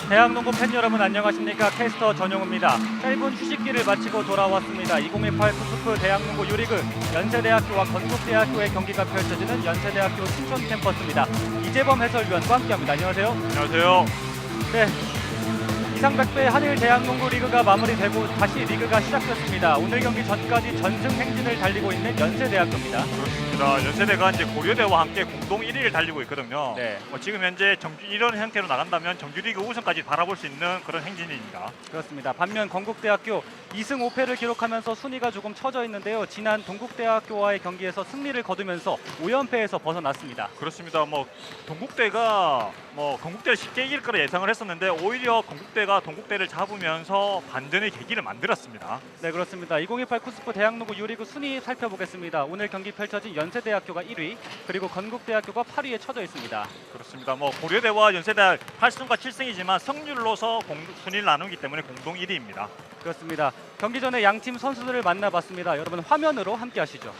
대학농구 팬 여러분 안녕하십니까? 캐스터 전용우입니다. 짧은 휴식기를 마치고 돌아왔습니다. 2018 쿠스프 대학농구 유리그 연세대학교와 건국대학교의 경기가 펼쳐지는 연세대학교 신촌 캠퍼스입니다. 이재범 해설위원과 함께합니다. 안녕하세요. 안녕하세요. 네, 이상백배 한일 대학농구 리그가 마무리되고 다시 리그가 시작됐습니다. 오늘 경기 전까지 전승 행진을 달리고 있는 연세대학교입니다. 그렇습니다. 연세대가 이제 고려대와 함께 공동 1위를 달리고 있거든요. 네. 지금 현재 이런 형태로 나간다면 정규리그 우승까지 바라볼 수 있는 그런 행진입니다. 그렇습니다. 반면 건국대학교 2승 5패를 기록하면서 순위가 조금 처져 있는데요. 지난 동국대학교와의 경기에서 승리를 거두면서 5연패에서 벗어났습니다. 그렇습니다. 동국대가 건국대를 쉽게 이길 거라 예상을 했었는데 오히려 건국대가 동국대를 잡으면서 반전의 계기를 만들었습니다. 네, 그렇습니다. 2018 쿠스프 대학농구 유리그 순위 살펴보겠습니다. 오늘 경기 펼쳐진 연세대학교가 1위, 그리고 건국대학교가 8위에 처져 있습니다. 그렇습니다. 고려대와 연세대 8승과 7승이지만 승률로서 순위를 나누기 때문에 공동 1위입니다. 그렇습니다. 경기 전에 양팀 선수들을 만나봤습니다. 여러분 화면으로 함께 하시죠.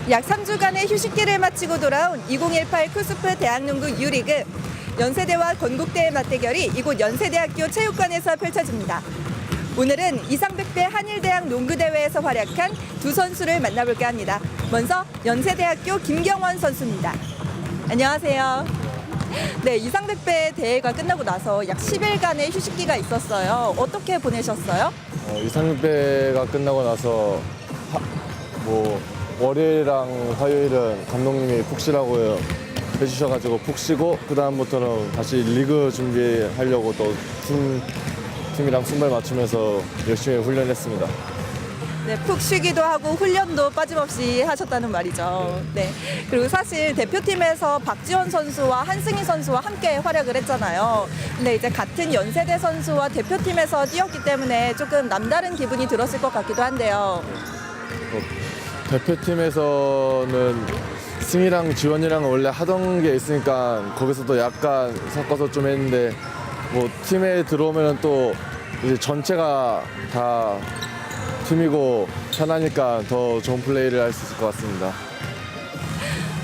약 3주간의 휴식기를 마치고 돌아온 2018 쿠스프 대학농구 유리그 연세대와 건국대의 맞대결이 이곳 연세대학교 체육관에서 펼쳐집니다. 오늘은 이상백배 한일대학 농구대회에서 활약한 두 선수를 만나볼까 합니다. 먼저 연세대학교 김경원 선수입니다. 안녕하세요. 네, 이상백배 대회가 끝나고 나서 약 10일간의 휴식기가 있었어요. 어떻게 보내셨어요? 이상백배가 끝나고 나서 월요일이랑 화요일은 감독님이 푹 쉬라고 해주셔가지고 푹 쉬고 그 다음부터는 다시 리그 준비하려고 또 팀이랑 순발 맞추면서 열심히 훈련했습니다. 네, 푹 쉬기도 하고 훈련도 빠짐없이 하셨다는 말이죠. 네. 그리고 사실 대표팀에서 박지원 선수와 한승희 선수와 함께 활약을 했잖아요. 근데 이제 같은 연세대 선수와 대표팀에서 뛰었기 때문에 조금 남다른 기분이 들었을 것 같기도 한데요. 대표팀에서는 승희랑 지원이랑 원래 하던 게 있으니까 거기서도 약간 섞어서 좀 했는데 팀에 들어오면 또 이제 전체가 다 팀이고 편하니까 더 좋은 플레이를 할 수 있을 것 같습니다.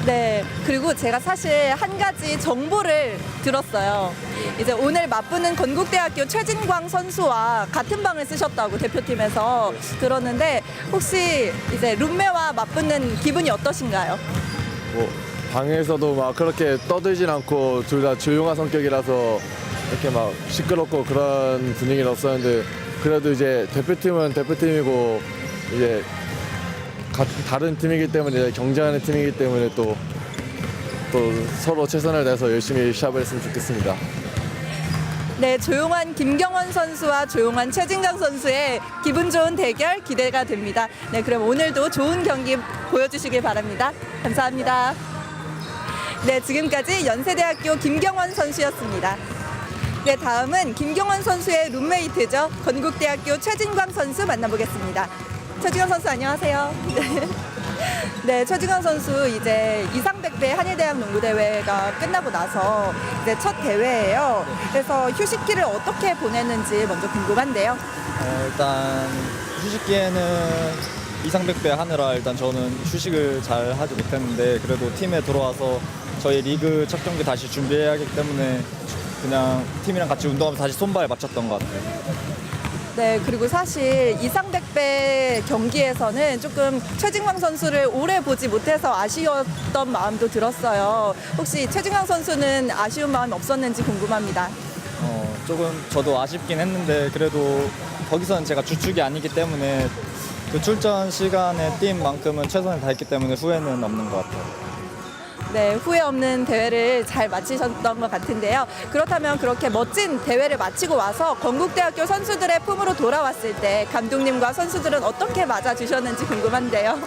네, 그리고 제가 사실 한 가지 정보를 들었어요. 이제 오늘 맞붙는 건국대학교 최진광 선수와 같은 방을 쓰셨다고 대표팀에서 들었는데 혹시 이제 룸메와 맞붙는 기분이 어떠신가요? 방에서도 막 그렇게 떠들진 않고 둘 다 조용한 성격이라서 이렇게 막 시끄럽고 그런 분위기는 없었는데 그래도 이제 대표팀은 대표팀이고 이제 다른 팀이기 때문에 경쟁하는 팀이기 때문에 또 서로 최선을 다해서 열심히 시합을 했으면 좋겠습니다. 네, 조용한 김경원 선수와 조용한 최진강 선수의 기분 좋은 대결 기대가 됩니다. 네, 그럼 오늘도 좋은 경기 보여주시길 바랍니다. 감사합니다. 네, 지금까지 연세대학교 김경원 선수였습니다. 네, 다음은 김경원 선수의 룸메이트죠. 건국대학교 최진광 선수 만나보겠습니다. 최진광 선수 안녕하세요. 네, 최진광 선수 이제 이상백배 한일대학 농구대회가 끝나고 나서 이제 첫 대회예요. 그래서 휴식기를 어떻게 보냈는지 먼저 궁금한데요. 일단 휴식기에는 이상백배 하느라 일단 저는 휴식을 잘 하지 못했는데 그래도 팀에 들어와서 저희 리그 첫 경기 다시 준비해야 하기 때문에 그냥 팀이랑 같이 운동하면서 다시 손발 맞췄던 것 같아요. 네, 그리고 사실 이상백배 경기에서는 조금 최진광 선수를 오래 보지 못해서 아쉬웠던 마음도 들었어요. 혹시 최진광 선수는 아쉬운 마음이 없었는지 궁금합니다. 조금 저도 아쉽긴 했는데 그래도 거기서는 제가 주축이 아니기 때문에 그 출전 시간에 뛴 만큼은 최선을 다했기 때문에 후회는 없는 것 같아요. 네, 후회 없는 대회를 잘 마치셨던 것 같은데요. 그렇다면 그렇게 멋진 대회를 마치고 와서 건국대학교 선수들의 품으로 돌아왔을 때 감독님과 선수들은 어떻게 맞아주셨는지 궁금한데요.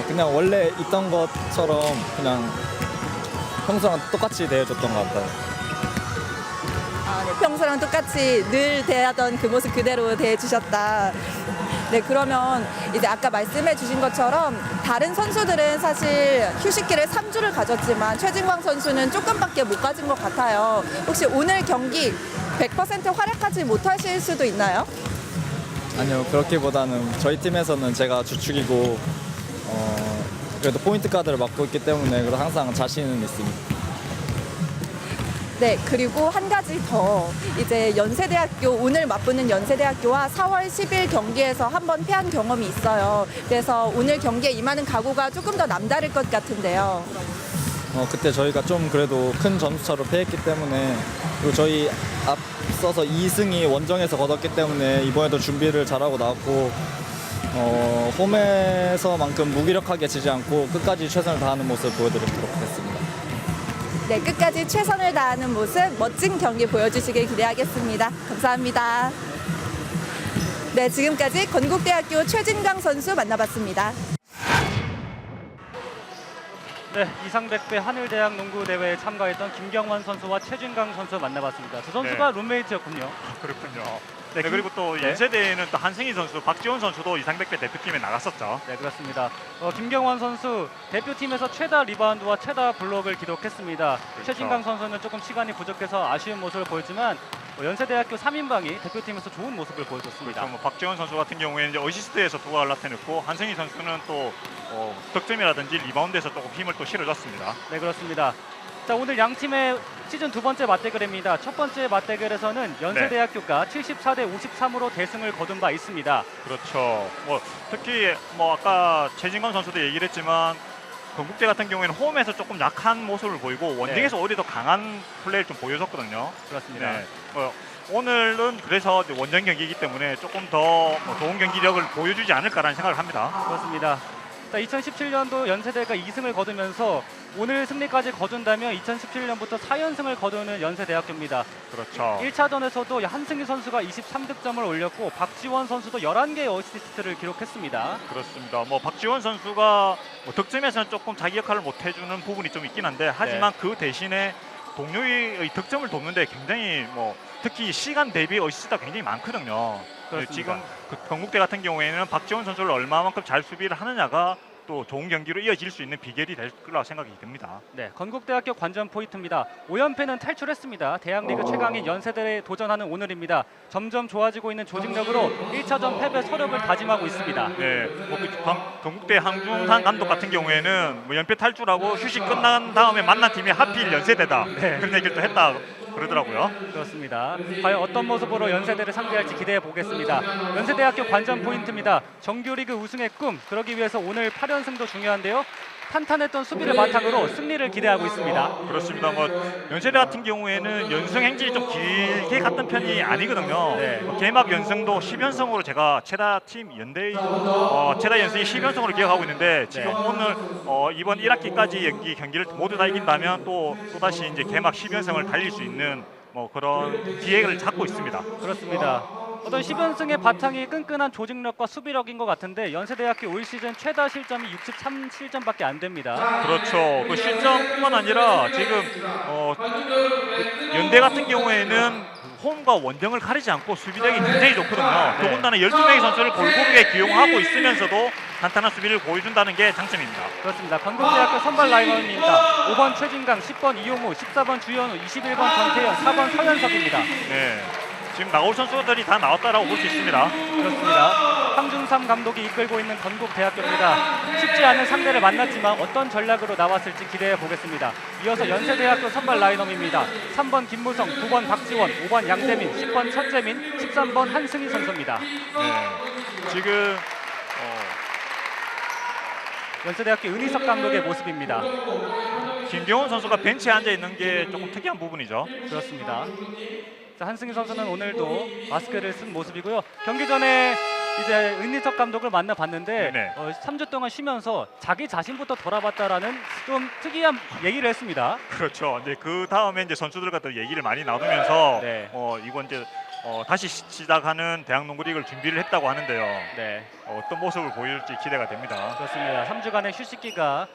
그냥 원래 있던 것처럼 그냥 평소랑 똑같이 대해줬던 것 같아요. 네, 평소랑 똑같이 늘 대하던 그 모습 그대로 대해주셨다. 네, 그러면 이제 아까 말씀해 주신 것처럼 다른 선수들은 사실 휴식기를 3주를 가졌지만 최진광 선수는 조금밖에 못 가진 것 같아요. 혹시 오늘 경기 100% 활약하지 못하실 수도 있나요? 아니요, 그렇기보다는 저희 팀에서는 제가 주축이고 그래도 포인트 가드를 맡고 있기 때문에 그래도 항상 자신은 있습니다. 네, 그리고 한 가지 더 이제 연세대학교 오늘 맞붙는 연세대학교와 4월 10일 경기에서 한번 패한 경험이 있어요. 그래서 오늘 경기에 임하는 각오가 조금 더 남다를 것 같은데요. 그때 저희가 좀 그래도 큰 점수차로 패했기 때문에 그리고 저희 앞서서 2승이 원정에서 거뒀기 때문에 이번에도 준비를 잘하고 나왔고 홈에서만큼 무기력하게 지지 않고 끝까지 최선을 다하는 모습을 보여드리도록 하겠습니다. 네, 끝까지 최선을 다하는 모습, 멋진 경기 보여주시길 기대하겠습니다. 감사합니다. 네, 지금까지 건국대학교 최진강 선수 만나봤습니다. 네, 이상백배 하늘대학 농구대회에 참가했던 김경원 선수와 최진강 선수 만나봤습니다. 두 선수가 룸메이트였군요. 그렇군요. 네, 그리고 또 연세대에는 또 한승희 선수, 박지원 선수도 이상백배 대표팀에 나갔었죠. 네, 그렇습니다. 김경원 선수 대표팀에서 최다 리바운드와 최다 블록을 기록했습니다. 그렇죠. 최진강 선수는 조금 시간이 부족해서 아쉬운 모습을 보였지만 연세대학교 3인방이 대표팀에서 좋은 모습을 보여줬습니다. 그렇죠. 박지원 선수 같은 경우에는 이제 어시스트에서 두각을 나타냈고 한승희 선수는 또 득점이라든지 리바운드에서 조금 힘을 또 실어줬습니다. 네, 그렇습니다. 자, 오늘 양 팀의 시즌 두 번째 맞대결입니다. 첫 번째 맞대결에서는 연세대학교가 74대 53으로 대승을 거둔 바 있습니다. 그렇죠. 특히 아까 최진건 선수도 얘기를 했지만 건국대 같은 경우에는 홈에서 조금 약한 모습을 보이고 원정에서 오히려 더 강한 플레이를 좀 보여줬거든요. 그렇습니다. 네. 오늘은 그래서 원정 경기이기 때문에 조금 더 좋은 경기력을 보여주지 않을까라는 생각을 합니다. 그렇습니다. 자, 2017년도 연세대가 2승을 거두면서 오늘 승리까지 거둔다면 2017년부터 4연승을 거두는 연세대학교입니다. 그렇죠. 1차전에서도 한승희 선수가 23득점을 올렸고 박지원 선수도 11개의 어시스트를 기록했습니다. 그렇습니다. 박지원 선수가 득점에서는 조금 자기 역할을 못 해주는 부분이 좀 있긴 한데 하지만 그 대신에 동료의 득점을 돕는데 굉장히 특히 시간 대비 어시스트가 굉장히 많거든요. 그렇습니다. 지금 건국대 같은 경우에는 박지원 선수를 얼마만큼 잘 수비를 하느냐가 또 좋은 경기로 이어질 수 있는 비결이 될 거라 생각이 듭니다. 네, 건국대학교 관전 포인트입니다. 5연패는 탈출했습니다. 대학리그 최강인 연세대에 도전하는 오늘입니다. 점점 좋아지고 있는 조직력으로 1차전 패배 서력을 다짐하고 있습니다. 네, 건국대 황중산 감독 같은 경우에는 연패 탈출하고 휴식 끝난 다음에 만난 팀이 하필 연세대다. 그런 얘기를 또 했다 그러더라고요. 그렇습니다. 과연 어떤 모습으로 연세대를 상대할지 기대해 보겠습니다. 연세대학교 관전 포인트입니다. 정규리그 우승의 꿈, 그러기 위해서 오늘 8연승도 중요한데요. 탄탄했던 수비를 바탕으로 승리를 기대하고 있습니다. 그렇습니다. 연세대 같은 경우에는 연승 행진이 좀 길게 갔던 편이 아니거든요. 개막 연승도 10연승으로 제가 최다 팀 최다 연승이 10연승으로 기억하고 있는데 지금 오늘 이번 1학기까지 경기를 모두 다 이긴다면 또다시 이제 개막 10연승을 달릴 수 있는 그런 기회를 잡고 있습니다. 그렇습니다. 어떤 10연승의 바탕이 끈끈한 조직력과 수비력인 것 같은데 연세대학교 올 시즌 최다 실점이 63실점밖에 안 됩니다. 그렇죠. 그 실점뿐만 아니라 지금 연대 같은 경우에는 홈과 원정을 가리지 않고 수비력이 굉장히 좋거든요. 더군다나 12명의 선수를 골고루에 기용하고 있으면서도 탄탄한 수비를 보여준다는 게 장점입니다. 그렇습니다. 건국대학교 선발 라인업입니다. 5번 최진강, 10번 이용우, 14번 주현우, 21번 정태현, 4번 서현석입니다. 네. 지금 나올 선수들이 다 나왔다라고 볼 수 있습니다. 그렇습니다. 황준삼 감독이 이끌고 있는 건국대학교입니다. 쉽지 않은 상대를 만났지만 어떤 전략으로 나왔을지 기대해 보겠습니다. 이어서 연세대학교 선발 라인업입니다. 3번 김무성, 9번 박지원, 5번 양대민, 10번 천재민, 13번 한승희 선수입니다. 네. 지금 연세대학교 은희석 감독의 모습입니다. 김경원 선수가 벤치에 앉아 있는 게 조금 특이한 부분이죠. 그렇습니다. 자, 한승희 선수는 오늘도 마스크를 쓴 모습이고요. 경기 전에 이제 은희석 감독을 만나봤는데 3주 동안 쉬면서 자기 자신부터 돌아봤다라는 좀 특이한 얘기를 했습니다. 그렇죠. 이제 그 다음에 이제 선수들과 또 얘기를 많이 나누면서 이번 이제 다시 시작하는 대학농구 리그를 준비를 했다고 하는데요. 어떤 모습을 보여줄지 기대가 됩니다. 그렇습니다. 3주간의 휴식기가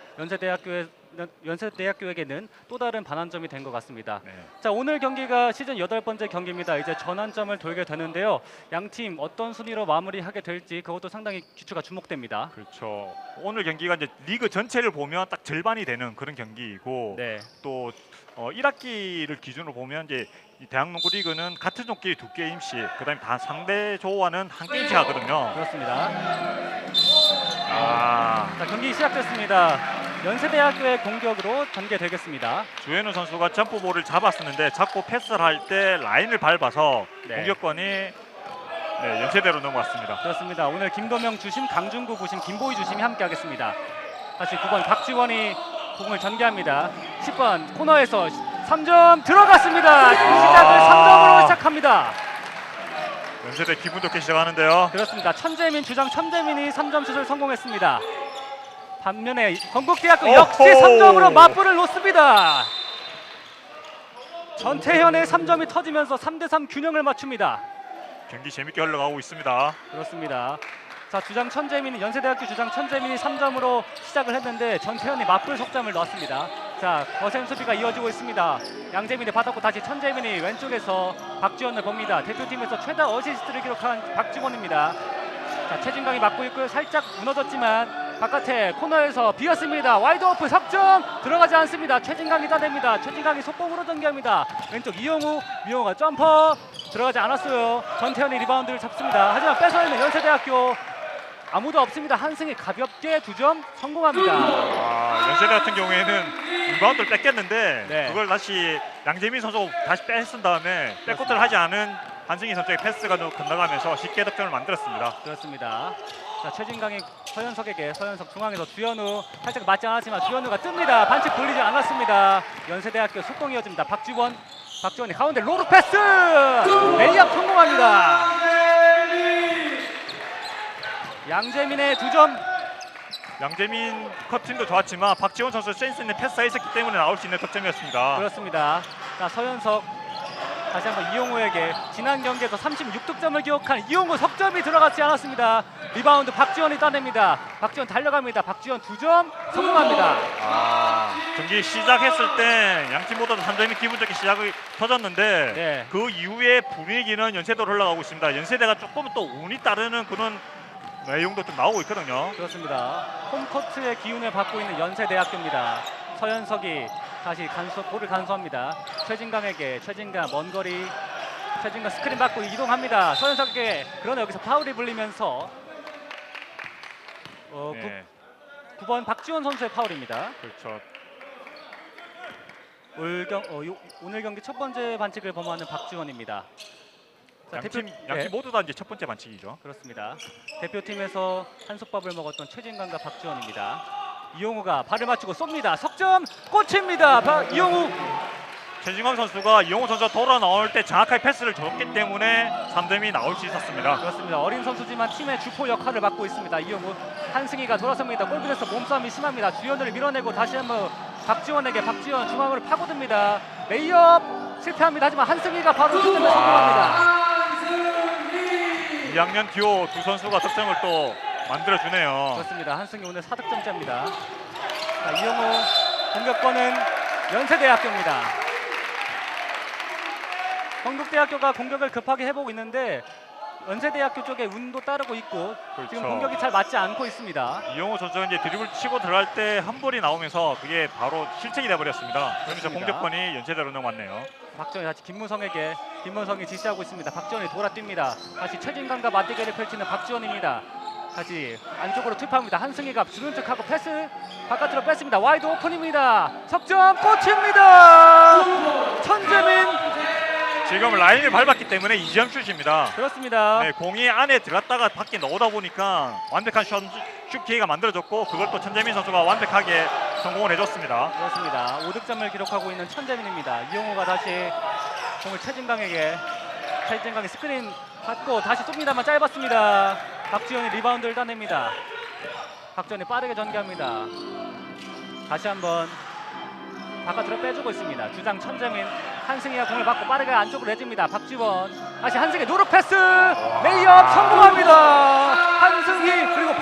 연세대학교에게는 또 다른 반환점이 된 것 같습니다. 자, 오늘 경기가 시즌 8번째 경기입니다. 이제 전환점을 돌게 되는데요. 양팀 어떤 순위로 마무리하게 될지 그것도 상당히 기초가 주목됩니다. 그렇죠. 오늘 경기가 이제 리그 전체를 보면 딱 절반이 되는 그런 경기이고 또 1학기를 기준으로 보면 이제 이 대학농구 리그는 같은 종끼리 2게임씩, 그다음에 다 상대 조와는 한 게임씩 하거든요. 그렇습니다. 자, 경기 시작됐습니다. 연세대학교의 공격으로 전개되겠습니다. 주현우 선수가 점프볼을 잡았었는데 잡고 패스를 할 때 라인을 밟아서 네. 공격권이 연세대로 넘어갔습니다. 그렇습니다. 오늘 김도명 주심, 강준구 부심, 김보희 주심이 함께하겠습니다. 다시 9번 박지원이 공을 전개합니다. 10번 코너에서 3점 들어갔습니다. 시작을 3점으로 시작합니다. 연세대 기분 좋게 시작하는데요. 그렇습니다. 천재민 주장 천재민이 3점 슛을 성공했습니다. 반면에 건국대학교 오호. 역시 3점으로 맞불을 놓습니다. 전태현의 3점이 터지면서 3대3 균형을 맞춥니다. 경기 재밌게 흘러가고 있습니다. 그렇습니다. 자, 주장 천재민이 연세대학교 주장 천재민이 3점으로 시작을 했는데 전태현이 맞불 석점을 넣었습니다. 자, 거센 수비가 이어지고 있습니다. 양재민이 받았고 다시 천재민이 왼쪽에서 박지원을 봅니다. 대표팀에서 최다 어시스트를 기록한 박지원입니다. 자, 최진강이 맞고 있고요. 살짝 무너졌지만 바깥에 코너에서 비었습니다. 와이드 오픈 석점 들어가지 않습니다. 최진강이 따냅니다. 최진강이 속공으로 전개합니다. 왼쪽 이용우가 점퍼 들어가지 않았어요. 전태현이 리바운드를 잡습니다. 하지만 뺏어내는 연세대학교 아무도 없습니다. 한승이 가볍게 2점 성공합니다. 연세대 같은 경우에는 리바운드를 뺏겼는데 네. 그걸 다시 양재민 선수가 다시 뺏은 다음에 백코트를 하지 않은 한승희 선수의 패스가 건너가면서 쉽게 득점을 만들었습니다. 그렇습니다. 자, 최진강이 서현석 중앙에서 주현우 살짝 맞지 않았지만 주현우가 뜹니다. 반칙 돌리지 않았습니다. 연세대학교 속공 이어집니다. 박지원이 가운데 로드 패스 레이업 성공합니다. 양재민의 2점. 양재민 커팅도 좋았지만 박지원 선수 센스 있는 패스가 있었기 때문에 나올 수 있는 득점이었습니다. 그렇습니다. 자, 서현석 다시 한번 이용우에게 지난 경기에서 36득점을 기록한 이용우 석점이 들어가지 않았습니다. 리바운드 박지원이 따냅니다. 박지원 달려갑니다. 박지원 2점 성공합니다. 경기 시작했을 때 양팀 모두 3점이 기분 좋게 시작이 터졌는데 네. 그 이후에 분위기는 연세대로 흘러가고 있습니다. 연세대가 조금 또 운이 따르는 그런 내용도 좀 나오고 있거든요. 그렇습니다. 홈코트의 기운을 받고 있는 연세대학교입니다. 서현석이 다시 볼을 간수합니다. 최진강에게 먼 거리 최진강 스크린 받고 이동합니다. 서현석에게 그러나 여기서 파울이 불리면서 네. 9번 박지원 선수의 파울입니다. 그렇죠. 오늘 경기 첫 번째 반칙을 범하는 박지원입니다. 자, 양팀 네. 모두 다 이제 첫 번째 반칙이죠. 그렇습니다. 대표팀에서 한솥밥을 먹었던 최진강과 박지원입니다. 이용우가 발을 맞추고 쏩니다. 석점 꽂힙니다. 이용우. 최진광 선수가 이용호 선수가 돌아 나올 때 정확하게 패스를 줬기 때문에 3점이 나올 수 있었습니다. 그렇습니다. 어린 선수지만 팀의 주포 역할을 맡고 있습니다. 이용우. 한승희가 돌아섭니다. 골밑에서 몸싸움이 심합니다. 주현우를 밀어내고 다시 한번 박지원 중앙으로 파고듭니다. 레이업 실패합니다. 하지만 한승희가 바로 득점을 성공합니다. 2학년 듀오 두 선수가 득점을 또 만들어주네요. 그렇습니다. 한승희 오늘 4득점째입니다. 자, 이용우 공격권은 연세대학교입니다. 건국대학교가 공격을 급하게 해보고 있는데 연세대학교 쪽에 운도 따르고 있고 그렇죠. 지금 공격이 잘 맞지 않고 있습니다. 이용호 선수가 이제 드리블 치고 들어갈 때 한 볼이 나오면서 그게 바로 실책이 돼버렸습니다. 그러면서 그렇습니다. 공격권이 연세대로 넘어갔네요. 박지원이 다시 김문성이 지시하고 있습니다. 박지원이 돌아뜁니다. 다시 최진강과 맞대결을 펼치는 박지원입니다. 다시 안쪽으로 투입합니다. 한승희가 주는 척하고 패스 바깥으로 뺐습니다. 와이드 오픈입니다. 석점 꽂힙니다. 천재민. 지금 라인을 밟았기 때문에 2점 슛입니다. 그렇습니다. 네, 공이 안에 들어갔다가 밖에 나오다 보니까 완벽한 슛 기회가 만들어졌고 그걸 또 천재민 선수가 완벽하게 성공을 해줬습니다. 그렇습니다. 5득점을 기록하고 있는 천재민입니다. 이용호가 다시 공을 최진강이 스크린 받고 다시 쏩니다만 짧았습니다. 박지원이 리바운드를 따냅니다. 박지원이 빠르게 전개합니다. 다시 한번 바깥으로 빼주고 있습니다. 주장 천재민. 한승희가 공을 받고 빠르게 안쪽으로 내줍니다. 박지원 다시 한승희 노루 패스 레이업 성공합니다. 한승희 그리고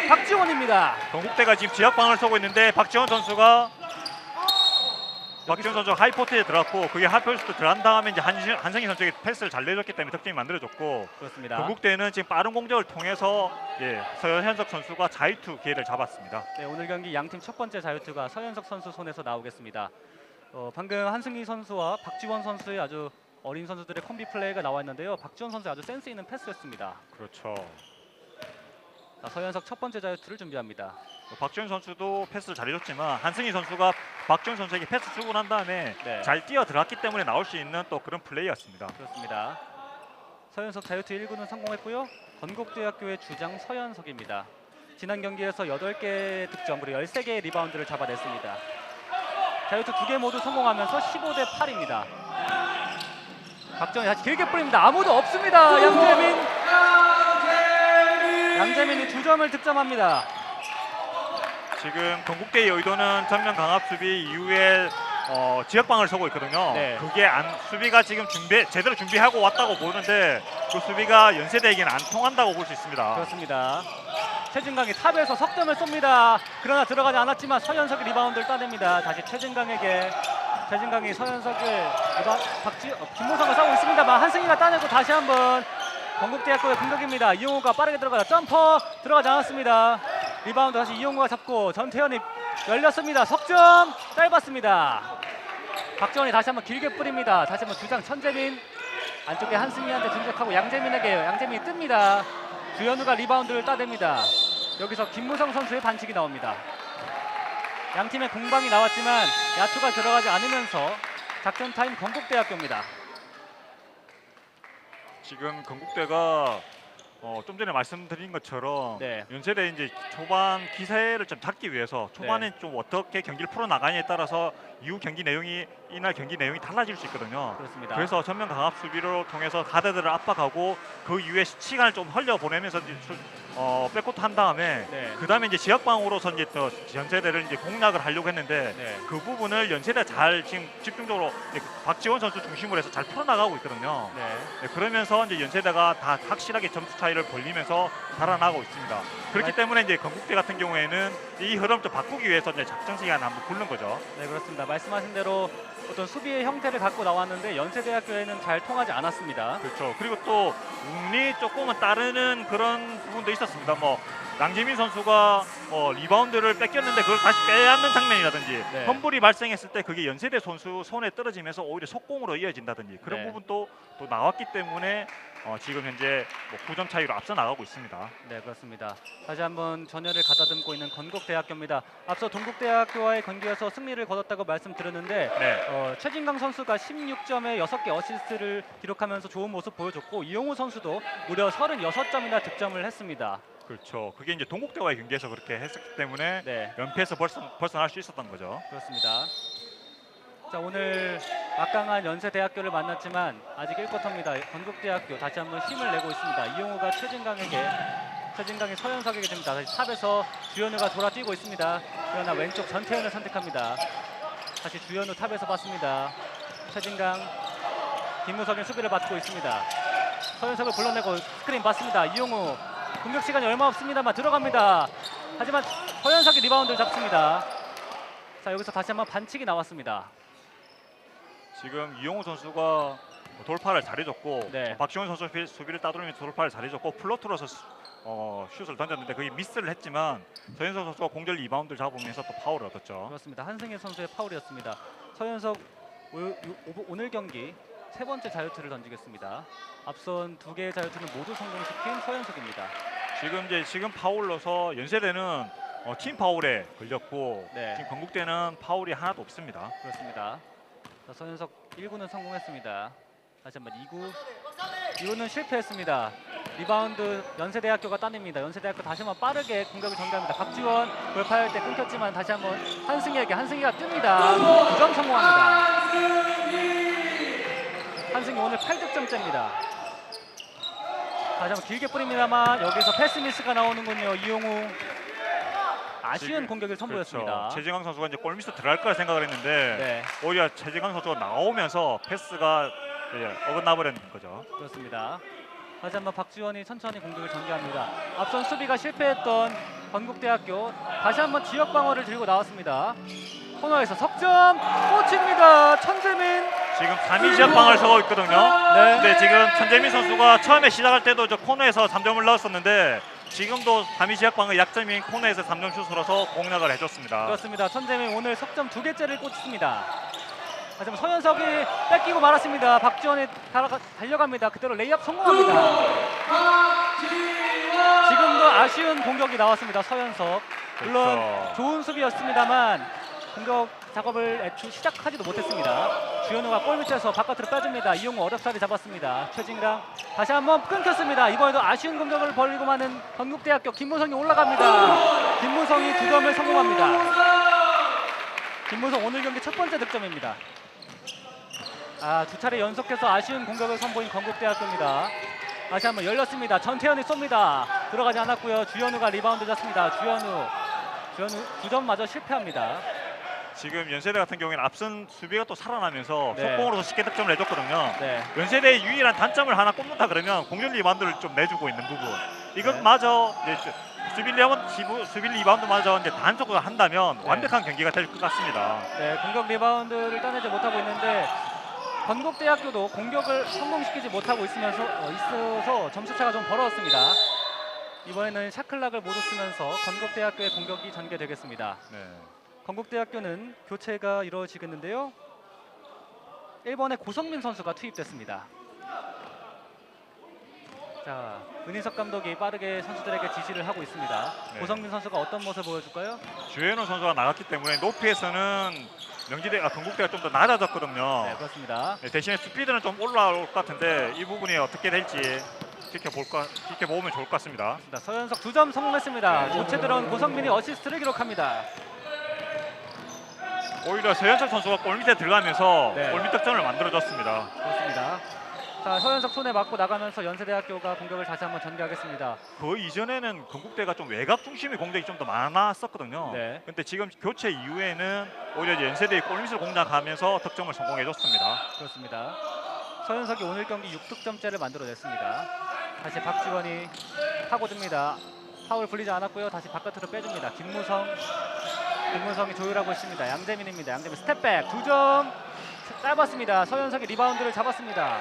박지원입니다. 건국대가 지금 지역방을 쏘고 있는데 박지원 선수가 하이포트에 들어갔고 그게 하이포트에 들어간 다음에 이제 한승희 선수에게 패스를 잘 내줬기 때문에 득점이 만들어졌고 그렇습니다. 건국대는 지금 빠른 공격을 통해서 서현석 선수가 자유투 기회를 잡았습니다. 네, 오늘 경기 양팀 첫 번째 자유투가 서현석 선수 손에서 나오겠습니다. 방금 한승희 선수와 박지원 선수의 아주 어린 선수들의 콤비 플레이가 나와 있는데요. 박지원 선수 아주 센스 있는 패스였습니다. 그렇죠. 자, 서현석 첫 번째 자유투를 준비합니다. 박지원 선수도 패스를 잘해줬지만 한승희 선수가 박지원 선수에게 패스 주고 난 다음에 네. 잘 뛰어 들어갔기 때문에 나올 수 있는 또 그런 플레이였습니다. 그렇습니다. 서현석 자유투 1구는 성공했고요. 건국대학교의 주장 서현석입니다. 지난 경기에서 8개 득점 그리고 13개의 리바운드를 잡아냈습니다. 자유투 2개 모두 성공하면서 15대 8입니다. 박정희 다시 길게 뿌립니다. 아무도 없습니다. 양재민이 2점을 득점합니다. 지금 건국대의 의도는 전면 강압 수비 이후에 지역방을 서고 있거든요. 네. 그게 수비가 지금 제대로 준비하고 왔다고 보는데 그 수비가 연세대에게는 안 통한다고 볼 수 있습니다. 그렇습니다. 최진강이 탑에서 석점을 쏩니다. 그러나 들어가지 않았지만 서현석이 리바운드를 따냅니다. 다시 최진강이 서현석을 김모성과 싸우고 있습니다만 한승희가 따내고 다시 한번 건국대학교의 공격입니다. 이용호가 빠르게 들어가다 점퍼 들어가지 않았습니다. 리바운드 다시 이용호가 잡고 전태현이 열렸습니다. 석점 짧았습니다. 박지원이 다시 한번 길게 뿌립니다. 다시 한번 주장 천재민 안쪽에 한승희한테 진격하고 양재민이 뜹니다. 주현우가 리바운드를 따냅니다. 여기서 김무성 선수의 반칙이 나옵니다. 양 팀의 공방이 나왔지만 야투가 들어가지 않으면서 작전 타임 건국대학교입니다. 지금 건국대가 좀 전에 말씀드린 것처럼 네. 연세대 이제 초반 기세를 좀 잡기 위해서 초반에 좀 어떻게 경기를 풀어 나가냐에 따라서 이후 경기 내용이 이날 경기 내용이 달라질 수 있거든요. 그렇습니다. 그래서 전면 강압 수비를 통해서 가드들을 압박하고 그 이후에 시간을 좀 흘려 보내면서 백코트 한 다음에 네. 그 다음에 이제 지역방으로서 이제 또 연세대를 이제 공략을 하려고 했는데 네. 그 부분을 연세대 잘 지금 집중적으로 이제 박지원 선수 중심으로 해서 잘 풀어 나가고 있거든요. 네. 네, 그러면서 이제 연세대가 다 확실하게 점수 차이를 벌리면서 달아나고 있습니다. 그렇기 때문에 이제 건국대 같은 경우에는 이 흐름 좀 바꾸기 위해서 이제 작전 시간 한번 굴른 거죠. 네, 그렇습니다. 말씀하신 대로 어떤 수비의 형태를 갖고 나왔는데 연세대학교에는 잘 통하지 않았습니다. 그렇죠. 그리고 또 운이 조금은 따르는 그런 부분도 있었습니다. 뭐 양재민 선수가 리바운드를 뺏겼는데 그걸 다시 빼앗는 장면이라든지 네. 험불이 발생했을 때 그게 연세대 선수 손에 떨어지면서 오히려 속공으로 이어진다든지 그런 네. 부분도 또 나왔기 때문에 지금 현재 9점 차이로 앞서 나가고 있습니다. 네, 그렇습니다. 다시 한번 전열을 가다듬고 있는 건국대학교입니다. 앞서 동국대학교와의 경기에서 승리를 거뒀다고 말씀드렸는데 네. 최진강 선수가 16점에 6개 어시스트를 기록하면서 좋은 모습 보여줬고 이용호 선수도 무려 36점이나 득점을 했습니다. 그렇죠. 그게 이제 동국대와의 경기에서 그렇게 했었기 때문에 네, 연패에서 벗어날 수 있었던 거죠. 그렇습니다. 자, 오늘 막강한 연세대학교를 만났지만 아직 1쿼터입니다. 건국대학교 다시 한번 힘을 내고 있습니다. 이용호가 최진강이 서현석에게 됩니다. 다시 탑에서 주현우가 돌아뛰고 있습니다. 그러나 왼쪽 전태현을 선택합니다. 다시 주현우 탑에서 받습니다. 최진강, 김무석의 수비를 받고 있습니다. 서현석을 불러내고 스크린 받습니다. 이용호 공격 시간이 얼마 없습니다만 들어갑니다. 하지만 서현석이 리바운드를 잡습니다. 자, 여기서 다시 한번 반칙이 나왔습니다. 지금 이용호 선수가 돌파를 잘해줬고 네. 박지원 선수 수비를 따돌리면서 돌파를 잘해줬고 플로트로서 슛을 던졌는데 그게 미스를 했지만 서현석 선수가 공절 리바운드를 잡으면서 또 파울을 얻었죠. 그렇습니다. 한승희 선수의 파울이었습니다. 서현석 오늘 경기 세 번째 자유투를 던지겠습니다. 앞선 2개의 자유투는 모두 성공시킨 서현석입니다. 지금 파울로서 연세대는 팀 파울에 걸렸고 네. 지금 건국대는 파울이 하나도 없습니다. 그렇습니다. 자, 서현석 1구는 성공했습니다. 다시 한번 2구는 실패했습니다. 리바운드 연세대학교가 따냅니다. 연세대학교 다시 한번 빠르게 공격을 전개합니다. 박지원 돌파할 때 끊겼지만 다시 한번 한승희가 뜹니다. 9점 성공합니다. 한승희 오늘 8득점째입니다. 다시 한번 길게 뿌립니다만 여기서 패스 미스가 나오는군요. 이용우 아쉬운 지금, 공격을 선보였습니다. 그렇죠. 최진강 선수가 이제 골미스 들어갈 거라 생각을 했는데 네, 오히려 최진강 선수가 나오면서 패스가 어긋나 버린 거죠. 그렇습니다. 다시 한번 박지원이 천천히 공격을 전개합니다. 앞선 수비가 실패했던 건국대학교 다시 한번 지역 방어를 들고 나왔습니다. 코너에서 석점 꽂힙니다. 천재민. 지금 3위 지역방을 서고 있거든요. 네. 근데 지금 천재민 선수가 처음에 시작할 때도 저 코너에서 3점을 넣었었는데 지금도 3위 지역방의 약점인 코너에서 3점 슛으로서 공략을 해줬습니다. 그렇습니다. 천재민 오늘 석점 2개째를 꽂습니다. 하지만 서현석이 뺏기고 말았습니다. 박지원이 달려갑니다. 그대로 레이업 성공합니다. 지금도 아쉬운 공격이 나왔습니다. 서현석. 물론 그렇죠. 좋은 수비였습니다만 공격 작업을 애초 시작하지도 못했습니다. 주현우가 골 밑에서 바깥으로 빼줍니다. 이용우 어렵사리 잡았습니다. 최진강 다시 한번 끊겼습니다. 이번에도 아쉬운 공격을 벌이고 마는 건국대학교 김무성이 올라갑니다. 김무성이 2점을 성공합니다. 김무성 오늘 경기 첫 번째 득점입니다. 두 차례 연속해서 아쉬운 공격을 선보인 건국대학교입니다. 다시 한번 열렸습니다. 전태현이 쏩니다. 들어가지 않았고요. 주현우가 리바운드 잡습니다. 주현우 2점마저 실패합니다. 지금 연세대 같은 경우에는 앞선 수비가 또 살아나면서 네. 속공으로서 쉽게 득점을 내줬거든요. 네. 연세대의 유일한 단점을 하나 꼽는다 그러면 공격 리바운드를 좀 내주고 있는 부분. 네. 이것마저 이제 수비 리바운드마저 이제 단속을 한다면 네. 완벽한 경기가 될 것 같습니다. 네, 공격 리바운드를 따내지 못하고 있는데 건국대학교도 공격을 성공시키지 못하고 있어서 점수차가 좀 벌어졌습니다. 이번에는 샤클락을 모두 쓰면서 건국대학교의 공격이 전개되겠습니다. 네. 건국대학교는 교체가 이루어지겠는데요. 1번에 고성민 선수가 투입됐습니다. 자, 은희석 감독이 빠르게 선수들에게 지시를 하고 있습니다. 네. 고성민 선수가 어떤 모습을 보여줄까요? 주현우 선수가 나갔기 때문에 높이에서는 건국대가 좀 더 낮아졌거든요. 네, 그렇습니다. 네, 대신에 스피드는 좀 올라올 것 같은데 이 부분이 어떻게 될지 지켜보면 좋을 것 같습니다. 자, 서현석 2점 성공했습니다. 교체 들어온 고성민이 어시스트를 기록합니다. 오히려 서현석 선수가 골 밑에 들어가면서 네. 골밑 득점을 만들어줬습니다. 그렇습니다. 자, 서현석 손에 맞고 나가면서 연세대학교가 공격을 다시 한번 전개하겠습니다. 그 이전에는 건국대가 좀 외곽 중심의 공격이 좀 더 많았었거든요. 네. 근데 지금 교체 이후에는 오히려 연세대의 골밑을 공략하면서 득점을 성공해줬습니다. 그렇습니다. 서현석이 오늘 경기 6득점째를 만들어냈습니다. 다시 박지원이 파고듭니다. 파울 불리지 않았고요. 다시 바깥으로 빼줍니다. 김무성이 조율하고 있습니다. 양재민입니다. 양재민 스텝백 2점 짧았습니다. 서현석이 리바운드를 잡았습니다.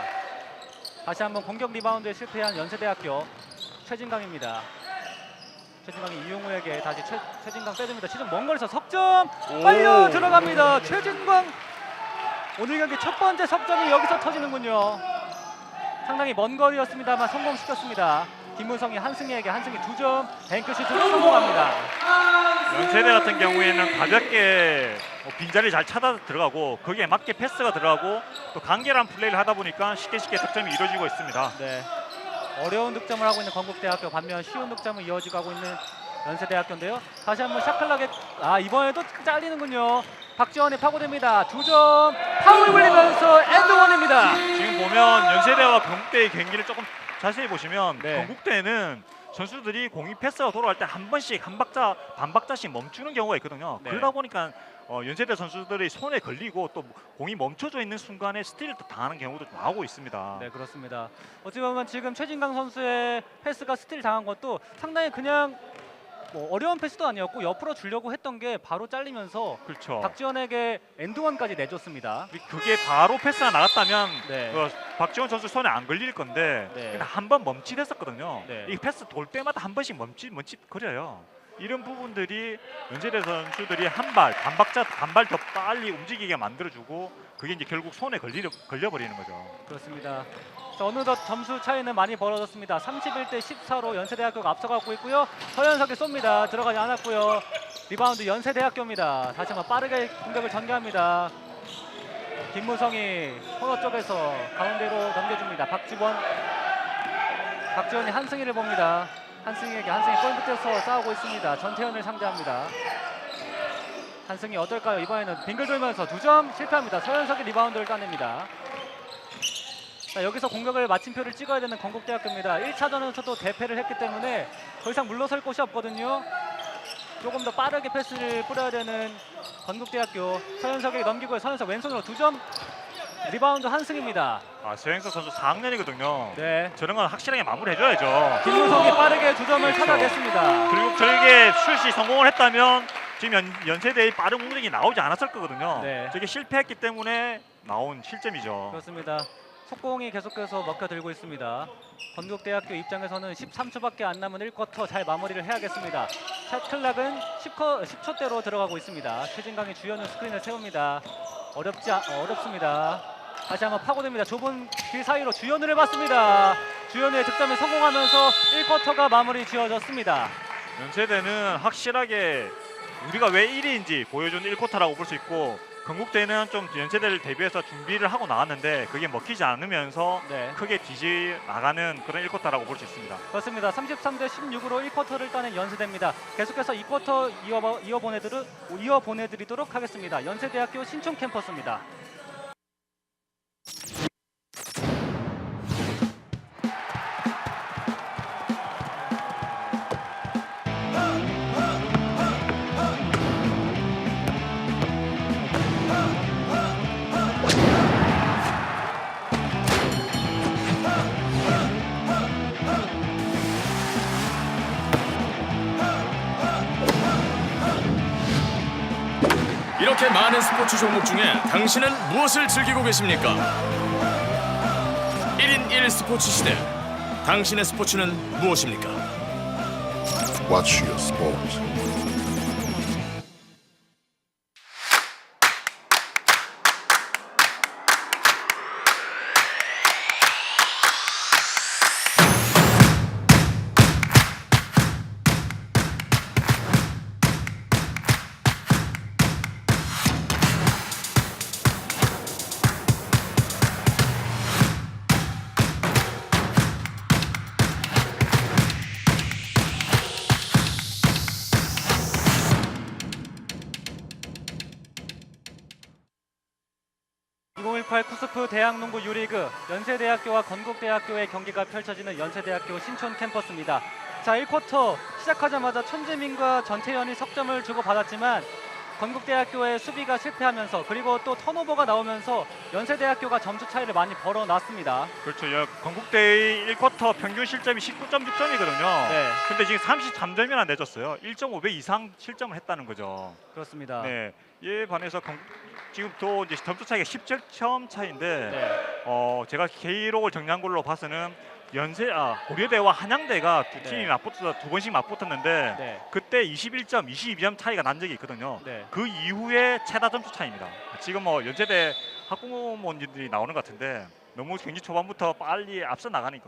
다시 한번 공격 리바운드에 실패한 연세대학교 최진강입니다. 최진강이 이용우에게 다시 최진강 빼줍니다. 시즌 먼 거리에서 석점 빨려 들어갑니다. 최진강 오늘 경기 첫 번째 석점이 여기서 터지는군요. 상당히 먼 거리였습니다만 성공시켰습니다. 김무성이 한승희에게 2점 뱅크슛으로 성공합니다. 연세대 같은 경우에는 가볍게 빈자리 잘 찾아 들어가고 거기에 맞게 패스가 들어가고 또 간결한 플레이를 하다 보니까 쉽게 득점이 이루어지고 있습니다. 네, 어려운 득점을 하고 있는 건국대학교 반면 쉬운 득점을 이어지고 하고 있는 연세대학교인데요. 다시 한번 샤클락에 이번에도 잘리는군요. 박지원이 파고듭니다. 2점 파울 불리면서 엔드원입니다. 지금 보면 연세대와 건국대의 경기를 조금 자세히 보시면 네. 건국대는 선수들이 공이 패스가 돌아갈 때 한 번씩 반 박자씩 멈추는 경우가 있거든요. 네. 그러다 보니까 연세대 선수들이 손에 걸리고 또 공이 멈춰져 있는 순간에 스틸을 또 당하는 경우도 좀 나오고 있습니다. 네, 그렇습니다. 어찌 보면 지금 최진강 선수의 패스가 스틸 당한 것도 상당히 그냥 어려운 패스도 아니었고 옆으로 주려고 했던 게 바로 잘리면서 그렇죠. 박지원에게 엔드원까지 내줬습니다. 그게 바로 패스가 나갔다면 네. 박지원 선수 손에 안 걸릴 건데 네. 한 번 멈칫했었거든요. 네. 이 패스 돌 때마다 한 번씩 멈칫거려요. 이런 부분들이 연세대 선수들이 반발 더 빨리 움직이게 만들어주고 그게 이제 결국 손에 걸려버리는 거죠. 그렇습니다. 자, 어느덧 점수 차이는 많이 벌어졌습니다. 31대 14로 연세대학교가 앞서가고 있고요. 서현석이 쏩니다. 들어가지 않았고요. 리바운드 연세대학교입니다. 다시 한번 빠르게 공격을 전개합니다. 김무성이 코너 쪽에서 가운데로 넘겨줍니다. 박지원이 한승희를 봅니다. 한승희 골 밑에서 싸우고 있습니다. 전태현을 상대합니다. 한승희 어떨까요? 이번에는 빙글 돌면서 2점 실패합니다. 서현석이 리바운드를 따냅니다. 자, 여기서 공격을 마침표를 찍어야 되는 건국대학교입니다. 1차전에서도 대패를 했기 때문에 더 이상 물러설 곳이 없거든요. 조금 더 빠르게 패스를 뿌려야 되는 건국대학교. 서현석에게 넘기고요. 서현석 왼손으로 2점 리바운드 한승입니다. 서현석 선수 4학년이거든요. 네, 저런 건 확실하게 마무리해줘야죠. 김무성이 빠르게 2점을 그렇죠. 찾아냈습니다. 그리고 저에게 슛이 성공을 했다면 지금 연세대의 빠른 공격이 나오지 않았을 거거든요. 네. 저게 실패했기 때문에 나온 실점이죠. 그렇습니다. 속공이 계속해서 먹혀들고 있습니다. 건국대학교 입장에서는 13초밖에 안 남은 1쿼터 잘 마무리를 해야겠습니다. 샷클락은 10초대로 들어가고 있습니다. 최진강이 주현우 스크린을 세웁니다. 어렵습니다. 다시 한번 파고듭니다. 좁은 길 사이로 주현우를 봤습니다. 주현우의 득점에 성공하면서 1쿼터가 마무리 지어졌습니다. 연세대는 확실하게 우리가 왜 1위인지 보여준 1쿼터라고 볼 수 있고, 건국대는 좀 연세대를 대비해서 준비를 하고 나왔는데 그게 먹히지 않으면서 네. 크게 뒤지 나가는 그런 1쿼터라고 볼 수 있습니다. 그렇습니다. 33대 16으로 1쿼터를 따낸 연세대입니다. 계속해서 2쿼터 이어보내드리도록 하겠습니다. 연세대학교 신촌 캠퍼스입니다. 이렇게 많은 스포츠 종목 중에 당신은 무엇을 즐기고 계십니까? 1인 1 스포츠 시대. 당신의 스포츠는 무엇입니까? Watch your sport. 쿠스프 대학농구 유리그 연세대학교와 건국대학교의 경기가 펼쳐지는 연세대학교 신촌 캠퍼스입니다. 자, 1쿼터 시작하자마자 천재민과 전태현이 석점을 주고받았지만 건국대학교의 수비가 실패하면서 그리고 또 턴오버가 나오면서 연세대학교가 점수 차이를 많이 벌어놨습니다. 그렇죠. 건국대의 1쿼터 평균 실점이 19.6점이거든요. 네. 근데 지금 33점이나 내줬어요. 1.5배 이상 실점을 했다는 거죠. 그렇습니다. 네. 이에 반해서 지금 또 이제 점수 차이가 17점 차인데 네. 제가 기록을 정리한 걸로 봐서는 고려대와 한양대가 두 팀이 네. 맞붙어서 두 번씩 맞붙었는데 네. 그때 21점, 22점 차이가 난 적이 있거든요. 네. 그 이후에 최다 점수 차이입니다. 지금 연세대 학부모님들이 나오는 것 같은데 너무 경기 초반부터 빨리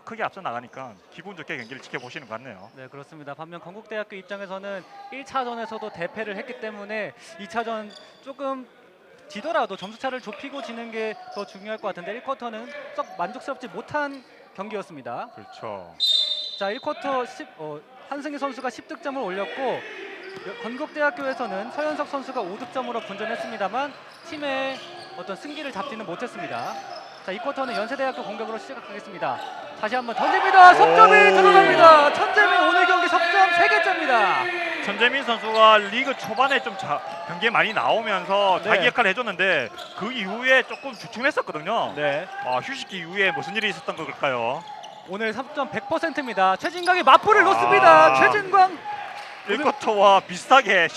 크게 앞서 나가니까 기분 좋게 경기를 지켜보시는 것 같네요. 네, 그렇습니다. 반면 건국대학교 입장에서는 1차전에서도 대패를 했기 때문에 2차전 조금 지더라도 점수차를 좁히고 지는 게 더 중요할 것 같은데 1쿼터는 썩 만족스럽지 못한 경기였습니다. 그렇죠. 자, 1쿼터 한승희 선수가 10득점을 올렸고 건국대학교에서는 서현석 선수가 5득점으로 분전했습니다만 팀의 어떤 승기를 잡지는 못했습니다. 자, 2쿼터는 연세대학교 공격으로 시작하겠습니다. 다시 한번 던집니다. 석점이 들어갑니다. 천재민 오늘 경기 석점 3개째입니다. 천재민 선수가 리그 초반에 좀 경기에 많이 나오면서 네. 자기 역할을 해줬는데 그 이후에 조금 주춤했었거든요. 네. 휴식기 이후에 무슨 일이 있었던 걸까요? 오늘 3점 100%입니다. 최진광이 맞불을 놓습니다. 최진광 1쿼터와 비슷하게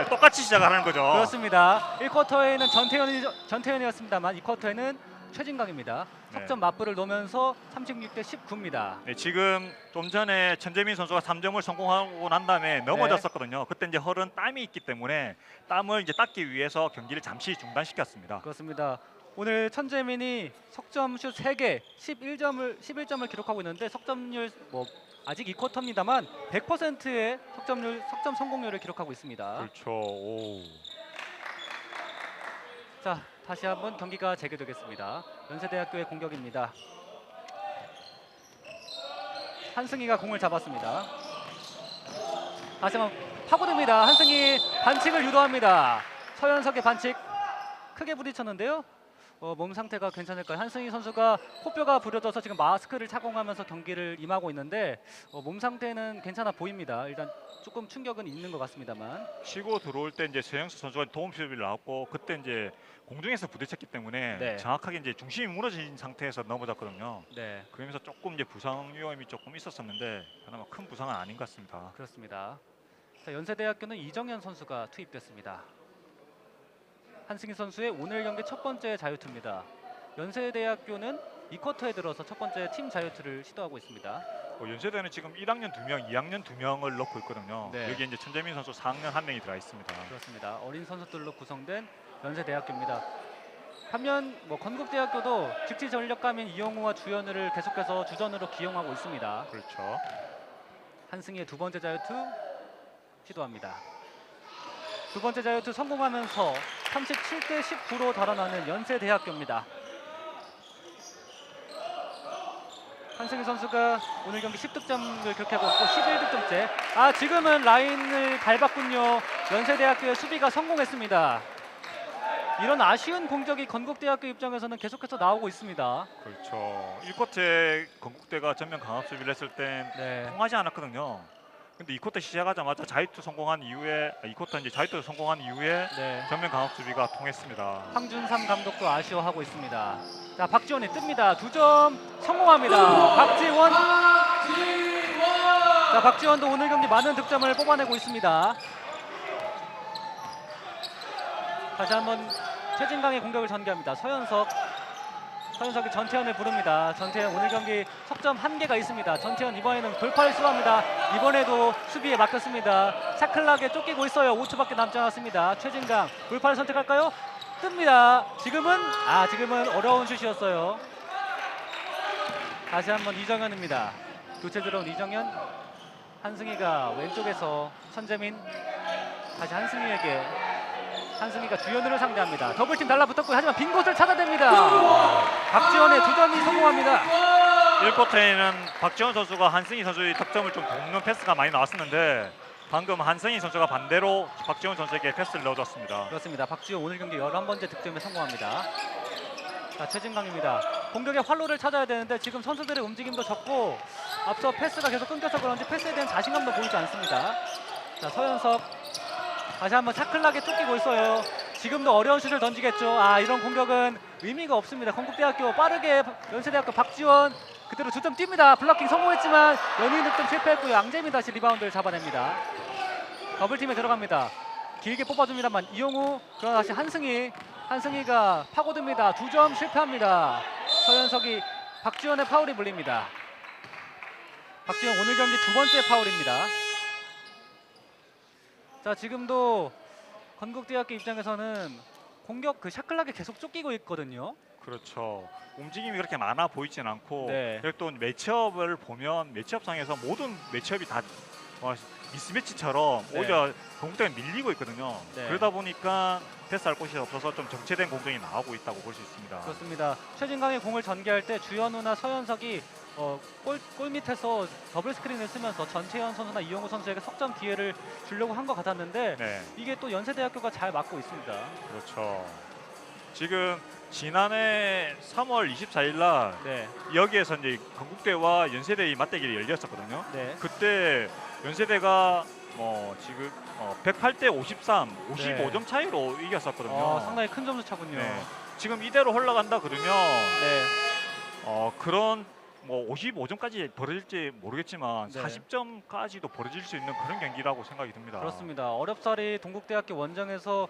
똑같이 시작하는 거죠. 그렇습니다. 1쿼터에는 전태현이었습니다만 2쿼터에는 최진강입니다. 네. 석점 맞불을 놓으면서 36대 19입니다. 네, 지금 좀 전에 천재민 선수가 3점을 성공하고 난 다음에 넘어졌었거든요. 그때 이제 허른 땀이 있기 때문에 땀을 이제 닦기 위해서 경기를 잠시 중단시켰습니다. 그렇습니다. 오늘 천재민이 석점슛 3개, 11점을 기록하고 있는데 석점률 아직 2쿼터입니다만 100%의 석점 성공률을 기록하고 있습니다. 그렇죠. 오. 자, 다시 한번 경기가 재개되겠습니다. 연세대학교의 공격입니다. 한승희가 공을 잡았습니다. 다시 한번 파고듭니다. 한승희 반칙을 유도합니다. 서현석의 반칙 크게 부딪혔는데요. 몸 상태가 괜찮을까요? 한승희 선수가 코뼈가 부러져서 지금 마스크를 착용하면서 경기를 임하고 있는데 몸 상태는 괜찮아 보입니다. 일단 조금 충격은 있는 것 같습니다만. 치고 들어올 때 이제 서영수 선수가 도움 수비를 나왔고 그때 이제 공중에서 부딪혔기 때문에 네. 정확하게 이제 중심이 무너진 상태에서 넘어졌거든요. 네, 그러면서 조금 이제 부상 위험이 조금 있었었는데 그나마 큰 부상은 아닌 것 같습니다. 그렇습니다. 자, 연세대학교는 이정현 선수가 투입됐습니다. 한승희 선수의 오늘 경기 첫 번째 자유투입니다. 연세대학교는 2쿼터에 들어서 첫 번째 팀 자유투를 시도하고 있습니다. 연세대는 지금 1학년 2명, 2학년 2명을 넣고 있거든요. 네. 여기 이제 천재민 선수 4학년 1명이 들어가 있습니다. 그렇습니다. 어린 선수들로 구성된 연세대학교입니다. 반면 건국대학교도 직지 전력감인 이영우와 주현우를 계속해서 주전으로 기용하고 있습니다. 그렇죠. 한승희의 두 번째 자유투 시도합니다. 두 번째 자유투 성공하면서 37대 19로 달아나는 연세대학교입니다. 한승희 선수가 오늘 경기 10득점을 기록하고 있고 11득점째. 지금은 라인을 밟았군요. 연세대학교의 수비가 성공했습니다. 이런 아쉬운 공격이 건국대학교 입장에서는 계속해서 나오고 있습니다. 그렇죠. 1쿼터에 건국대가 전면 강압 수비를 했을 땐 네. 통하지 않았거든요. 근데 2쿼터 시작하자마자 자유투 성공한 이후에 2쿼터 이제 자유투 성공한 이후에 네. 전면 강압 수비가 통했습니다. 황준삼 감독도 아쉬워하고 있습니다. 자, 박지원이 뜹니다. 2점 성공합니다. 박지원. 자, 박지원도 오늘 경기 많은 득점을 뽑아내고 있습니다. 다시 한번 최진강의 공격을 전개합니다. 서현석이 전태현을 부릅니다. 전태현 오늘 경기 석점 1개가 있습니다. 전태현 이번에는 돌파를 시도합니다. 이번에도 수비에 맡겼습니다. 샤클락에 쫓기고 있어요. 5초밖에 남지 않았습니다. 최진강 돌파를 선택할까요? 뜹니다. 지금은 어려운 슛이었어요. 다시 한번 이정현입니다. 교체 들어온 이정현. 한승희가 왼쪽에서 천재민. 다시 한승희가 주현우를 상대합니다. 더블팀 달라붙었고 하지만 빈 곳을 찾아냅니다. 박지원의 2점이 성공합니다. 1쿼터에는 박지원 선수가 한승희 선수의 득점을 좀 돕는 패스가 많이 나왔었는데 방금 한승희 선수가 반대로 박지원 선수에게 패스를 넣어줬습니다. 그렇습니다. 박지원 오늘 경기 11번째 득점에 성공합니다. 자, 최진강입니다. 공격의 활로를 찾아야 되는데 지금 선수들의 움직임도 적고 앞서 패스가 계속 끊겨서 그런지 패스에 대한 자신감도 보이지 않습니다. 자, 서현석 다시 한번 샤클락에 쫓기고 있어요. 지금도 어려운 슛을 던지겠죠. 이런 공격은 의미가 없습니다. 건국대학교 빠르게 연세대학교 박지원 그대로 2점 뜁니다. 블로킹 성공했지만 연인 득점 실패했고요. 양재민 다시 리바운드를 잡아냅니다. 더블팀에 들어갑니다. 길게 뽑아줍니다만 이용우 그러나 다시 한승희가 파고듭니다. 2점 실패합니다. 서현석이 박지원의 파울이 물립니다. 박지원 오늘 경기 2번째 파울입니다. 자, 지금도 건국대학교 입장에서는 공격 샤클락에 계속 쫓기고 있거든요. 그렇죠. 움직임이 그렇게 많아 보이진 않고 네. 그리고 또 매치업을 보면 매치업상에서 모든 매치업이 다 미스매치처럼 네. 오히려 공격대가 밀리고 있거든요. 네. 그러다 보니까 패스할 곳이 없어서 좀 정체된 공격이 나오고 있다고 볼 수 있습니다. 그렇습니다. 최진강이 공을 전개할 때 주현우나 서현석이 골 밑에서 더블 스크린을 쓰면서 전태현 선수나 이용우 선수에게 석점 기회를 주려고 한 것 같았는데 네, 이게 또 연세대학교가 잘 막고 있습니다. 그렇죠. 지금 지난해 3월 24일 날 네, 여기에서 이제 건국대와 연세대의 맞대결이 열렸었거든요. 네, 그때 연세대가 지금 108대 53, 55점 차이로 이겼었거든요. 상당히 큰 점수 차군요. 네. 지금 이대로 흘러간다 그러면 네, 그런 55점까지 벌어질지 모르겠지만 네. 40점까지도 벌어질 수 있는 그런 경기라고 생각이 듭니다. 그렇습니다. 어렵사리 동국대학교 원정에서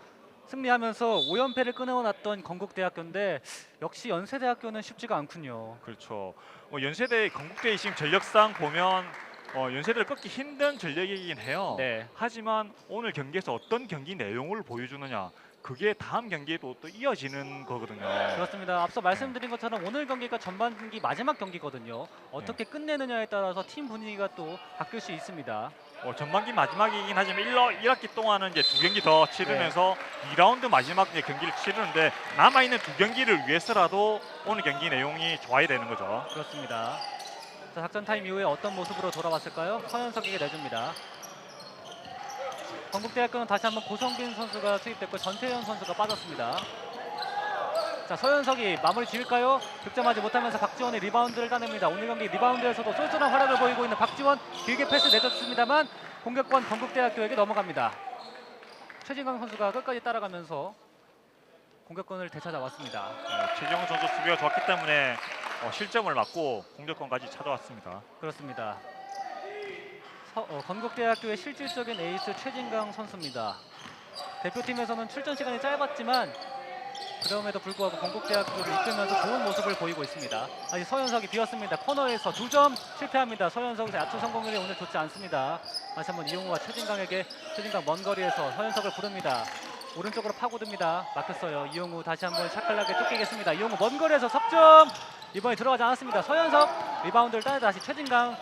승리하면서 5연패를 끊어놨던 건국대학교인데 역시 연세대학교는 쉽지가 않군요. 그렇죠. 연세대 건국대의 지금 전력상 보면 연세대를 꺾기 힘든 전력이긴 해요. 네, 하지만 오늘 경기에서 어떤 경기 내용을 보여주느냐 그게 다음 경기에도 또 이어지는 거거든요. 그렇습니다. 앞서 말씀드린 것처럼 오늘 경기가 전반 경기 마지막 경기거든요. 어떻게 끝내느냐에 따라서 팀 분위기가 또 바뀔 수 있습니다. 전반기 마지막이긴 하지만 1학기 동안은 이제 2경기 더 치르면서 2라운드 마지막 이제 경기를 치르는데 남아있는 2경기를 위해서라도 오늘 경기 내용이 좋아야 되는 거죠. 그렇습니다. 자, 작전 타임 이후에 어떤 모습으로 돌아왔을까요? 서현석에게 내줍니다. 건국대학교는 다시 한번 고성빈 선수가 투입됐고 전태현 선수가 빠졌습니다. 자, 서현석이 마무리 지을까요? 득점하지 못하면서 박지원의 리바운드를 따냅니다. 오늘 경기 리바운드에서도 쏠쏠한 활약을 보이고 있는 박지원 길게 패스 내줬습니다만 공격권 건국대학교에게 넘어갑니다. 최진강 선수가 끝까지 따라가면서 공격권을 되찾아왔습니다. 최정훈 선수 수비가 좋았기 때문에 실점을 막고 공격권까지 찾아왔습니다. 그렇습니다. 건국대학교의 실질적인 에이스 최진강 선수입니다. 대표팀에서는 출전 시간이 짧았지만 그럼에도 불구하고 건국대학교를 이끌면서 좋은 모습을 보이고 있습니다. 아직 서현석이 비었습니다. 코너에서 2점 실패합니다. 서현석의 야투 성공률이 오늘 좋지 않습니다. 다시 한번 이용우와 최진강 먼 거리에서 서현석을 부릅니다. 오른쪽으로 파고듭니다. 막혔어요. 이용우 다시 한번 샤클락에 쫓기겠습니다. 이용우 먼 거리에서 석점. 이번에 들어가지 않았습니다. 서현석 리바운드를 따내 다시 최진강.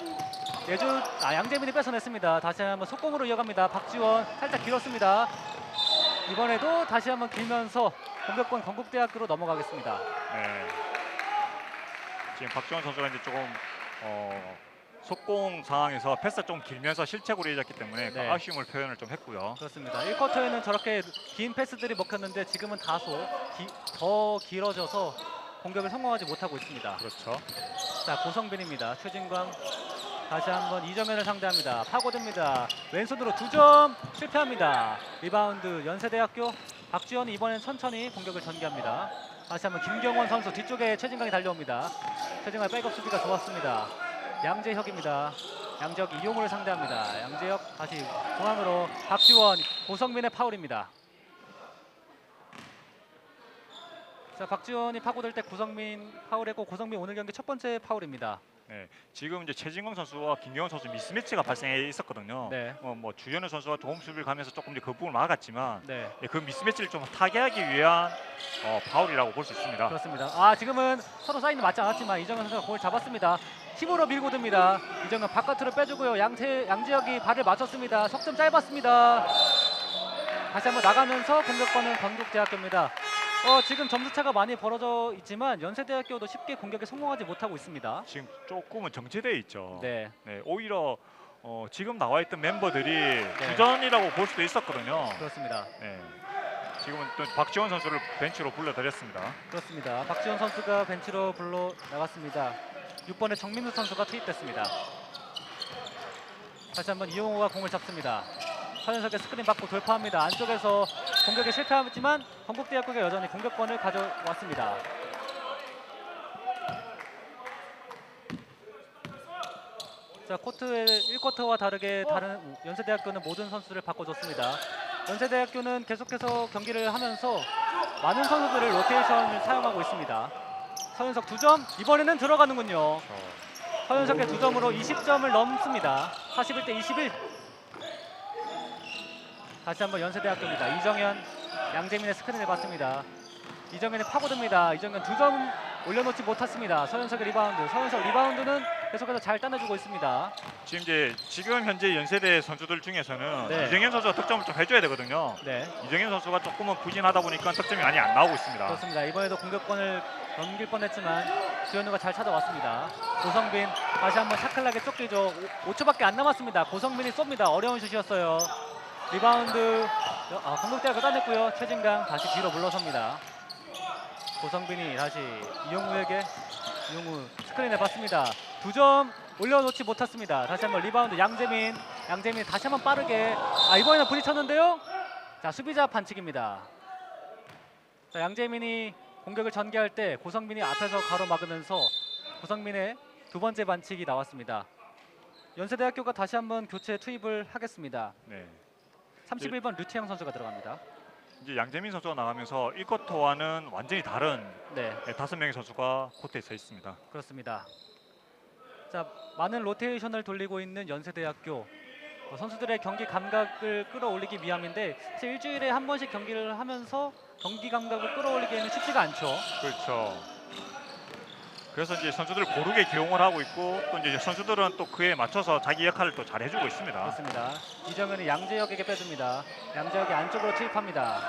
양재민이 뺏어냈습니다. 다시 한번 속공으로 이어갑니다. 박지원 살짝 길었습니다. 이번에도 다시 한번 길면서 공격권 건국대학교로 넘어가겠습니다. 네. 지금 박지원 선수가 이제 조금 속공 상황에서 패스가 좀 길면서 실책으로 이어졌기 때문에 그 네. 아쉬움을 표현을 좀 했고요. 그렇습니다. 1쿼터에는 저렇게 긴 패스들이 먹혔는데 지금은 다소 더 길어져서 공격을 성공하지 못하고 있습니다. 그렇죠. 자, 고성빈입니다. 최진광 다시 한번 이정현을 상대합니다. 파고듭니다. 왼손으로 2점 실패합니다. 리바운드 연세대학교. 박지원이 이번엔 천천히 공격을 전개합니다. 다시 한번 김경원 선수 뒤쪽에 최진강이 달려옵니다. 최진강의 백업 수비가 좋았습니다. 양재혁입니다. 양재혁 이용우를 상대합니다. 양재혁 다시 중앙으로 박지원, 고성민의 파울입니다. 자, 박지원이 파고들 때 고성민 파울했고 고성민 오늘 경기 첫 번째 파울입니다. 네, 지금 이제 최진광 선수와 김경원 선수 미스매치가 발생해 있었거든요. 네. 뭐 주현우 선수가 도움 수비를 가면서 조금 이제 그 부분을 막았지만 네. 그 미스매치를 좀 타개하기 위한 파울이라고 볼 수 있습니다. 그렇습니다. 지금은 서로 사인은 맞지 않았지만 이정현 선수가 공을 잡았습니다. 힘으로 밀고 듭니다. 이정현 바깥으로 빼주고요. 양재혁이 발을 맞췄습니다. 석점 짧았습니다. 다시 한번 나가면서 공격권은 건국대학교입니다. 지금 점수차가 많이 벌어져 있지만 연세대학교도 쉽게 공격에 성공하지 못하고 있습니다. 지금 조금은 정체되어 있죠. 네. 네, 오히려 지금 나와 있던 멤버들이 부전이라고 볼 수도 있었거든요. 그렇습니다. 네. 지금은 또 박지원 선수를 벤치로 불러들였습니다. 그렇습니다. 박지원 선수가 벤치로 불러 나갔습니다. 6번의 정민우 선수가 투입됐습니다. 다시 한번 이용호가 공을 잡습니다. 서현석의 스크린 받고 돌파합니다. 안쪽에서 공격에 실패하지만 건국대학교가 여전히 공격권을 가져왔습니다. 자, 코트의 1쿼터와 다르게 다른 연세대학교는 모든 선수들을 바꿔줬습니다. 연세대학교는 계속해서 경기를 하면서 많은 선수들을 로테이션을 사용하고 있습니다. 서현석 2점, 이번에는 들어가는군요. 서현석의 2점으로 20점을 넘습니다. 41대 21. 다시 한번 연세대학교입니다. 이정현, 양재민의 스크린을 받습니다. 이정현이 파고듭니다. 이정현 2점 올려놓지 못했습니다. 서현석의 리바운드. 서현석 리바운드는 계속해서 잘 따내주고 있습니다. 지금 현재 연세대 선수들 중에서는 네. 이정현 선수가 득점을 좀 해줘야 되거든요. 네, 이정현 선수가 조금은 부진하다 보니까 득점이 많이 안 나오고 있습니다. 그렇습니다. 이번에도 공격권을 넘길 뻔했지만 지현우가 잘 찾아왔습니다. 고성빈 다시 한번 샤클락에 쫓기죠. 5초밖에 안 남았습니다. 고성빈이 쏩니다. 어려운 슛이었어요. 리바운드 건국대학교 따냈고요. 최진강 다시 뒤로 물러섭니다. 고성빈이 다시 이용우에게 이용우 스크린에 받습니다. 2점 올려놓지 못했습니다. 다시 한번 리바운드 양재민 다시 한번 빠르게 이번에는 부딪혔는데요. 자, 수비자 반칙입니다. 자, 양재민이 공격을 전개할 때 고성빈이 앞에서 가로막으면서 고성빈의 두 번째 반칙이 나왔습니다. 연세대학교가 다시 한번 교체 투입을 하겠습니다. 네. 31번 류태영 선수가 들어갑니다. 이제 양재민 선수가 나가면서 1쿼터와는 완전히 다른 네, 5명의 선수가 코트에 서 있습니다. 그렇습니다. 자, 많은 로테이션을 돌리고 있는 연세대학교 선수들의 경기 감각을 끌어올리기 위함인데 사실 일주일에 한 번씩 경기를 하면서 경기 감각을 끌어올리기에는 쉽지가 않죠. 그렇죠. 그래서 이제 선수들을 고르게 기용을 하고 있고 또 이제 선수들은 또 그에 맞춰서 자기 역할을 또 잘 해주고 있습니다. 그렇습니다. 이정현이 양재혁에게 빼줍니다. 양재혁이 안쪽으로 투입합니다.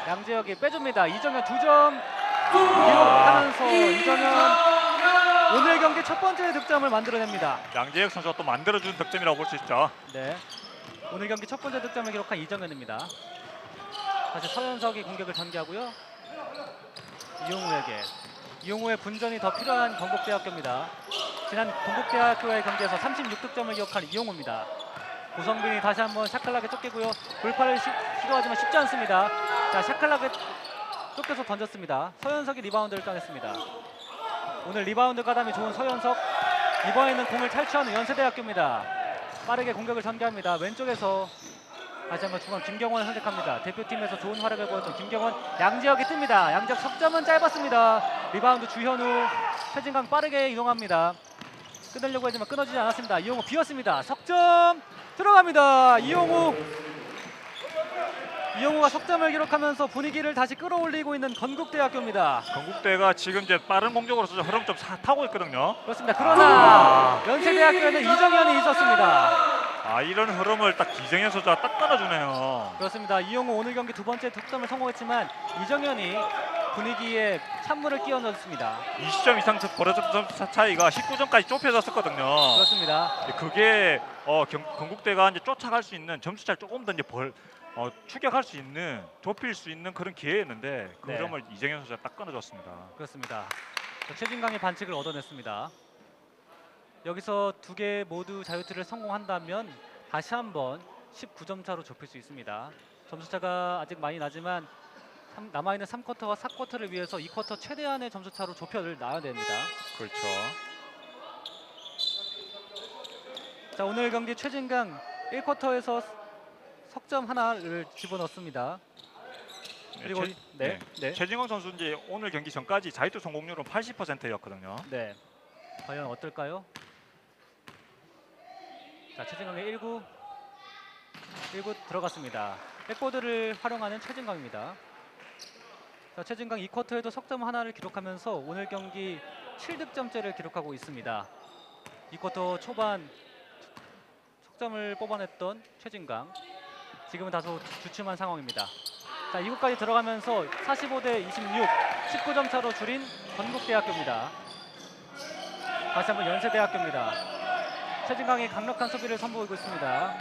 양재혁이 빼줍니다. 이정현 2점 기록하면서 이정현 오늘 경기 첫 번째 득점을 만들어냅니다. 양재혁 선수가 또 만들어준 득점이라고 볼 수 있죠. 네, 오늘 경기 첫 번째 득점을 기록한 이정현입니다. 다시 서현석이 공격을 전개하고요. 이용우의 분전이 더 필요한 건국대학교입니다. 지난 건국대학교의 경기에서 36득점을 기록한 이용우입니다. 고성빈이 다시 한번 샤클락에 쫓기고요. 돌파를 시도하지만 쉽지 않습니다. 자, 샤클락에 쫓겨서 던졌습니다. 서현석이 리바운드를 따냈습니다. 오늘 리바운드 가담이 좋은 서현석. 이번에는 공을 탈취하는 연세대학교입니다. 빠르게 공격을 전개합니다. 왼쪽에서 다시 한번 중앙 김경원을 선택합니다. 대표팀에서 좋은 활약을 보였던 김경원. 양재혁이 뜹니다. 양재혁 석점은 짧았습니다. 리바운드 주현우. 최진강 빠르게 이동합니다. 끊으려고 하지만 끊어지지 않았습니다. 이용우 비었습니다. 석점 들어갑니다. 이용우 이용호가 석점을 기록하면서 분위기를 다시 끌어올리고 있는 건국대학교입니다. 건국대가 지금 이제 빠른 공격으로서 좀 흐름 좀 타고 있거든요. 그렇습니다. 그러나 연세대학교에는 이정현이 있었습니다. 이런 흐름을 딱 이정현 선수가 딱 끊어주네요. 그렇습니다. 이용호 오늘 경기 두 번째 득점을 성공했지만 이정현이 분위기에 찬물을 끼얹었습니다 20점 이상 벌어졌던 점 차이가 19점까지 좁혀졌었거든요. 그렇습니다. 그게 건국대가 이제 쫓아갈 수 있는 점수차를 조금 더 이제 추격할 수 있는, 좁힐 수 있는 그런 기회였는데 그 네. 흐름을 이정현 선수가 딱 끊어줬습니다. 그렇습니다. 최진강이 반칙을 얻어냈습니다. 여기서 두 개 모두 자유투를 성공한다면 다시 한번 19점 차로 좁힐 수 있습니다. 점수차가 아직 많이 나지만 남아있는 3쿼터와 4쿼터를 위해서 2쿼터 최대한의 점수차로 좁혀를 놔야 됩니다. 그렇죠. 자, 오늘 경기 최진강 1쿼터에서 석점 하나를 집어넣습니다. 그리고 네. 최진광 선수 이제 오늘 경기 전까지 자유투 성공률은 80%였거든요. 네. 과연 어떨까요? 자, 최진강의 1구 들어갔습니다. 백보드를 활용하는 최진강입니다. 자, 최진강 2쿼터에도 석점 하나를 기록하면서 오늘 경기 7득점째를 기록하고 있습니다. 2쿼터 초반 석점을 뽑아냈던 최진강, 지금은 다소 주춤한 상황입니다. 자, 2구까지 들어가면서 45대 26, 19점 차로 줄인 건국대학교입니다. 다시 한번 연세대학교입니다. 최진강이 강력한 수비를 선보이고 있습니다.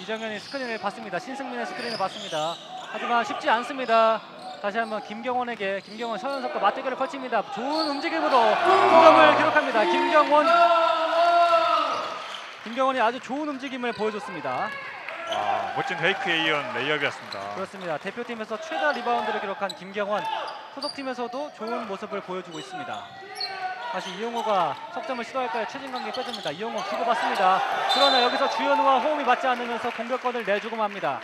이정현이 스크린을 받습니다. 신승민의 스크린을 받습니다. 하지만 쉽지 않습니다. 다시 한번 김경원 서현석과 맞대결을 펼칩니다. 좋은 움직임으로 득점을 기록합니다. 김경원이 아주 좋은 움직임을 보여줬습니다. 멋진 페이크에 이은 레이업이었습니다. 그렇습니다. 대표팀에서 최다 리바운드를 기록한 김경원, 소속팀에서도 좋은 모습을 보여주고 있습니다. 다시 이용호가 석점을 시도할까요? 최진강이 빼줍니다. 이용호 주고받습니다. 그러나 여기서 주현우와 호흡이 맞지 않으면서 공격권을 내주고 맙니다.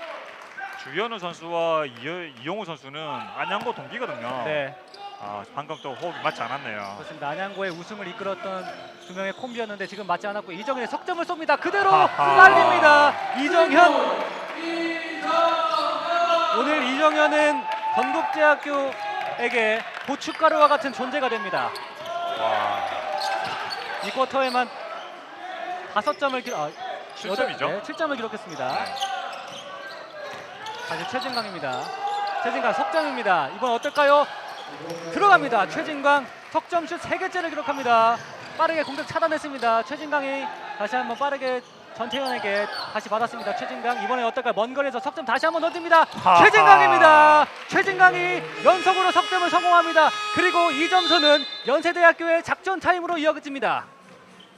주현우 선수와 이용호 선수는 안양고 동기거든요. 네, 방금 또 호흡이 맞지 않았네요. 그렇습니다. 안양고의 우승을 이끌었던 두 명의 콤비였는데 지금 맞지 않았고 이정현이 석점을 쏩니다. 그대로 날립니다. 이정현. 오늘 이정현은 건국대학교에게 고춧가루와 같은 존재가 됩니다. 이 쿼터에만 5점을 7점이죠? 7점을 기록했습니다. 다시 최진강입니다. 최진강 석점입니다. 이번 어떨까요? 들어갑니다. 최진강 석점슛 3개째를 기록합니다. 빠르게 공격 차단했습니다. 최진강이 다시 한번 빠르게 전태현에게 다시 받았습니다. 최진강 이번에 어떨까요? 먼 거리에서 석점 다시 한번 넣습니다. 최진강입니다. 최진강이 연속으로 석점을 성공합니다. 그리고 이 점수는 연세대학교의 작전 타임으로 이어집니다.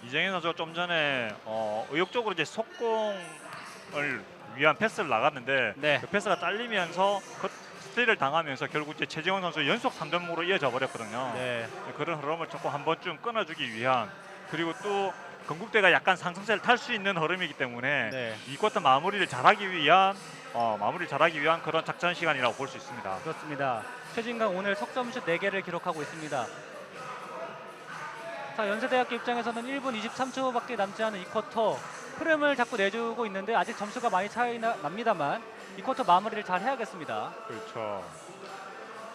이정현 선수가 좀 전에 의욕적으로 이제 속공을 위한 패스를 나갔는데 네. 그 패스가 딸리면서 스틸을 당하면서 결국 이제 최지원 선수 연속 3점으로 이어져 버렸거든요. 네. 그런 흐름을 조금 한 번쯤 끊어주기 위한, 그리고 또 건국대가 약간 상승세를 탈 수 있는 흐름이기 때문에 네. 이 쿼터 마무리를 잘하기 위한 그런 작전 시간이라고 볼 수 있습니다. 그렇습니다. 최진강 오늘 석점슛 4개를 기록하고 있습니다. 자, 연세대학교 입장에서는 1분 23초밖에 남지 않은 이 쿼터 흐름을 자꾸 내주고 있는데 아직 점수가 많이 차이 납니다만 이 쿼터 마무리를 잘 해야겠습니다. 그렇죠.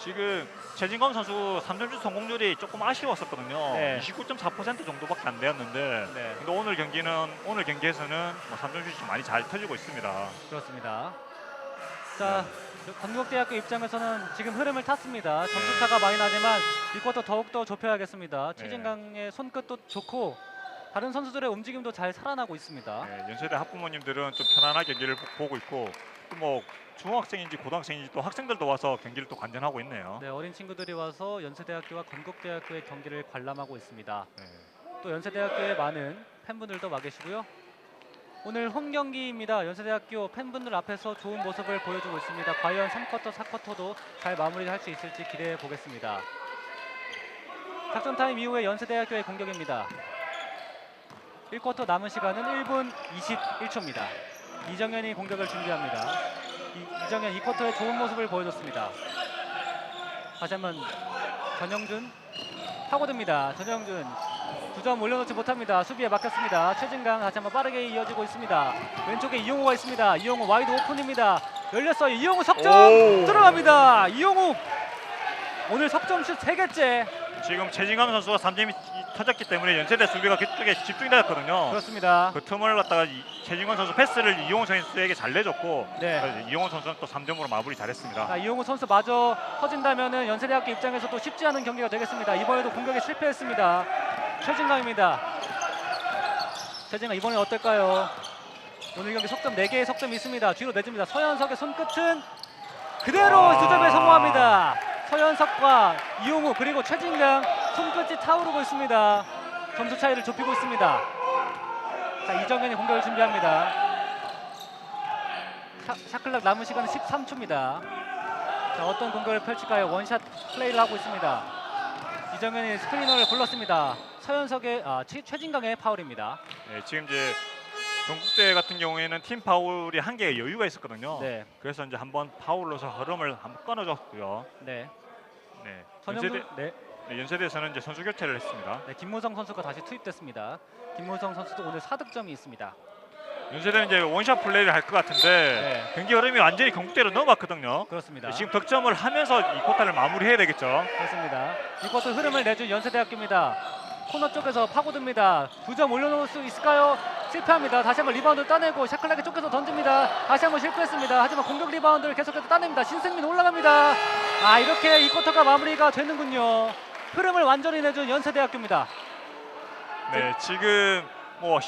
지금 최진광 선수 3점슛 성공률이 조금 아쉬웠었거든요. 네. 29.4% 정도밖에 안 되었는데 네. 근데 오늘 경기에서는 3점슛이 좀 많이 잘 터지고 있습니다. 그렇습니다. 자, 건국대학교 입장에서는 지금 흐름을 탔습니다. 점수차가 많이 나지만 이 쿼터 더욱더 좁혀야겠습니다. 최진강의 손끝도 좋고 다른 선수들의 움직임도 잘 살아나고 있습니다. 네, 연세대 학부모님들은 좀 편안하게 경기를 보고 있고 또 뭐 중학생인지 고등학생인지 또 학생들도 와서 경기를 또 관전하고 있네요. 네, 어린 친구들이 와서 연세대학교와 건국대학교의 경기를 관람하고 있습니다. 네. 또 연세대학교에 많은 팬분들도 와 계시고요. 오늘 홈 경기입니다. 연세대학교 팬분들 앞에서 좋은 모습을 보여주고 있습니다. 과연 3쿼터, 4쿼터도 잘 마무리할 수 있을지 기대해 보겠습니다. 작전 타임 이후에 연세대학교의 공격입니다. 1쿼터 남은 시간은 1분 21초입니다. 이정현이 공격을 준비합니다. 이정현 2쿼터에 좋은 모습을 보여줬습니다. 다시 한번 전영준 파고듭니다. 전영준 두 점 올려놓지 못합니다. 수비에 막혔습니다. 최진강 다시 한번 빠르게 이어지고 있습니다. 왼쪽에 이용우가 있습니다. 이용우 와이드 오픈입니다. 열렸어요. 이용우 석점 들어갑니다. 이용우 오늘 석점슛 3개째. 지금 최진강 선수가 3점이 터졌기 때문에 연세대 수비가 그쪽에 집중이 되었거든요. 그렇습니다. 그 틈을 갖다가 최진강 선수 패스를 이용호 선수에게 잘 내줬고 네. 그래서 이용호 선수는 또 3점으로 마무리 잘했습니다. 이용우 선수 마저 터진다면은 연세대학교 입장에서도 쉽지 않은 경기가 되겠습니다. 이번에도 공격에 실패했습니다. 최진강입니다. 최진강 이번에 어떨까요? 오늘 경기 석점 4개의 석점이 있습니다. 뒤로 내줍니다. 서현석의 손끝은 그대로 2점에 성공합니다. 서현석과 이용우 그리고 최진강 손끝이 타오르고 있습니다. 점수 차이를 좁히고 있습니다. 자, 이정현이 공격을 준비합니다. 샤클락 남은 시간은 13초입니다. 자, 어떤 공격을 펼칠까요? 원샷 플레이를 하고 있습니다. 이정현이 스크리너를 불렀습니다. 서현석의 최진강의 파울입니다. 네, 지금 이제 경북대 같은 경우에는 팀 파울이 한 개의 여유가 있었거든요. 네. 그래서 이제 한번 파울로서 흐름을 한번 끊어줬고요. 네. 네. 전형도 네. 연세대에서는 이제 선수 교체를 했습니다. 네, 김무성 선수가 다시 투입됐습니다. 김무성 선수도 오늘 4득점이 있습니다. 연세대는 이제 원샷 플레이를 할 것 같은데 네. 경기 흐름이 완전히 경북대로 넘어갔거든요. 그렇습니다. 네, 지금 득점을 하면서 이 쿼터를 마무리해야 되겠죠. 그렇습니다. 이것도 흐름을 내준 연세대학교입니다. 코너 쪽에서 파고듭니다. 2점 올려놓을 수 있을까요? 실패합니다. 다시 한번 리바운드를 따내고 샤클락의 쪽에서 던집니다. 다시 한번 실패했습니다. 하지만 공격 리바운드를 계속해서 따냅니다. 신승민 올라갑니다. 이렇게 이 쿼터가 마무리가 되는군요. 흐름을 완전히 내준 연세대학교입니다. 네, 지금 뭐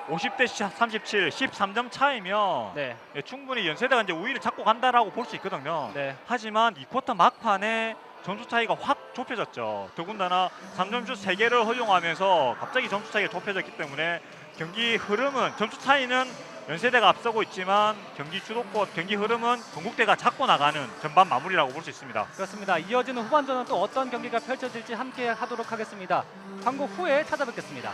50대 37, 13점 차이면 네. 네, 충분히 연세대가 이제 우위를 잡고 간다라고 볼 수 있거든요. 네. 하지만 이 쿼터 막판에 점수 차이가 확 좁혀졌죠. 더군다나 3점슛 3개를 허용하면서 갑자기 점수 차이가 좁혀졌기 때문에 경기 흐름은 점수 차이는 연세대가 앞서고 있지만 경기 주도권, 경기 흐름은 건국대가 잡고 나가는 전반 마무리라고 볼 수 있습니다. 그렇습니다. 이어지는 후반전은 또 어떤 경기가 펼쳐질지 함께 하도록 하겠습니다. 광고 후에 찾아뵙겠습니다.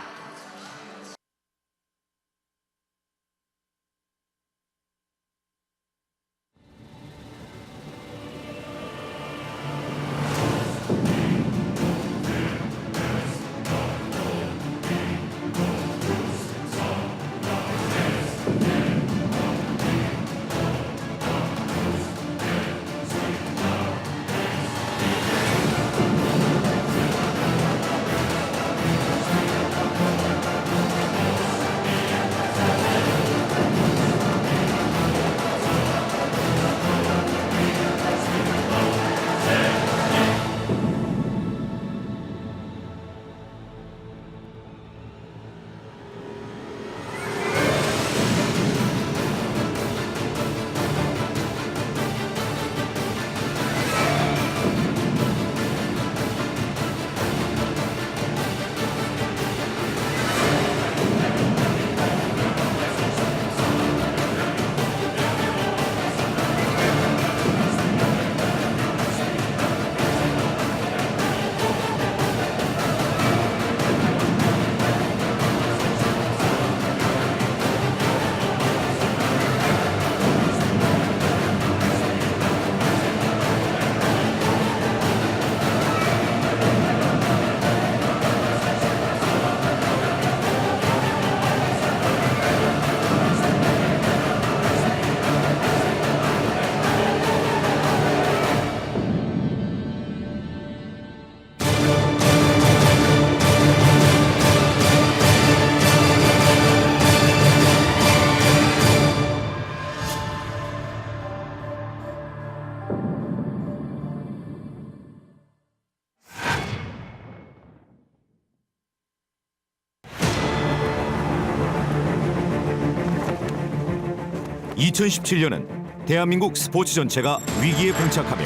(2017년은) 대한민국 스포츠 전체가 위기에 봉착하며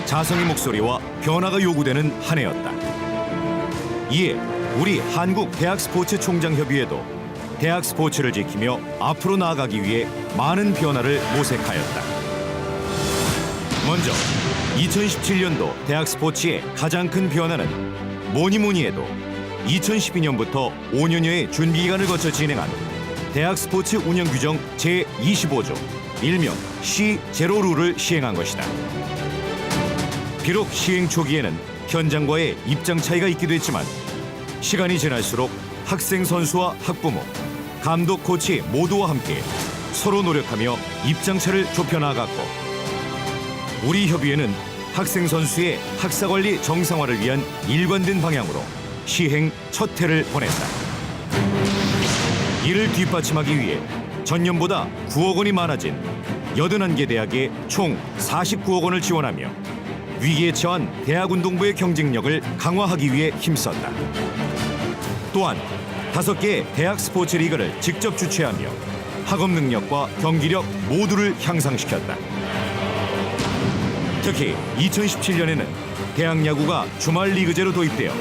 자성의 목소리와 변화가 요구되는 한 해였다. 이에 우리 한국대학스포츠총장협의회도 대학 스포츠를 지키며 앞으로 나아가기 위해 많은 변화를 모색하였다. 먼저 2017년도 대학 스포츠의 가장 큰 변화는 뭐니 해도 2012년부터 5년여의 준비기간을 거쳐 진행한 대학 스포츠 운영 규정 제25조 일명 C0 룰을 시행한 것이다. 비록 시행 초기에는 현장과의 입장 차이가 있기도 했지만 시간이 지날수록 학생 선수와 학부모, 감독 코치 모두와 함께 서로 노력하며 입장차를 좁혀나갔고 우리 협의회는 학생 선수의 학사 관리 정상화를 위한 일관된 방향으로 시행 첫 해를 보냈다. 이를 뒷받침하기 위해 전년보다 9억 원이 많아진 81개 대학에 총 49억 원을 지원하며 위기에 처한 대학운동부의 경쟁력을 강화하기 위해 힘썼다. 또한 5개 대학 스포츠 리그를 직접 주최하며 학업 능력과 경기력 모두를 향상시켰다. 특히 2017년에는 대학 야구가 주말 리그제로 도입되어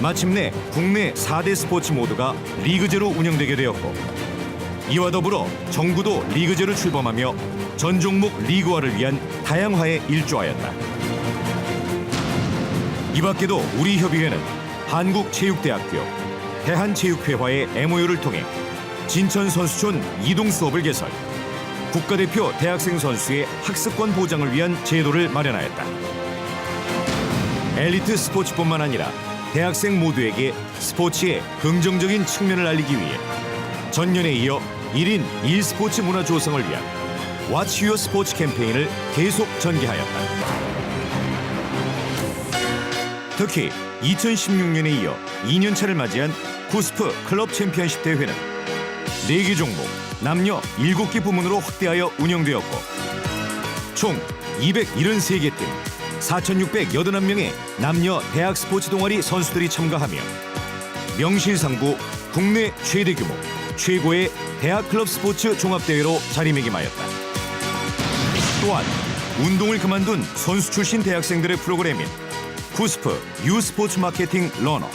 마침내 국내 4대 스포츠 모두가 리그제로 운영되게 되었고 이와 더불어 정부도 리그제로 출범하며 전 종목 리그화를 위한 다양화에 일조하였다. 이 밖에도 우리 협의회는 한국체육대학교, 대한체육회와의 MOU를 통해 진천 선수촌 이동 수업을 개설, 국가대표 대학생 선수의 학습권 보장을 위한 제도를 마련하였다. 엘리트 스포츠뿐만 아니라 대학생 모두에게 스포츠의 긍정적인 측면을 알리기 위해 전년에 이어 1인 1스포츠 문화 조성을 위한 Watch Your Sports 캠페인을 계속 전개하였다. 특히 2016년에 이어 2년차를 맞이한 쿠스프 클럽 챔피언십 대회는 4개 종목, 남녀 7개 부문으로 확대하여 운영되었고 총 273개 팀, 4,681명의 남녀 대학 스포츠 동아리 선수들이 참가하며 명실상부 국내 최대 규모, 최고의 대학 클럽 스포츠 종합대회로 자리매김하였다. 또한 운동을 그만둔 선수 출신 대학생들의 프로그램인 쿠스프 유스포츠 마케팅 러너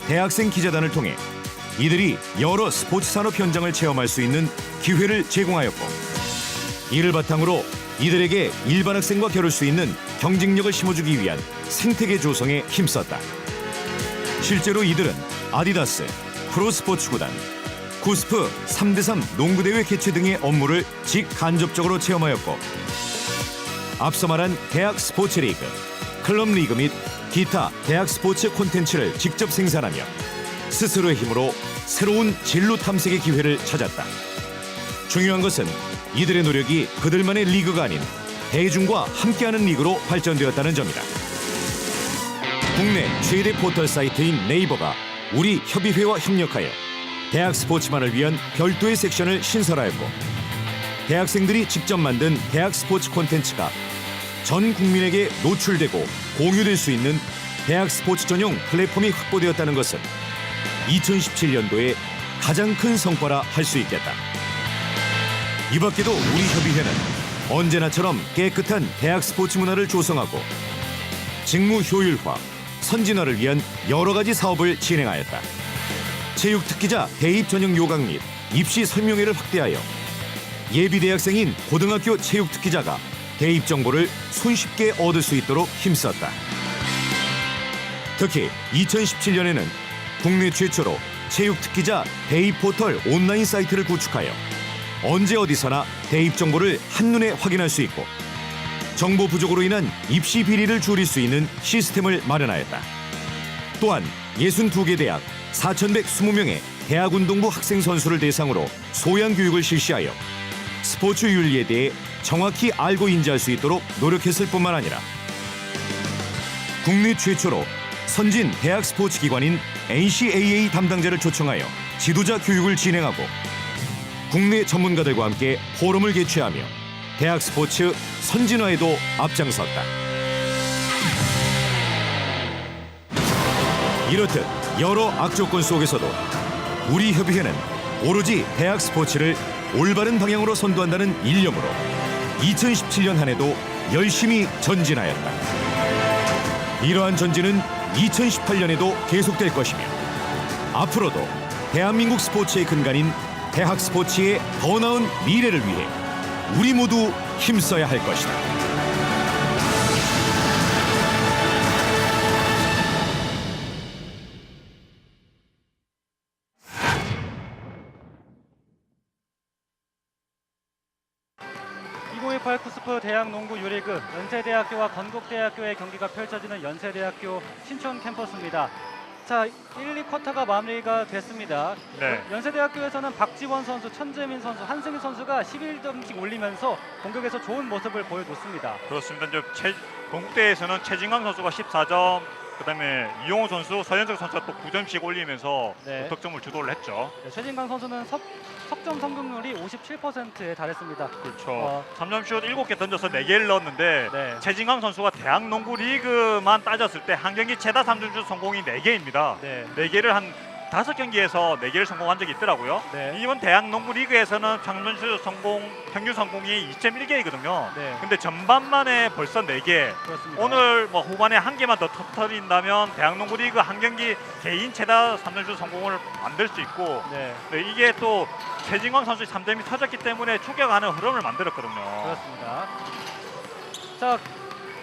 대학생 기자단을 통해 이들이 여러 스포츠 산업 현장을 체험할 수 있는 기회를 제공하였고 이를 바탕으로 이들에게 일반 학생과 겨룰 수 있는 경쟁력을 심어주기 위한 생태계 조성에 힘썼다. 실제로 이들은 아디다스, 프로스포츠 구단, 쿠스프 3대3 농구대회 개최 등의 업무를 직간접적으로 체험하였고 앞서 말한 대학 스포츠 리그, 클럽 리그 및 기타 대학 스포츠 콘텐츠를 직접 생산하며 스스로의 힘으로 새로운 진로 탐색의 기회를 찾았다. 중요한 것은 이들의 노력이 그들만의 리그가 아닌 대중과 함께하는 리그로 발전되었다는 점이다. 국내 최대 포털 사이트인 네이버가 우리 협의회와 협력하여 대학 스포츠만을 위한 별도의 섹션을 신설하였고 대학생들이 직접 만든 대학 스포츠 콘텐츠가 전 국민에게 노출되고 공유될 수 있는 대학 스포츠 전용 플랫폼이 확보되었다는 것은 2017년도에 가장 큰 성과라 할 수 있겠다. 이 밖에도 우리 협의회는 언제나처럼 깨끗한 대학 스포츠 문화를 조성하고 직무 효율화, 선진화를 위한 여러 가지 사업을 진행하였다. 체육 특기자 대입 전형 요강 및 입시 설명회를 확대하여 예비 대학생인 고등학교 체육 특기자가 대입 정보를 손쉽게 얻을 수 있도록 힘썼다. 특히 2017년에는 국내 최초로 체육 특기자 대입 포털 온라인 사이트를 구축하여 언제 어디서나 대입 정보를 한눈에 확인할 수 있고 정보 부족으로 인한 입시 비리를 줄일 수 있는 시스템을 마련하였다. 또한 62개 대학 4,120명의 대학운동부 학생 선수를 대상으로 소양 교육을 실시하여 스포츠 윤리에 대해 정확히 알고 인지할 수 있도록 노력했을 뿐만 아니라 국내 최초로 선진 대학 스포츠 기관인 NCAA 담당자를 초청하여 지도자 교육을 진행하고 국내 전문가들과 함께 포럼을 개최하며 대학 스포츠 선진화에도 앞장섰다. 이렇듯 여러 악조건 속에서도 우리 협의회는 오로지 대학 스포츠를 올바른 방향으로 선도한다는 일념으로 2017년 한 해도 열심히 전진하였다. 이러한 전진은 2018년에도 계속될 것이며 앞으로도 대한민국 스포츠의 근간인 대학 스포츠의 더 나은 미래를 위해 우리 모두 힘써야 할 것이다. 쿠스프 대학 농구 유리그 연세대학교와 건국대학교의 경기가 펼쳐지는 연세대학교 신촌 캠퍼스입니다. 자, 1, 2쿼터가 마무리가 됐습니다. 네. 연세대학교에서는 박지원 선수, 천재민 선수, 한승희 선수가 11점씩 올리면서 공격에서 좋은 모습을 보여줬습니다. 그렇습니다. 이제 건국대에서는 최진강 선수가 14점, 그다음에 이용호 선수, 서현석 선수가 또 9점씩 올리면서 네. 득점을 주도를 했죠. 네, 최진강 선수는 석점 성공률이 57%에 달했습니다. 그렇죠. 3점슛 7개 던져서 4개를 넣었는데 네. 최진강 선수가 대학 농구 리그만 따졌을 때 한 경기 최다 3점슛 성공이 4개입니다. 네. 4개를 한 5경기에서 4개를 성공한 적이 있더라고요. 네. 이번 대학 농구 리그에서는 3점슛 성공 평균 성공이 2.1개이거든요. 네. 근데 전반만에 벌써 4개. 그렇습니다. 오늘 뭐 후반에 한 개만 더 터뜨린다면 대학 농구 리그 한 경기 개인 최다 3점슛 성공을 만들 수 있고 네. 네, 이게 또 최진광 선수의 3점이 터졌기 때문에 추격하는 흐름을 만들었거든요. 그렇습니다. 자,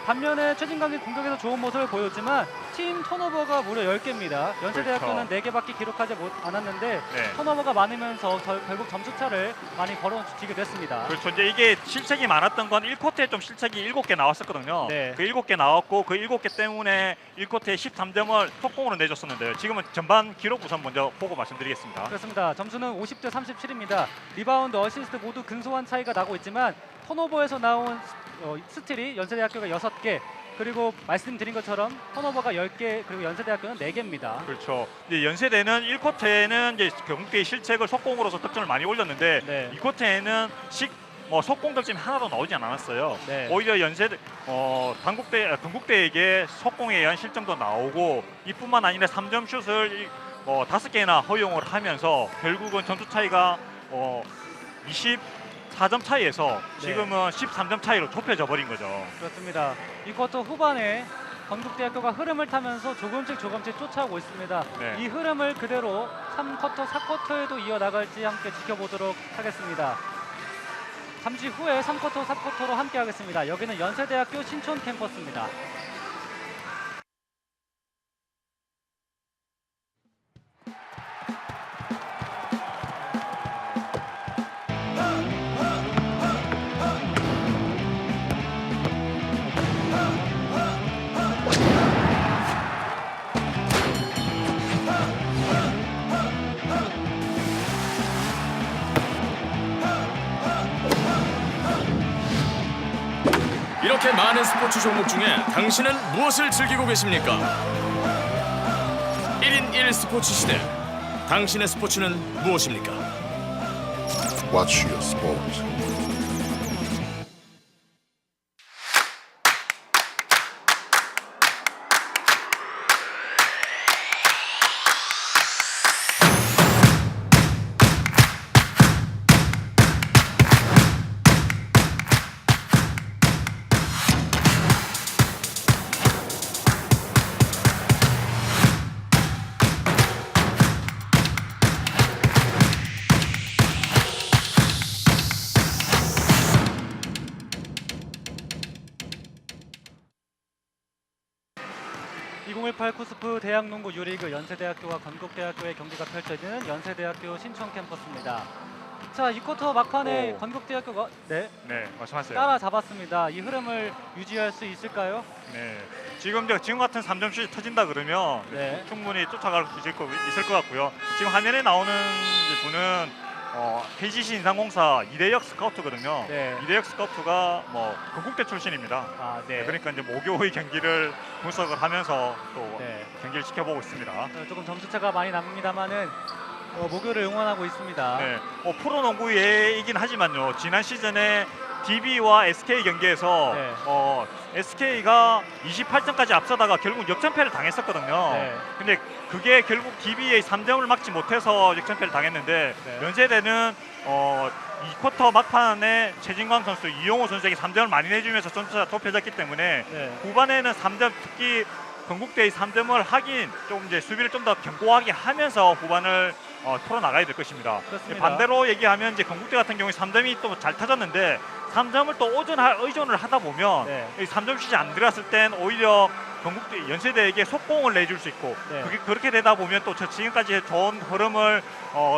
반면에 최진강이 공격에서 좋은 모습을 보였지만 팀 턴오버가 무려 10개입니다. 연세대학교는 그렇죠. 4개밖에 기록하지 않았는데 네. 턴오버가 많으면서 결국 점수차를 많이 벌어지게 됐습니다. 그렇죠. 이제 이게 실책이 많았던 건 1쿼터에 좀 실책이 7개 나왔었거든요. 네. 그 7개 나왔고 그 7개 때문에 1쿼터에 13점을 속공으로 내줬었는데요. 지금은 전반 기록 우선 먼저 보고 말씀드리겠습니다. 그렇습니다. 점수는 50대 37입니다. 리바운드, 어시스트 모두 근소한 차이가 나고 있지만 턴오버에서 나온 스틸이 연세대학교가 6개, 그리고 말씀드린 것처럼 턴오버가 10개, 그리고 연세대학교는 4개입니다. 그렇죠. 이제 연세대는 1쿼터에는 이제 건국대의 실책을 속공으로서 득점을 많이 올렸는데 네. 2쿼터에는 속공 득점이 하나도 나오지 않았어요. 네. 오히려 건국대에게 속공에 의한 실점도 나오고 이뿐만 아니라 3점 슛을 5개나 허용을 하면서 결국은 점수 차이가 24점 차이에서 지금은 13점 차이로 좁혀져 버린 거죠. 그렇습니다. 이 쿼터 후반에 건국대학교가 흐름을 타면서 조금씩 쫓아오고 있습니다. 네. 이 흐름을 그대로 3쿼터, 4쿼터에도 이어나갈지 함께 지켜보도록 하겠습니다. 잠시 후에 3쿼터, 4쿼터로 함께 하겠습니다. 여기는 연세대학교 신촌 캠퍼스입니다. 이렇게 많은 스포츠 종목 중에 당신은 무엇을 즐기고 계십니까? 1인 1 스포츠 시대. 당신의 스포츠는 무엇입니까? Watch your sport. 쿠스프 대학농구 유리그 연세대학교와 건국대학교의 경기가 펼쳐지는 연세대학교 신촌 캠퍼스입니다. 자, 이 쿼터 막판에 건국대학교가 네, 말씀하세요. 따라잡았습니다. 이 흐름을 유지할 수 있을까요? 네, 지금 같은 3점 슛이 터진다 그러면 네. 충분히 쫓아갈 수 있을 것 같고요. 지금 화면에 나오는 분은 KGC 인삼공사 이대혁 스카우트거든요. 네. 이대혁 스카우트가 건국대 출신입니다. 아, 네. 그러니까 이제 모교의 경기를 분석을 하면서 또 네. 경기를 지켜보고 있습니다. 조금 점수차가 많이 납니다만은 모교를 응원하고 있습니다. 네, 프로농구이긴 하지만요. 지난 시즌에 DB와 SK 경기에서 네. SK가 28점까지 앞서다가 결국 역전패를 당했었거든요. 네. 근데 그게 결국 DB의 3점을 막지 못해서 역전패를 당했는데 네. 연세대는 2쿼터 막판에 최진광 선수, 이용호 선수에게 3점을 많이 내주면서 점수가 좁혀졌기 때문에 네. 후반에는 3점, 특히 건국대의 3점을 하긴 좀 이제 수비를 좀 더 견고하게 하면서 후반을 풀어 나가야 될 것입니다. 그렇습니다. 반대로 얘기하면 이제 건국대 같은 경우에 3점이 또 잘 터졌는데 3점을 또 의존을 하다 보면 네. 3점 슛이 안 들어갔을 땐 오히려 건국대 연세대에게 속공을 내줄 수 있고 네. 그렇게 되다 보면 또 지금까지 좋은 흐름을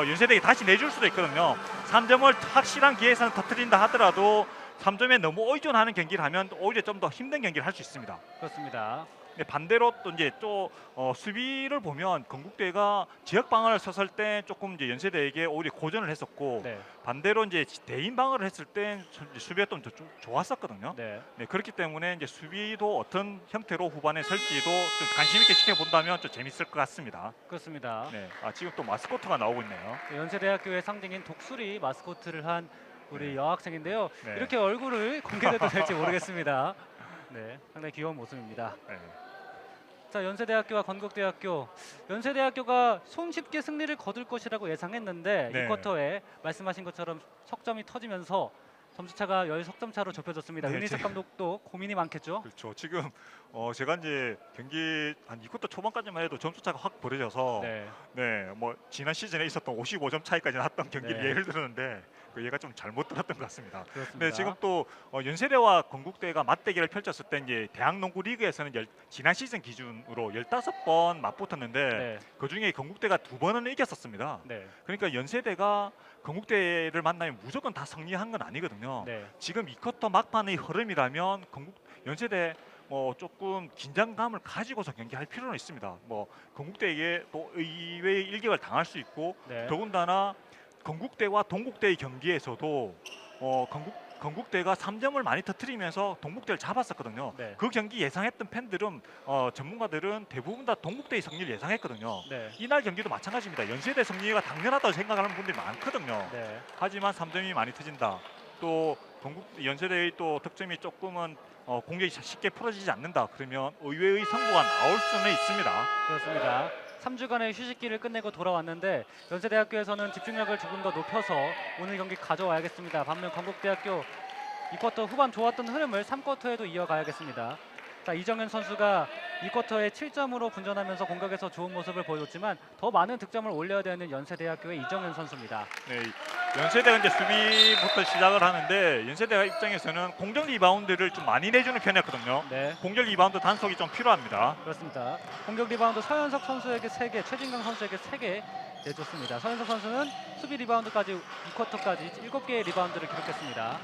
연세대에게 다시 내줄 수도 있거든요. 3점을 확실한 기회에서는 터뜨린다 하더라도 3점에 너무 의존하는 경기를 하면 오히려 좀 더 힘든 경기를 할 수 있습니다. 그렇습니다. 근데 반대로 또 이제 또 수비를 보면 건국대가 지역 방어를 섰을 때 조금 이제 연세대에게 오히려 고전을 했었고 네. 반대로 이제 대인 방어를 했을 때 수비가 좀 좋았었거든요. 네. 네, 그렇기 때문에 이제 수비도 어떤 형태로 후반에 설지도 좀 관심 있게 지켜본다면 좀 재밌을 것 같습니다. 그렇습니다. 네, 지금 또 마스코트가 나오고 있네요. 연세대학교의 상징인 독수리 마스코트를 한 우리 네. 여학생인데요. 네. 이렇게 얼굴을 공개해도 될지 모르겠습니다. 네, 상당히 귀여운 모습입니다. 네. 자, 연세대학교와 건국대학교. 연세대학교가 손쉽게 승리를 거둘 것이라고 예상했는데 네. 이 쿼터에 말씀하신 것처럼 석점이 터지면서 점수차가 10석점 차로 좁혀졌습니다. 네, 윤희석 감독도 고민이 많겠죠. 그렇죠. 지금 제가 이제 경기 한 2쿼터 초반까지만 해도 점수 차가 확 벌어져서 네. 뭐 지난 시즌에 있었던 55점 차이까지 났던 경기를 네. 예를 들었는데 그 얘가 좀 잘못 들었던 것 같습니다. 그렇습니다. 네, 지금 또 연세대와 건국대가 맞대결을 펼쳤을 때 이제 대학농구 리그에서는 지난 시즌 기준으로 15번 맞붙었는데 네. 그 중에 건국대가 2번은 이겼었습니다. 네. 그러니까 연세대가 건국대를 만나면 무조건 다 승리한 건 아니거든요. 네. 지금 이 쿼터 막판의 흐름이라면 연세대 조금 긴장감을 가지고서 경기할 필요는 있습니다. 건국대에게 또 의외의 일격을 당할 수 있고 네. 더군다나 건국대와 동국대의 경기에서도 건국대가 3점을 많이 터뜨리면서 동국대를 잡았었거든요. 네. 그 경기 예상했던 팬들은 전문가들은 대부분 다 동국대의 승리를 예상했거든요. 네. 이날 경기도 마찬가지입니다. 연세대 승리가 당연하다고 생각하는 분들이 많거든요. 네. 하지만 3점이 많이 터진다. 또 연세대의 또 득점이 조금은 공격이 쉽게 풀어지지 않는다. 그러면 의외의 승부가 나올 수는 있습니다. 그렇습니다. 3주간의 휴식기를 끝내고 돌아왔는데 연세대학교에서는 집중력을 조금 더 높여서 오늘 경기 가져와야겠습니다. 반면 건국대학교 2쿼터 후반 좋았던 흐름을 3쿼터에도 이어가야겠습니다. 자, 이정현 선수가 2쿼터에 7점으로 분전하면서 공격에서 좋은 모습을 보여줬지만 더 많은 득점을 올려야 되는 연세대학교의 이정현 선수입니다. 네, 연세대가 이제 수비부터 시작을 하는데 연세대 입장에서는 공격 리바운드를 좀 많이 내주는 편이었거든요. 네, 공격 리바운드 단속이 좀 필요합니다. 그렇습니다. 공격 리바운드 서현석 선수에게 3개, 최진강 선수에게 3개 내줬습니다. 서현석 선수는 수비 리바운드까지 2쿼터까지 7개의 리바운드를 기록했습니다.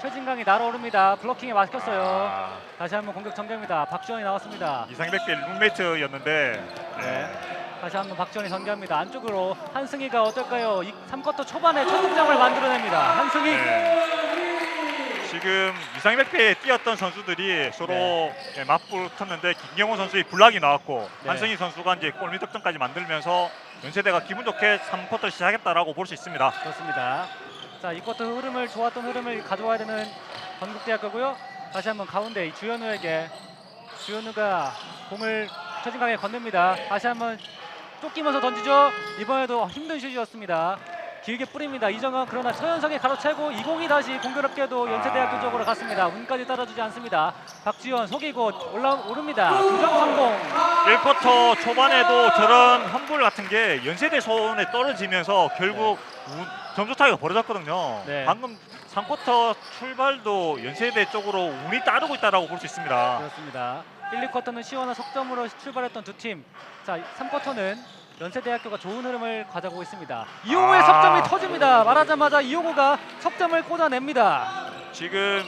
최진강이 날아오릅니다. 블로킹에 막혔어요. 다시 한번 공격 전개입니다. 박지원이 나왔습니다. 이상백대 룸메이트였는데 네. 다시 한번 박지원이 전개합니다. 안쪽으로 한승희가 어떨까요? 3쿼터 초반에 첫 득점을 만들어냅니다. 한승희. 네. 지금 이상백대에 뛰었던 선수들이 서로 네. 맞붙었는데 김경호 선수의 블락이 나왔고 네. 한승희 선수가 이제 골밑 득점까지 만들면서 연세대가 기분 좋게 3쿼터 시작했다라고 볼 수 있습니다. 그렇습니다. 자, 이 쿼터 좋았던 흐름을 가져와야 되는 건국대학교고요. 다시 한번 가운데 이 주현우에게 주현우가 공을 최진강에 건넵니다. 다시 한번 쫓기면서 던지죠. 이번에도 힘든 슛이었습니다. 길게 뿌립니다. 이정현 그러나 서현석이 가로채고 이 공이 다시 공교롭게도 연세대학교 쪽으로 갔습니다. 운까지 따라주지 않습니다. 박지원 속이고 오릅니다. 2점 성공. 1쿼터 초반에도 저런 험불 같은 게 연세대 손에 떨어지면서 결국 점수 차이가 벌어졌거든요. 네. 방금 3쿼터 출발도 연세대 쪽으로 운이 따르고 있다고 볼 수 있습니다. 그렇습니다. 1, 2쿼터는 시원한 석점으로 출발했던 두 팀. 자, 3쿼터는 연세대학교가 좋은 흐름을 가져가고 있습니다. 이호구의 석점이 터집니다. 말하자마자 이호구가 석점을 꽂아냅니다. 지금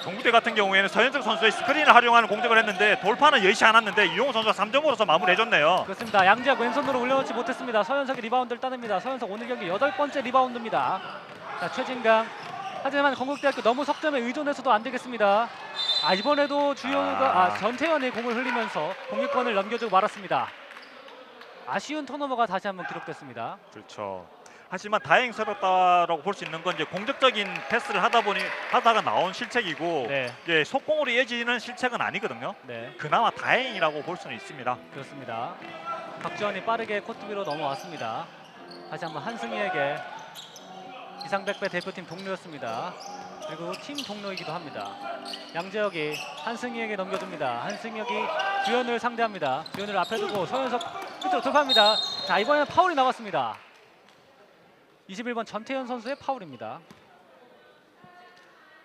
동국대 같은 경우에는 서현석 선수의 스크린을 활용하는 공격을 했는데 돌파는 여의치 않았는데 이용호 선수가 3점으로서 마무리해줬네요. 그렇습니다. 양지학 왼손으로 올려놓지 못했습니다. 서현석이 리바운드를 따냅니다. 서현석 오늘 경기 8번째 리바운드입니다. 자, 최진강. 하지만 건국대학교 너무 석점에 의존해서도 안 되겠습니다. 이번에도 주현우가 전태현이 공을 흘리면서 공격권을 넘겨주고 말았습니다. 아쉬운 턴오버가 다시 한번 기록됐습니다. 그렇죠. 하지만 다행스럽다라고 볼 수 있는 건 이제 공격적인 패스를 하다가 나온 실책이고 네. 이제 속공으로 이어지는 실책은 아니거든요. 네, 그나마 다행이라고 볼 수는 있습니다. 그렇습니다. 박지원이 빠르게 코트 위로 넘어왔습니다. 다시 한번 한승희에게 이상백배 대표팀 동료였습니다. 그리고 팀 동료이기도 합니다. 양재혁이 한승희에게 넘겨줍니다. 한승혁이 주현우를 상대합니다. 주현우를 앞에 두고 서현석 끝으로 돌파합니다. 자, 이번에는 파울이 나왔습니다. 21번 전태현 선수의 파울입니다.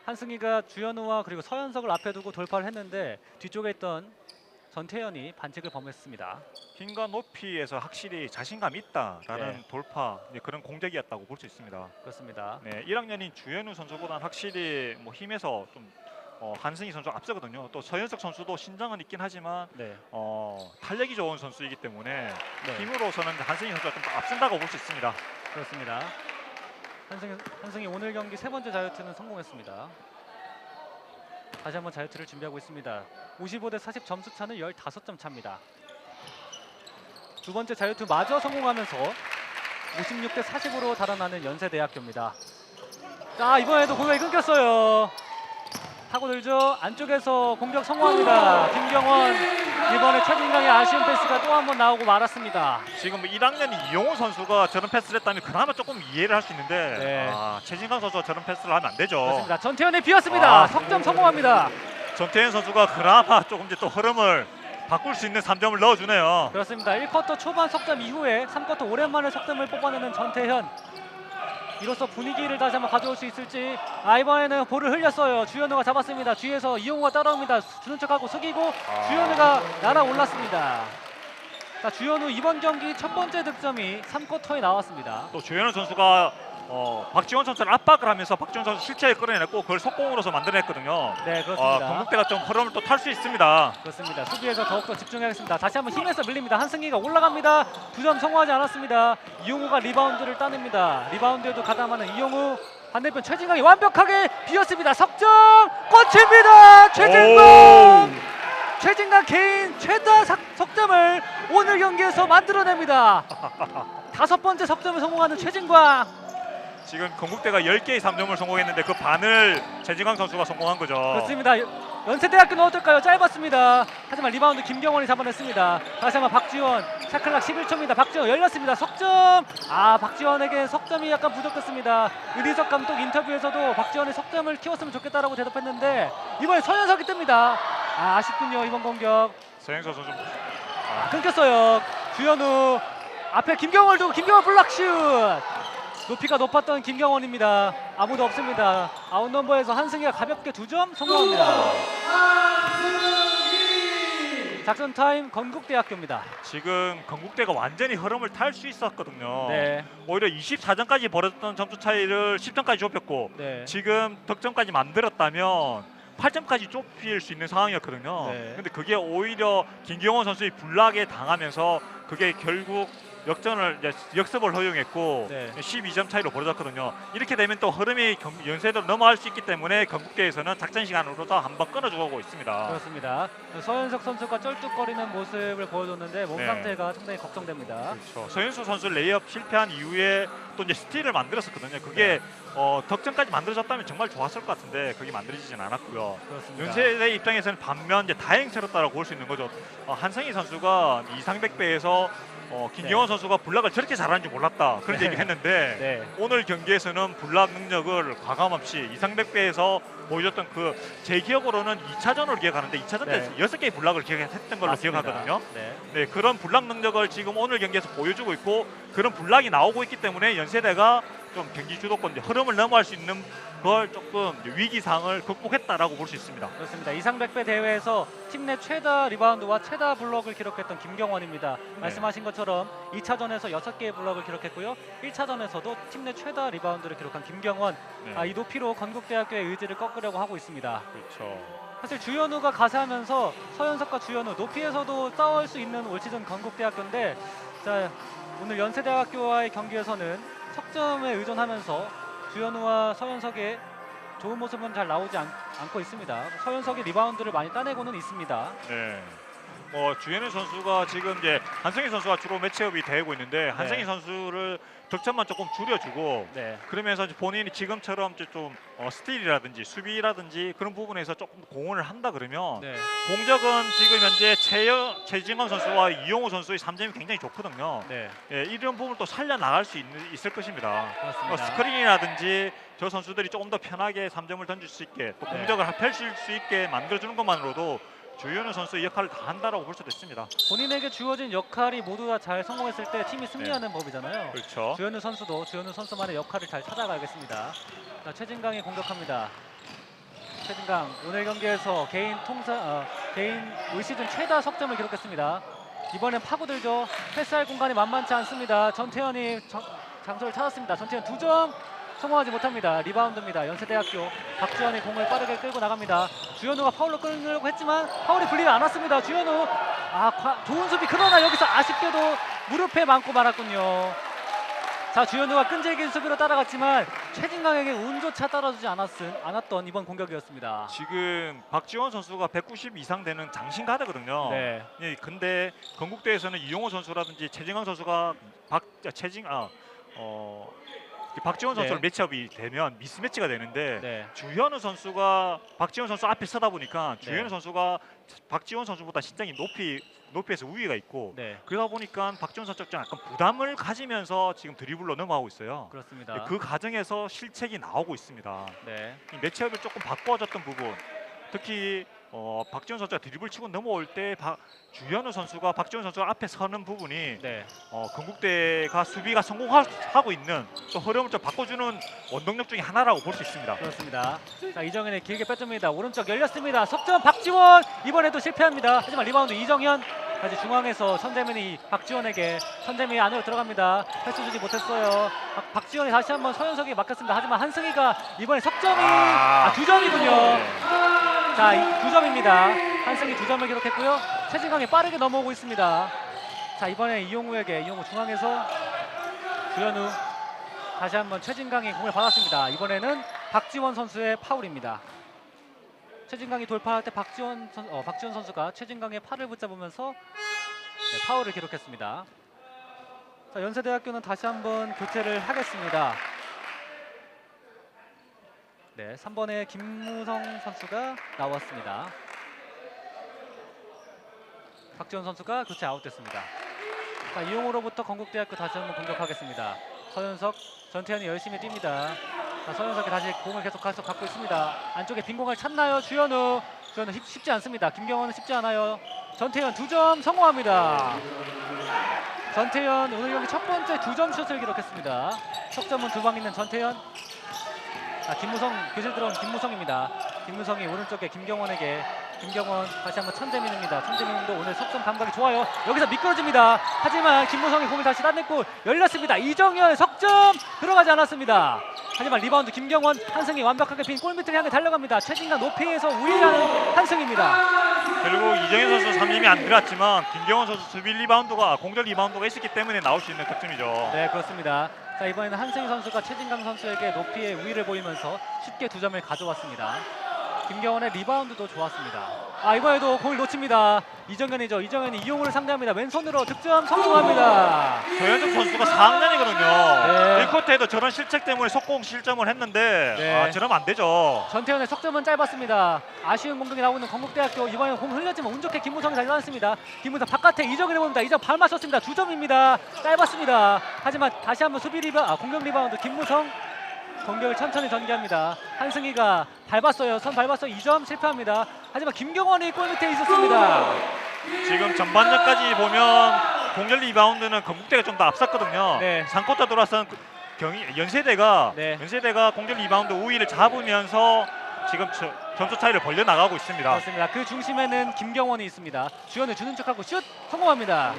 한승희가 주현우와 그리고 서현석을 앞에 두고 돌파를 했는데 뒤쪽에 있던 전태현이 반칙을 범했습니다. 힘과 높이에서 확실히 자신감이 있다라는 네. 돌파 그런 공격이었다고 볼 수 있습니다. 그렇습니다. 네, 1학년인 주현우 선수보다는 확실히 힘에서 좀 한승희 선수가 앞서거든요. 또 서현석 선수도 신장은 있긴 하지만 네. 탄력이 좋은 선수이기 때문에 네. 힘으로서는 한승희 선수가 좀 더 앞선다고 볼 수 있습니다. 그렇습니다. 한승희 오늘 경기 세 번째 자유투는 성공했습니다. 다시 한번 자유투를 준비하고 있습니다. 55대 40 점수 차는 15점 차입니다. 두 번째 자유투 마저 성공하면서 56대 40으로 달아나는 연세대학교입니다. 자, 이번에도 공격이 끊겼어요. 파고들죠. 안쪽에서 공격 성공합니다. 김경원. 이번에 최진강의 아쉬운 패스가 또 한 번 나오고 말았습니다. 지금 1학년 이용호 선수가 저런 패스를 했다면 그나마 조금 이해를 할 수 있는데 네. 최진강 선수가 저런 패스를 하면 안 되죠. 그렇습니다. 전태현이 비었습니다. 석점 성공합니다. 전태현 선수가 그나마 조금 이제 또 흐름을 바꿀 수 있는 3점을 넣어주네요. 그렇습니다. 1쿼터 초반 석점 이후에 3쿼터 오랜만에 석점을 뽑아내는 전태현. 이로써 분위기를 다시 한번 가져올 수 있을지. 이번에는 볼을 흘렸어요. 주현우가 잡았습니다. 뒤에서 이용호가 따라옵니다. 주는 척하고 숙이고 주현우가 날아올랐습니다. 자, 주현우 이번 경기 첫 번째 득점이 3쿼터에 나왔습니다. 또 조현우 선수가 박지원 선수를 압박을 하면서 박지원 선수 실체에 끌어내냈고 그걸 속공으로서 만들어냈거든요. 네, 그렇습니다. 건국대가 좀 흐름을 또 탈 수 있습니다. 그렇습니다. 수비에서 더욱더 집중하겠습니다. 다시 한번 힘에서 밀립니다. 한승희가 올라갑니다. 2점 성공하지 않았습니다. 이용우가 리바운드를 따냅니다. 리바운드에도 가담하는 이용우. 반대편 최진강이 완벽하게 비었습니다. 석점 꽂힙니다. 최진강 개인 최다 석점을 오늘 경기에서 만들어냅니다. 5번째 석점을 성공하는 최진강. 지금 건국대가 10개의 3점을 성공했는데 그 반을 최진강 선수가 성공한 거죠. 그렇습니다. 연세대학교는 어떨까요? 짧았습니다. 하지만 리바운드 김경원이 잡아냈습니다. 다시 한번 박지원. 샤클락 11초입니다. 박지원 열렸습니다. 석점. 박지원에게 석점이 약간 부족했습니다. 의리석 감독 인터뷰에서도 박지원의 석점을 키웠으면 좋겠다라고 대답했는데 이번에 서현석이 뜹니다. 아쉽군요. 이번 공격. 서현석 선수 끊겼어요. 주현우. 앞에 김경원을 두고 김경원 블락슛. 높이가 높았던 김경원입니다. 아무도 없습니다. 아웃넘버에서 한승희가 가볍게 2점 성공합니다. 작전 타임 건국대학교입니다. 지금 건국대가 완전히 흐름을 탈 수 있었거든요. 네. 오히려 24점까지 벌어졌던 점수 차이를 10점까지 좁혔고 네. 지금 득점까지 만들었다면 8점까지 좁힐 수 있는 상황이었거든요. 네. 근데 그게 오히려 김경원 선수의 블락에 당하면서 그게 결국 역습을 허용했고 네. 12점 차이로 벌어졌거든요. 이렇게 되면 또 흐름이 연세대로 넘어갈 수 있기 때문에 건국대에서는 작전 시간으로도 한번 끊어주고 있습니다. 그렇습니다. 서현석 선수가 쩔뚝거리는 모습을 보여줬는데 몸 네. 상태가 상당히 걱정됩니다. 그렇죠. 서현수 선수 레이업 실패한 이후에 또 이제 스틸을 만들었었거든요. 그게 득점까지 만들어졌다면 정말 좋았을 것 같은데 그게 만들어지진 않았고요. 그렇습니다. 연세대 입장에서는 반면 이제 다행스럽다고 볼 수 있는 거죠. 한승희 선수가 이상백배에서 김경원 선수가 블락을 저렇게 잘하는지 몰랐다 그런 얘기를 했는데 네. 오늘 경기에서는 블락 능력을 과감없이 이상백배에서 보여줬던 제 기억으로는 2차전으로 기억하는데 2차전 때 네. 6개의 블락을 기억했던 걸로 맞습니다. 기억하거든요. 네. 네, 그런 블락 능력을 지금 오늘 경기에서 보여주고 있고 그런 블락이 나오고 있기 때문에 연세대가 좀 경기 주도권 흐름을 넘어갈 수 있는 걸 조금 위기상을 극복했다라고 볼 수 있습니다. 그렇습니다. 이상백배 대회에서 팀 내 최다 리바운드와 최다 블럭을 기록했던 김경원입니다. 말씀하신 것처럼 2차전에서 6개의 블럭을 기록했고요. 1차전에서도 팀 내 최다 리바운드를 기록한 김경원. 네. 이 높이로 건국대학교의 의지를 꺾으려고 하고 있습니다. 그렇죠. 사실 주현우가 가세하면서 서현석과 주현우 높이에서도 싸울 수 있는 올 시즌 건국대학교인데 자, 오늘 연세대학교와의 경기에서는 석점에 의존하면서 주현우와 서현석의 좋은 모습은 잘 나오지 않고 있습니다. 서현석이 리바운드를 많이 따내고는 있습니다. 네. 주현우 선수가 지금 이제 한승희 선수가 주로 매치업이 되고 있는데 한승희 선수를 득점만 조금 줄여주고 네. 그러면서 이제 본인이 지금처럼 이제 좀 스틸이라든지 수비라든지 그런 부분에서 조금 공헌을 한다 그러면 네. 공격은 지금 현재 최진강 선수와 이용호 선수의 3점이 굉장히 좋거든요. 네. 예, 이런 부분을 또 살려나갈 수 있을 것입니다. 그렇습니다. 스크린이라든지 저 선수들이 조금 더 편하게 3점을 던질 수 있게 또 네. 공격을 펼칠 수 있게 만들어주는 것만으로도 주현우 선수의 역할을 다 한다라고 볼 수도 있습니다. 본인에게 주어진 역할이 모두 다 잘 성공했을 때 팀이 승리하는 법이잖아요. 그렇죠. 주현우 선수도 주현우 선수만의 역할을 잘 찾아가겠습니다. 자, 최진강이 공격합니다. 최진강 오늘 경기에서 개인 올 시즌 최다 석점을 기록했습니다. 이번엔 파고들죠. 패스할 공간이 만만치 않습니다. 전태현이 장소를 찾았습니다. 전태현 2점 성공하지 못합니다. 리바운드입니다. 연세대학교 박주현이 공을 빠르게 끌고 나갑니다. 주현우가 파울로 끌려고 했지만 파울이 불리지 않았습니다. 주현우 좋은 수비, 그러나 여기서 아쉽게도 무릎에 맞고 말았군요. 자, 주현우가 끈질긴 수비로 따라갔지만 최진강에게 운조차 따라주지 않았던 이번 공격이었습니다. 지금 박지원 선수가 190 이상 되는 장신 가드거든요. 네. 예, 근데 건국대에서는 이용호 선수라든지 최진강 선수가 박지원 선수랑 네. 매치업이 되면 미스매치가 되는데 네. 주현우 선수가 박지원 선수 앞에 서다 보니까 주현우 네. 선수가 박지원 선수보다 신장이 높이에서 우위가 있고 네. 그러다 보니까 박지원 선수가 좀 약간 부담을 가지면서 지금 드리블로 넘어가고 있어요. 그렇습니다. 그 과정에서 실책이 나오고 있습니다. 네. 이 매치업을 조금 바꿔줬던 부분, 특히 박지원 선수가 드리블 치고 넘어올 때 주현우 선수가 박지원 선수가 앞에 서는 부분이 네. 건국대가 수비가 성공하고 있는 또 흐름을 좀 바꿔주는 원동력 중에 하나라고 볼 수 있습니다. 그렇습니다. 자, 이정현이 길게 뺐습니다. 오른쪽 열렸습니다. 석점 박지원 이번에도 실패합니다. 하지만 리바운드 이정현. 다시 중앙에서 천재민이 박지원에게, 천재민이 안으로 들어갑니다. 패스 주지 못했어요. 박지원이 다시 한번 서현석이 맡겼습니다. 하지만 한승희가 이번에 석점이 2점이군요. 자, 2점입니다. 한승희 2점을 기록했고요. 최진강이 빠르게 넘어오고 있습니다. 자, 이번에 이용우 중앙에서 주현우, 다시 한번 최진강이 공을 받았습니다. 이번에는 박지원 선수의 파울입니다. 최진강이 돌파할 때 박지원 선수가 최진강의 팔을 붙잡으면서 파울을 기록했습니다. 자, 연세대학교는 다시 한번 교체를 하겠습니다. 네, 3번의 김무성 선수가 나왔습니다. 박지원 선수가 교체 아웃됐습니다. 자, 이용호로부터 건국대학교 다시 한번 공격하겠습니다. 서현석, 전태현이 열심히 뜁니다. 자, 서현석이 다시 공을 계속 갖고 있습니다. 안쪽에 빈 공을 찾나요? 주현우 쉽지 않습니다. 김경원은 쉽지 않아요. 전태현 2점 성공합니다. 전태현 오늘 경기 첫 번째 2점 슛을 기록했습니다. 석점은 2방 있는 전태현. 김무성, 교실 들어온 김무성입니다. 김무성이 오른쪽에 김경원에게, 김경원 다시 한번 천재민입니다. 천재민도 오늘 석점 감각이 좋아요. 여기서 미끄러집니다. 하지만 김무성이 공을 다시 따냈고 열렸습니다. 이정현 석점 들어가지 않았습니다. 하지만 리바운드 김경원, 한승희 완벽하게 빈 골밑을 향해 달려갑니다. 최진강 높이에서 우위하는 한승희입니다. 그리고 이정현 선수 3점이 안 들어갔지만 김경원 선수 수비 리바운드가 공격 리바운드가 있었기 때문에 나올 수 있는 득점이죠. 네, 그렇습니다. 자, 이번에는 한승희 선수가 최진강 선수에게 높이의 우위를 보이면서 쉽게 2점을 가져왔습니다. 김경원의 리바운드도 좋았습니다. 이번에도 공을 놓칩니다. 이정현이 이용호를 상대합니다. 왼손으로 득점 성공합니다. 조현정 선수가 4학년이거든요. 네. 1쿼터에도 저런 실책 때문에 속공 실점을 했는데 네. 저러면 안 되죠. 전태현의 석점은 짧았습니다. 아쉬운 공격이 나오는 건국대학교. 이번에는 공 흘렸지만 운 좋게 김무성이 달려났습니다. 김무성 바깥에 이정현이 봅니다. 이정 발 맞췄습니다. 2점입니다. 짧았습니다. 하지만 다시 한번 공격 리바운드 김무성. 공격을 천천히 전개합니다. 한승희가 손 밟았어요. 2점 실패합니다. 하지만 김경원이 골 밑에 있었습니다. 지금 전반전까지 보면 공격 리바운드는 건국대가 좀 더 앞섰거든요. 네. 3쿼터 들어와서는 연세대가 공격 리바운드 우위를 잡으면서 지금 점수 차이를 벌려 나가고 있습니다. 그렇습니다. 그 중심에는 김경원이 있습니다. 주현우 주는 척하고 슛 성공합니다.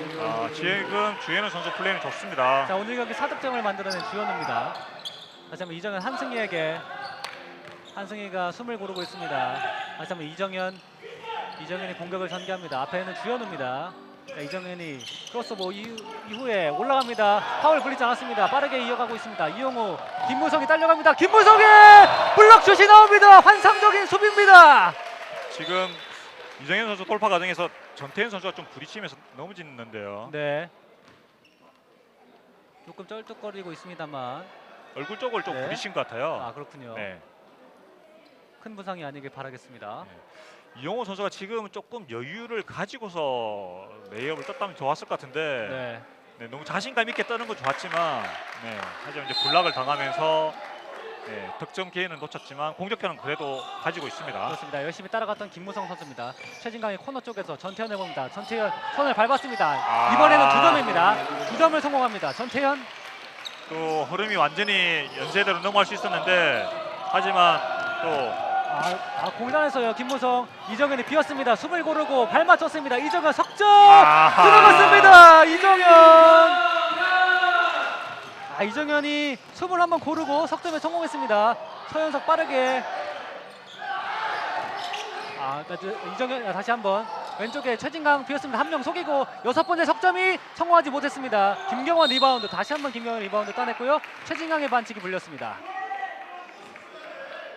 지금 주현우 선수 플레이는 좋습니다. 자, 오늘 경기 4득점을 만들어낸 주현우입니다. 다시 한번 이정현 한승희에게, 한승희가 숨을 고르고 있습니다. 다시 한번 이정현이 공격을 전개합니다. 앞에는 주현우입니다. 자, 이정현이 크로스오버 이후에 올라갑니다. 파울 불리지 않았습니다. 빠르게 이어가고 있습니다. 이용호, 김무성이 딸려갑니다. 김무성의 블럭슛이 나옵니다. 환상적인 수비입니다. 지금 이정현 선수 돌파 과정에서 전태현 선수가 좀 부딪히면서 넘어지는데요. 네, 조금 쩔뚝거리고 있습니다만. 얼굴 쪽을 좀 부딪힌 것 같아요. 그렇군요. 네. 큰 부상이 아니길 바라겠습니다. 이용호 선수가 지금 조금 여유를 가지고서 레이업을 떴다면 좋았을 것 같은데 너무 자신감 있게 떠는 건 좋았지만 하지만 이제 블락을 당하면서 득점 기회는 놓쳤지만 공격권은 그래도 가지고 있습니다. 그렇습니다. 열심히 따라갔던 김무성 선수입니다. 최진강이 코너 쪽에서 전태현을 봅니다. 전태현 손을 밟았습니다. 이번에는 2점입니다. 2점을 성공합니다. 전태현. 또 흐름이 완전히 연세대로 넘어갈 수 있었는데 하지만 또 공단에서요. 김무성, 이정현이 비었습니다. 숨을 고르고 발 맞췄습니다. 이정현 석점 들어갔습니다. 이정현. 이정현이 숨을 한번 고르고 석점에 성공했습니다. 서현석 빠르게. 이정현 다시 한번 왼쪽에 최진강 비었습니다. 한 명 속이고 6번째 석점이 성공하지 못했습니다. 김경원 리바운드, 다시 한번 김경원 리바운드 따냈고요. 최진강의 반칙이 불렸습니다.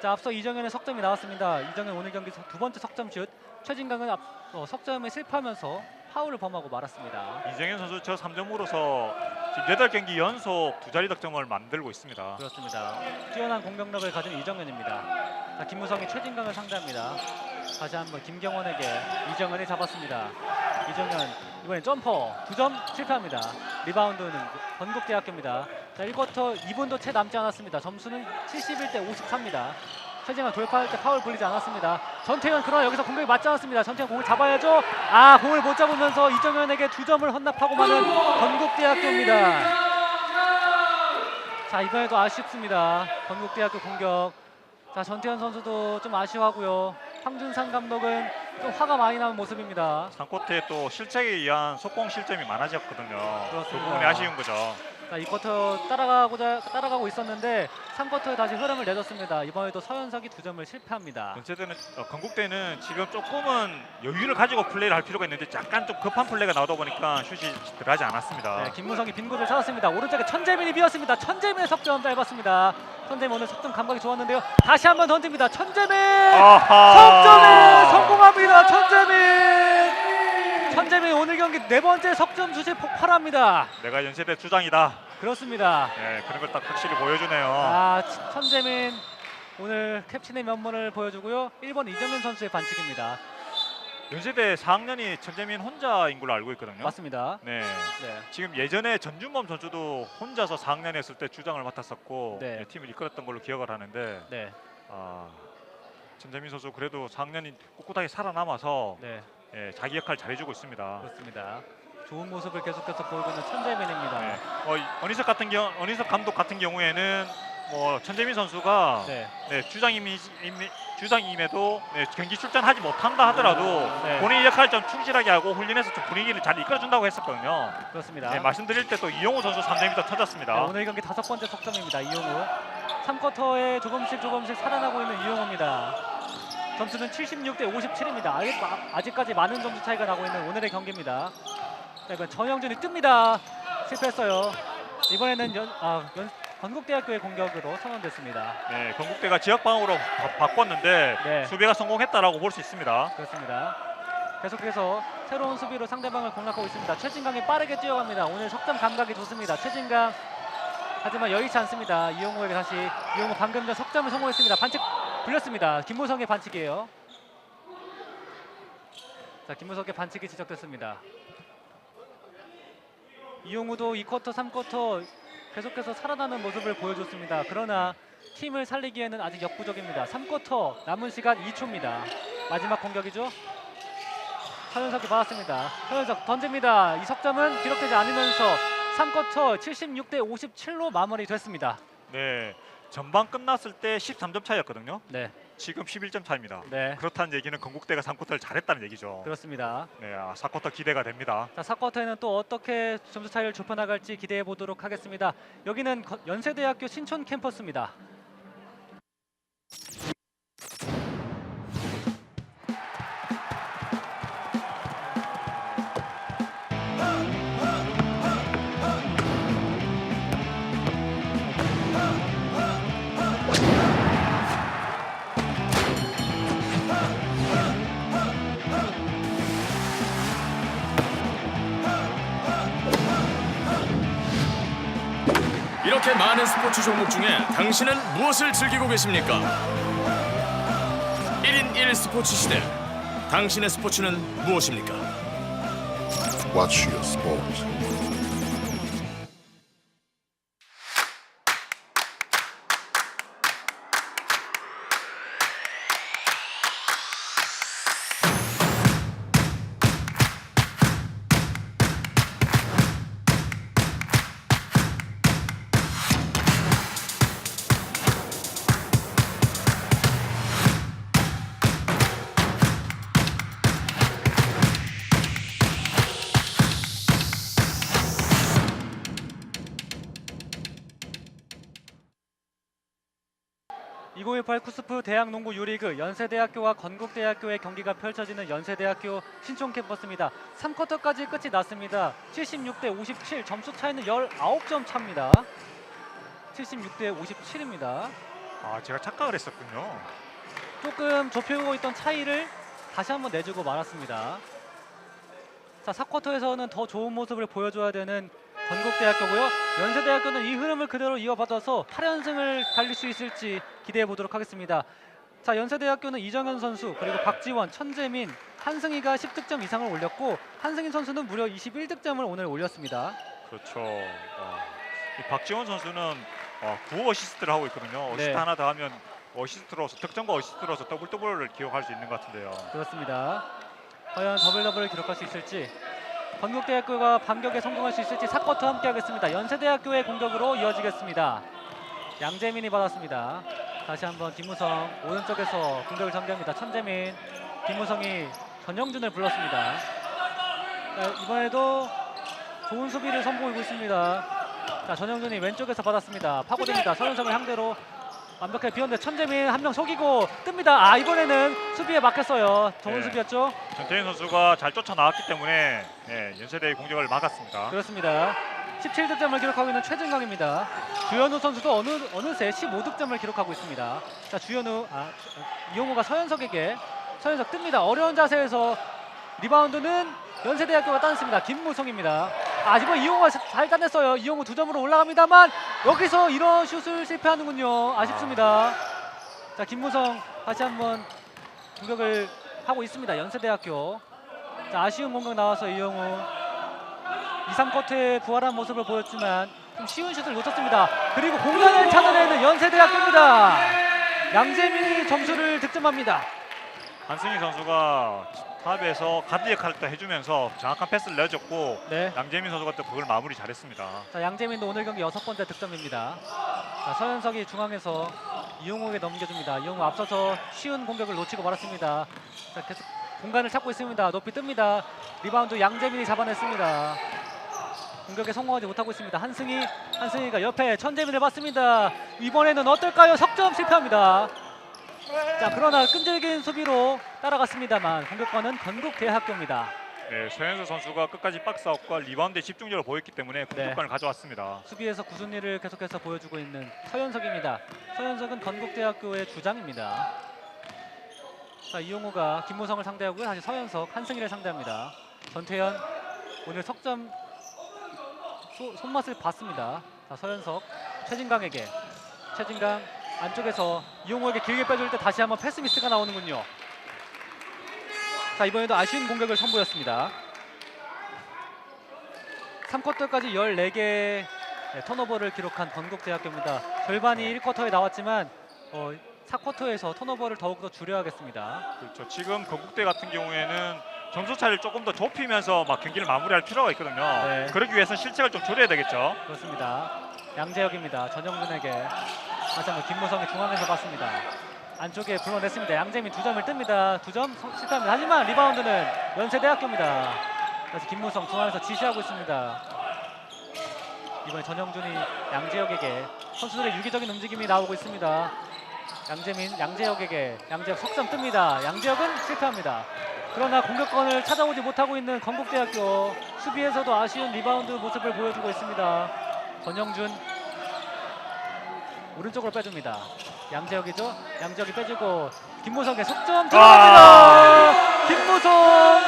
자, 앞서 이정현의 석점이 나왔습니다. 이정현 오늘 경기 두 번째 석점 슛. 최진강은 석점에 실패하면서 파울을 범하고 말았습니다. 이정현 선수 저 3점으로서 지금 8경기 연속 두 자리 득점을 만들고 있습니다. 그렇습니다. 뛰어난 공격력을 가진 이정현입니다. 자, 김무성이 최진강을 상대합니다. 다시 한번 김경원에게 이정현이 잡았습니다. 이정현 이번엔 점퍼 2점 실패합니다. 리바운드는 건국대학교입니다. 자, 1쿼터 2분도 채 남지 않았습니다. 점수는 71대 54입니다. 최진강 돌파할 때 파울 불리지 않았습니다. 전태현, 그러나 여기서 공격이 맞지 않았습니다. 전태현 공을 잡아야죠. 공을 못 잡으면서 이정현에게 2점을 헌납하고 마는 건국대학교입니다. 자, 이번에도 아쉽습니다. 건국대학교 공격. 자, 전태현 선수도 좀 아쉬워하고요. 황준상 감독은 좀 화가 많이 나는 모습입니다. 3쿼터에 또 실책에 의한 속공 실점이 많아졌거든요. 그 그렇습니다. 부분이 아쉬운 거죠. 자, 이 쿼터 따라가고 있었는데 3쿼터에 다시 흐름을 내줬습니다. 이번에도 서현석이 2점을 실패합니다. 전체적으로 건국대는 지금 조금은 여유를 가지고 플레이를 할 필요가 있는데 약간 좀 급한 플레이가 나오다 보니까 슛이 들어가지 않았습니다. 네, 김무성이 빈 곳을 찾았습니다. 오른쪽에 천재민이 비었습니다. 천재민의 석점 짧았습니다. 천재민 오늘 석점 감각이 좋았는데요. 다시 한번 던집니다. 천재민 석점에 성공합니다. 천재민 오늘 경기 4번째 석점 슛이 폭발합니다. 내가 연세대 주장이다. 그렇습니다. 네, 그런 걸 딱 확실히 보여주네요. 천재민 오늘 캡틴의 면모를 보여주고요. 1번 이정현 선수의 반칙입니다. 연세대 4학년이 천재민 혼자인 걸로 알고 있거든요. 맞습니다. 네. 네. 지금 예전에 전준범 선수도 혼자서 4학년에 있을 때 주장을 맡았었고 네. 네, 팀을 이끌었던 걸로 기억을 하는데 네. 천재민 선수 그래도 4학년이 꿋꿋하게 살아남아서 네. 자기 역할 잘해주고 있습니다. 그렇습니다. 좋은 모습을 계속해서 보이고 있는 천재민입니다. 네. 어니석 감독 같은 경우에는 천재민 선수가 네. 주장임에도 경기 출전하지 못한다 하더라도 네. 본인의 역할을 좀 충실하게 하고 훈련해서 좀 분위기를 잘 이끌어준다고 했었거든요. 그렇습니다. 네, 말씀드릴 때 또 이용호 선수 3점이 터졌습니다. 네, 오늘 경기 5번째 석점입니다. 이용우. 3쿼터에 조금씩 살아나고 있는 이용우입니다. 점수는 76대 57입니다. 아직까지 많은 점수 차이가 나고 있는 오늘의 경기입니다. 자, 이번 전영준이 뜹니다. 실패했어요. 이번에는 건국대학교의 공격으로 선언됐습니다. 네, 건국대가 지역 방어로 바꿨는데 네. 수비가 성공했다라고 볼 수 있습니다. 그렇습니다. 계속해서 새로운 수비로 상대방을 공략하고 있습니다. 최진강이 빠르게 뛰어갑니다. 오늘 석점 감각이 좋습니다. 최진강, 하지만 여의치 않습니다. 이용호에게 다시, 이용호 방금 전 석점을 성공했습니다. 반칙 불렸습니다. 김무성의 반칙이에요. 자, 김무성의 반칙이 지적됐습니다. 이용호도 2쿼터, 3쿼터 계속해서 살아나는 모습을 보여줬습니다. 그러나 팀을 살리기에는 아직 역부족입니다. 3쿼터 남은 시간 2초입니다. 마지막 공격이죠. 서현석이 받았습니다. 서현석 던집니다. 이 석점은 기록되지 않으면서 3쿼터 76대 57로 마무리됐습니다. 네, 전반 끝났을 때 13점 차이였거든요. 네, 지금 11점 차입니다. 네, 그렇다는 얘기는 건국대가 3쿼터를 잘했다는 얘기죠. 그렇습니다. 네, 4쿼터 기대가 됩니다. 자, 4쿼터에는 또 어떻게 점수 차이를 좁혀나갈지 기대해 보도록 하겠습니다. 여기는 연세대학교 신촌 캠퍼스입니다. 이렇게 많은 스포츠 종목 중에 당신은 무엇을 즐기고 계십니까? 1인 1 스포츠 시대. 당신의 스포츠는 무엇입니까? Watch your sport. 2018 쿠스프 대학농구 유리그 연세대학교와 건국대학교의 경기가 펼쳐지는 연세대학교 신촌 캠퍼스입니다. 3쿼터까지 끝이 났습니다. 76대 57, 점수 차이는 19점 차입니다. 76대 57입니다. 아, 제가 착각을 했었군요. 조금 좁히고 있던 차이를 다시 한번 내주고 말았습니다. 자, 4쿼터에서는 더 좋은 모습을 보여줘야 되는 건국대학교고요. 연세대학교는 이 흐름을 그대로 이어받아서 8연승을 달릴 수 있을지 기대해 보도록 하겠습니다. 자, 연세대학교는 이정현 선수 그리고 박지원, 천재민, 한승희가 10득점 이상을 올렸고 한승희 선수는 무려 21득점을 오늘 올렸습니다. 그렇죠. 이 박지원 선수는 9 어시스트를 하고 있거든요. 어시스트 네. 하나 더 하면 어시스트로서 득점과 어시스트로서 더블을 기록할 수 있는 것 같은데요. 그렇습니다. 과연 더블을 기록할 수 있을지, 건국대학교가 반격에 성공할 수 있을지 4쿼터 함께 하겠습니다. 연세대학교의 공격으로 이어지겠습니다. 양재민이 받았습니다. 다시 한번 김무성 오른쪽에서 공격을 전개합니다. 천재민, 김무성이 전영준을 불렀습니다. 자, 이번에도 좋은 수비를 선보이고 있습니다. 자, 전영준이 왼쪽에서 받았습니다. 파고듭니다. 서현석을 상대로 완벽하게 비웠는데 천재민 한 명 속이고 뜹니다. 아, 이번에는 수비에 막혔어요. 좋은 네. 수비였죠. 전태인 선수가 잘 쫓아나왔기 때문에 연세대의 공격을 막았습니다. 그렇습니다. 17득점을 기록하고 있는 최진강입니다. 주현우 선수도 어느새 15득점을 기록하고 있습니다. 자, 이용호가 서현석에게, 서현석 뜹니다. 어려운 자세에서 리바운드는 연세대학교가 따냈습니다. 김무성입니다. 이번 이용호가 잘 따냈어요. 이용호 2점으로 올라갑니다만 여기서 이런 슛을 실패하는군요. 아쉽습니다. 자, 김무성 다시 한번 공격을 하고 있습니다. 연세대학교. 자, 아쉬운 공격 나와서 이용호 2, 3쿼터에 부활한 모습을 보였지만 좀 쉬운 슛을 놓쳤습니다. 그리고 공간을 찾아내는 연세대학교입니다. 양재민이 점수를 득점합니다. 한승희 선수가 탑에서 가드 역할을 또 해주면서 정확한 패스를 내줬고 네. 양재민 선수가 또 그걸 마무리 잘했습니다. 자, 양재민도 오늘 경기 6번째 득점입니다. 자, 서현석이 중앙에서 이용호에게 넘겨줍니다. 이용호 앞서서 쉬운 공격을 놓치고 말았습니다. 자, 계속 공간을 찾고 있습니다. 높이 뜹니다. 리바운드 양재민이 잡아냈습니다. 공격에 성공하지 못하고 있습니다. 한승희가 옆에 천재민을 봤습니다. 이번에는 어떨까요? 석점 실패합니다. 자, 그러나 끈질긴 수비로 따라갔습니다만 공격권은 건국대학교입니다. 네, 서현수 선수가 끝까지 박스아웃과 리바운드에 집중력을 보였기 때문에 공격권을 가져왔습니다. 수비에서 굳은 일을 계속해서 보여주고 있는 서현석입니다. 서현석은 건국대학교의 주장입니다. 자, 이용호가 김무성을 상대하고요. 다시 서현석, 한승희를 상대합니다. 전태현 오늘 석점 손맛을 봤습니다. 자, 서현석 최진강에게, 최진강 안쪽에서 이용호에게 길게 빼줄 때 다시 한번 패스 미스가 나오는군요. 자, 이번에도 아쉬운 공격을 선보였습니다. 3쿼터까지 14개의 턴오버를 기록한 건국대학교입니다. 절반이 1쿼터에 나왔지만 4쿼터에서 턴오버를 더욱더 줄여야겠습니다. 그렇죠. 지금 건국대 같은 경우에는 점수 차를 조금 더 좁히면서 막 경기를 마무리할 필요가 있거든요. 네. 그러기 위해서는 실책을 좀 줄여야 되겠죠. 그렇습니다. 양재혁입니다. 전영준에게 다시 한번 김무성이 중앙에서 봤습니다. 안쪽에 불러냈습니다. 양재민 2점을 뜹니다. 2점 실패합니다. 하지만 리바운드는 연세대학교입니다. 다시 김무성 중앙에서 지시하고 있습니다. 이번에 전영준이 양재혁에게, 선수들의 유기적인 움직임이 나오고 있습니다. 양재민, 양재혁에게, 양재혁 석점 뜹니다. 양재혁은 실패합니다. 그러나 공격권을 찾아오지 못하고 있는 건국대학교, 수비에서도 아쉬운 리바운드 모습을 보여주고 있습니다. 전영준 오른쪽으로 빼줍니다. 양재혁이죠. 양재혁이 빼주고 김무성의 석점 들어갑니다. 김무성.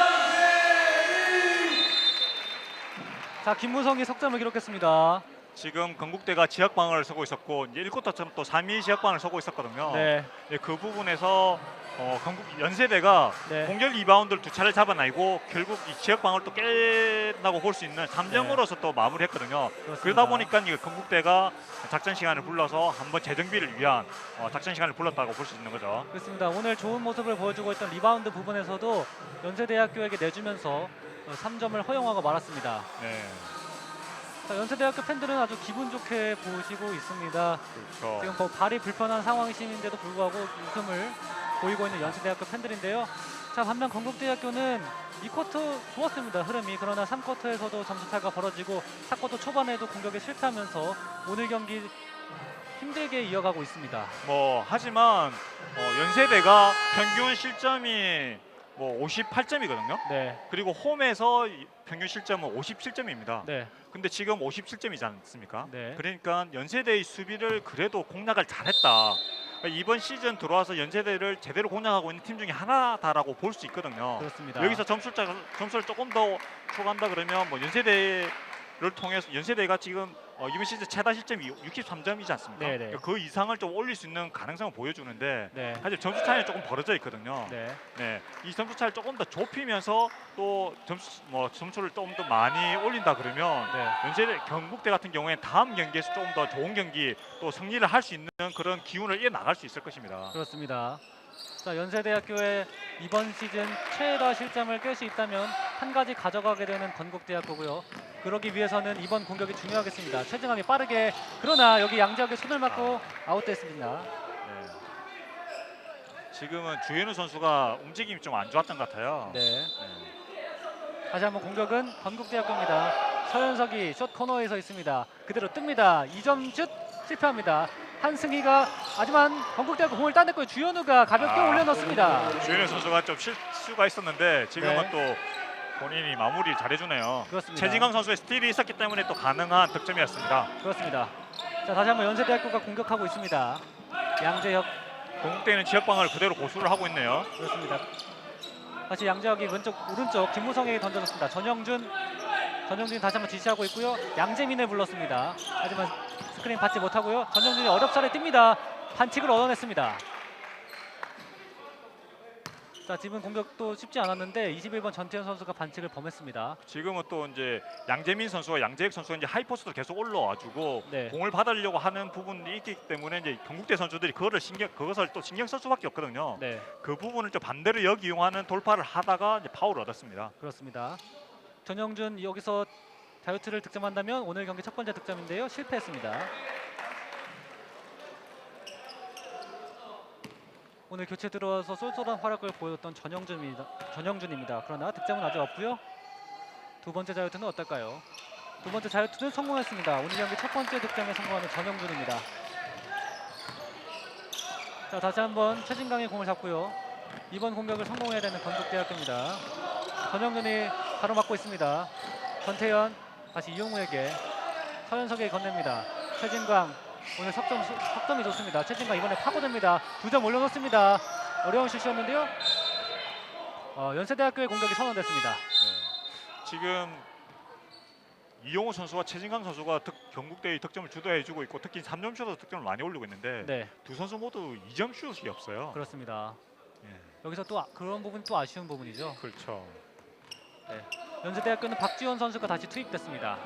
자, 김무성이 석점을 기록했습니다. 지금 건국대가 지역 방어를 서고 있었고 이제 1쿼터처럼 또 3위 지역 방어를 서고 있었거든요. 네. 네, 그 부분에서 건국 연세대가 네. 공격 리바운드를 2차례 잡아내고 결국 이 지역 방어를 또 깬다고 볼 수 있는 3점으로서 또 마무리했거든요. 그렇습니다. 그러다 보니까 이 건국대가 작전 시간을 불러서 한번 재정비를 위한 작전 시간을 불렀다고 볼 수 있는 거죠. 그렇습니다. 오늘 좋은 모습을 보여주고 있던 리바운드 부분에서도 연세대학교에게 내주면서 3점을 허용하고 말았습니다. 네, 자, 연세대학교 팬들은 아주 기분 좋게 보시고 있습니다. 그렇죠. 지금 발이 불편한 상황이신데도 불구하고 웃음을 보이고 있는 연세대학교 팬들인데요. 자, 반면 건국대학교는 2쿼터 좋았습니다. 흐름이. 그러나 3쿼터에서도 점수차가 벌어지고 4쿼터 초반에도 공격에 실패하면서 오늘 경기 힘들게 이어가고 있습니다. 뭐 하지만 연세대가 평균 실점이 뭐 58점이거든요. 네, 그리고 홈에서 평균 실점은 57점입니다. 네, 근데 지금 57점이지 않습니까? 네. 그러니까 연세대의 수비를 그래도 공략을 잘했다. 그러니까 이번 시즌 들어와서 연세대를 제대로 공략하고 있는 팀 중에 하나다라고 볼 수 있거든요. 그렇습니다. 여기서 점수를 조금 더 추가한다 그러면 뭐 연세대를 통해서 연세대가 지금 이번 시즌 최다 실점이 63점이지 않습니까? 네네. 그러니까 그 이상을 좀 올릴 수 있는 가능성을 보여주는데 네, 사실 점수 차이는 조금 벌어져 있거든요. 네, 네, 이 점수 차이를 조금 더 좁히면서 또 점수를 좀 더 많이 올린다 그러면 네. 연세대 경북대 같은 경우에 다음 경기에서 조금 더 좋은 경기 또 승리를 할 수 있는 그런 기운을 이어 나갈 수 있을 것입니다. 그렇습니다. 자, 연세대학교의 이번 시즌 최다 실점을 깰 수 있다면 한 가지 가져가게 되는 건국대학교고요. 그러기 위해서는 이번 공격이 중요하겠습니다. 최진강이 빠르게, 그러나 여기 양지혁의 손을 맞고 아웃됐습니다. 네. 지금은 주현우 선수가 움직임이 좀 안 좋았던 것 같아요. 네. 다시 한번 공격은 건국대학교입니다. 서현석이 숏 코너에서 있습니다. 그대로 뜹니다. 2점 슛 실패합니다. 한승희가, 하지만 건국대학교 공을 따냈고요. 주현우가 가볍게 올려놓습니다. 주현우 선수가 좀 실수가 있었는데 지금은 네. 또 본인이 마무리를 잘해주네요. 그렇습니다. 최진강 선수의 스틸이 있었기 때문에 또 가능한 득점이었습니다. 그렇습니다. 자, 다시 한번 연세대학교가 공격하고 있습니다. 양재혁, 동국대는 지역방어를 그대로 고수를 하고 있네요. 그렇습니다. 다시 양재혁이 오른쪽 김무성에게 던져줬습니다. 전영준이 다시 한번 지시하고 있고요. 양재민을 불렀습니다. 하지만 스크린 받지 못하고요. 전영준이 어렵사리 뜁니다. 반칙을 얻어냈습니다. 자, 지금 공격도 쉽지 않았는데 21번 전태현 선수가 반칙을 범했습니다. 지금은 또 이제 양재민 선수와 양재혁 선수가 이제 하이포스트로 계속 올라와주고 네. 공을 받으려고 하는 부분이 있기 때문에 이제 경북대 선수들이 그것을 또 신경 쓸 수밖에 없거든요. 네, 그 부분을 좀 반대로 역이용하는 돌파를 하다가 이제 파울을 얻었습니다. 그렇습니다. 전영준 여기서 자유투를 득점한다면 오늘 경기 첫 번째 득점인데요. 실패했습니다. 오늘 교체 들어와서 쏠쏠한 활약을 보였던 전영준입니다. 그러나 득점은 아직 없고요. 두 번째 자유투는 어떨까요? 두 번째 자유투는 성공했습니다. 오늘 경기 첫 번째 득점에 성공하는 전영준입니다. 자, 다시 한번 최진강의 공을 잡고요. 이번 공격을 성공해야 되는 건국대학교입니다. 전영준이 가로막고 있습니다. 전태현 다시 이용우에게, 서현석에게 건넵니다. 최진강 오늘 석점이 좋습니다. 최진강 이번에 파고듭니다. 2점 올려놓습니다. 어려운 슛이었는데요. 연세대학교의 공격이 선언됐습니다. 지금 이용호 선수와 최진강 선수가 경북대의 득점을 주도해주고 있고 특히 3점 슛에서 득점을 많이 올리고 있는데 네, 두 선수 모두 2점 슛이 없어요. 그렇습니다. 예. 여기서 또 그런 부분 또 아쉬운 부분이죠. 그렇죠. 연세대학교는 박지원 선수가 다시 투입됐습니다.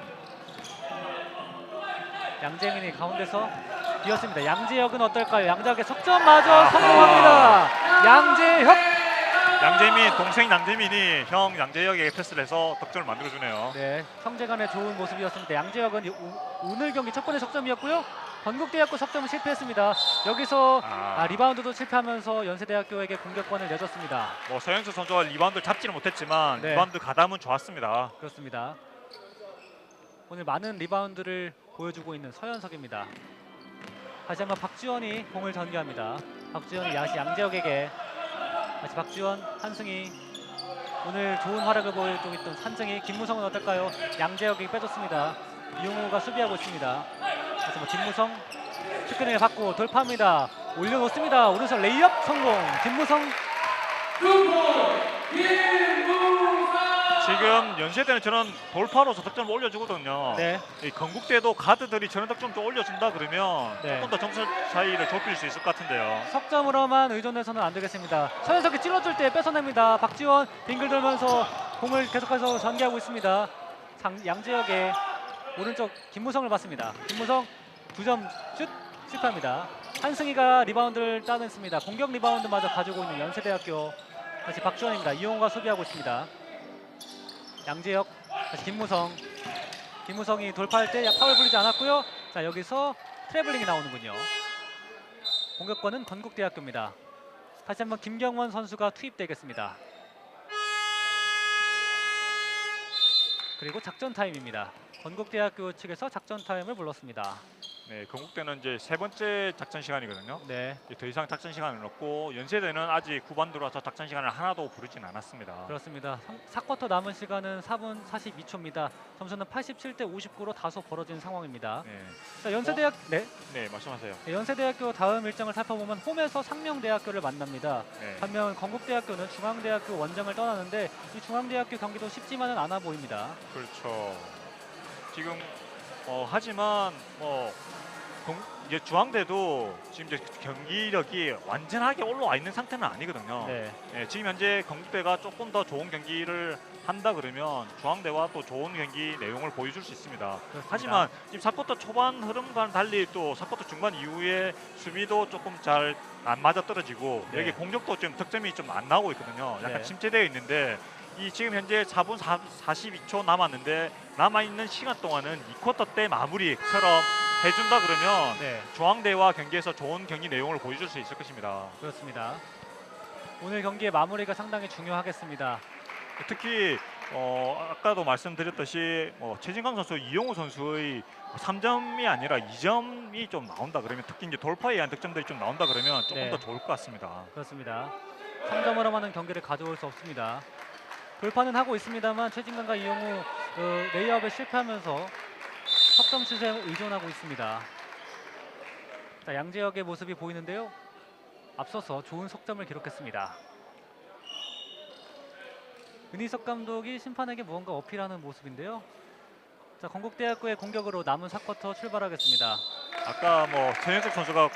양재민이 가운데서 비었습니다. 양재혁은 어떨까요? 양재혁의 석점마저 성공합니다. 양재혁. 양재민 동생 양재민이 형 양재혁에게 패스를 해서 득점을 만들어주네요. 네, 형제간의 좋은 모습이었습니다. 양재혁은 오늘 경기 첫 번째 석점이었고요. 건국대학교 석점은 실패했습니다. 여기서 리바운드도 실패하면서 연세대학교에게 공격권을 내줬습니다. 뭐 서영수 선수가 리바운드를 잡지는 못했지만 네. 리바운드 가담은 좋았습니다. 그렇습니다. 오늘 많은 리바운드를 보여주고 있는 서현석입니다. 다시 한번 박지원이 공을 전개합니다. 박지원이 다시 양재혁에게, 다시 박지원, 한승희, 오늘 좋은 활약을 보여주고 있던 한승희, 김무성은 어떨까요? 양재혁이 빼줬습니다. 이용호가 수비하고 있습니다. 다시 한번 김무성 스크린을 받고 돌파합니다. 올려놓습니다. 오른손 레이업 성공. 김무성. 지금 연세대는 저는 돌파로서 득점을 올려주거든요. 네, 이 건국대도 가드들이 저런 득점 좀 올려준다 그러면 네. 조금 더 점수 차이를 좁힐 수 있을 것 같은데요. 석점으로만 의존해서는 안 되겠습니다. 서현석이 찔러줄 때 뺏어냅니다. 박지원 빙글 돌면서 공을 계속해서 전개하고 있습니다. 양재혁의 오른쪽 김무성을 봤습니다. 김무성 2점 슛 실패합니다. 한승희가 리바운드를 따냈습니다. 공격 리바운드마저 가지고 있는 연세대학교. 다시 박지원입니다. 이용호가 수비하고 있습니다. 양재혁, 다시 김무성이 돌파할 때 파울 불리지 않았고요. 자, 여기서 트래블링이 나오는군요. 공격권은 건국대학교입니다. 다시 한번 김경원 선수가 투입되겠습니다. 그리고 작전 타임입니다. 건국대학교 측에서 작전 타임을 불렀습니다. 네, 건국대는 이제 세 번째 작전 시간이거든요. 네, 이제 더 이상 작전 시간을 없고 연세대는 아직 후반 들어와서 작전 시간을 하나도 부르진 않았습니다. 그렇습니다. 4쿼터 남은 시간은 4분 42초입니다. 점수는 87대 59로 다소 벌어진 상황입니다. 네, 자, 연세대학 네 말씀하세요. 연세대학교 다음 일정을 살펴보면 홈에서 상명대학교를 만납니다. 네. 반면 건국대학교는 중앙대학교 원정을 떠나는데 이 중앙대학교 경기도 쉽지만은 않아 보입니다. 그렇죠. 지금 하지만 이제 중앙대도 지금 이제 경기력이 완전하게 올라와 있는 상태는 아니거든요. 네, 예, 지금 현재 건국대가 조금 더 좋은 경기를 한다 그러면 중앙대와 또 좋은 경기 내용을 보여줄 수 있습니다. 그렇습니다. 하지만 지금 4쿼터 초반 흐름과는 달리 또 4쿼터 중반 이후에 수비도 조금 잘 안 맞아 떨어지고 네. 여기 공격도 좀 득점이 좀 안 나오고 있거든요. 약간 네. 침체되어 있는데 이 지금 현재 4분 42초 남았는데 남아 있는 시간 동안은 2쿼터 때 마무리처럼 해준다 그러면 네, 중앙대와 경기에서 좋은 경기 내용을 보여줄 수 있을 것입니다. 그렇습니다. 오늘 경기의 마무리가 상당히 중요하겠습니다. 특히 아까도 말씀드렸듯이 최진강 선수, 이용우 선수의 3점이 아니라 2점이 좀 나온다 그러면 특히 이제 돌파에 의한 득점들이 좀 나온다 그러면 조금 네. 더 좋을 것 같습니다. 그렇습니다. 3점으로만은 경기를 가져올 수 없습니다. 돌파는 하고 있습니다만 최진강과 이용우 레이업에 실패하면서 석점 슛에 의존하고 있습니다. 자, 양재혁의 모습이 보이는데요. 앞서서 좋은 석점을 기록했습니다. 은희석 감독이 심판에게 무언가 어필하는 모습인데요. 자, 건국대학교의 공격으로 남은 4쿼터 출발하겠습니다. 아까 최현석 선수가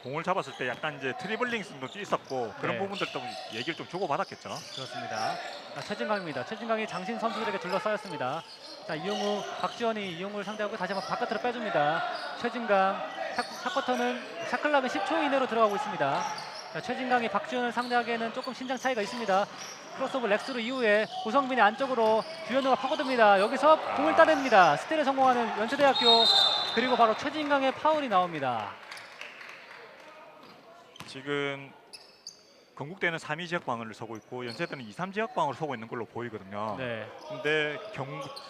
공을 잡았을 때 약간 이제 트리블링도 있었고 그런 네. 부분들도 얘기를 좀 주고받았겠죠. 그렇습니다. 자, 최진강입니다. 최진강이 장신 선수들에게 둘러싸였습니다. 자, 이용우, 박지원이 이용우를 상대하고 다시 한번 바깥으로 빼줍니다. 최진강, 샷쿼터는 샷클락은 10초 이내로 들어가고 있습니다. 자, 최진강이 박지원을 상대하기에는 조금 신장 차이가 있습니다. 크로스오버 렉스루 이후에 고성빈이 안쪽으로 주현우가 파고듭니다. 여기서 공을 따냅니다. 스틸에 성공하는 연세대학교, 그리고 바로 최진강의 파울이 나옵니다. 지금 건국대는 3위 지역방어를 서고 있고 연세대는 2, 3 지역방어를 서고 있는 걸로 보이거든요. 네, 근데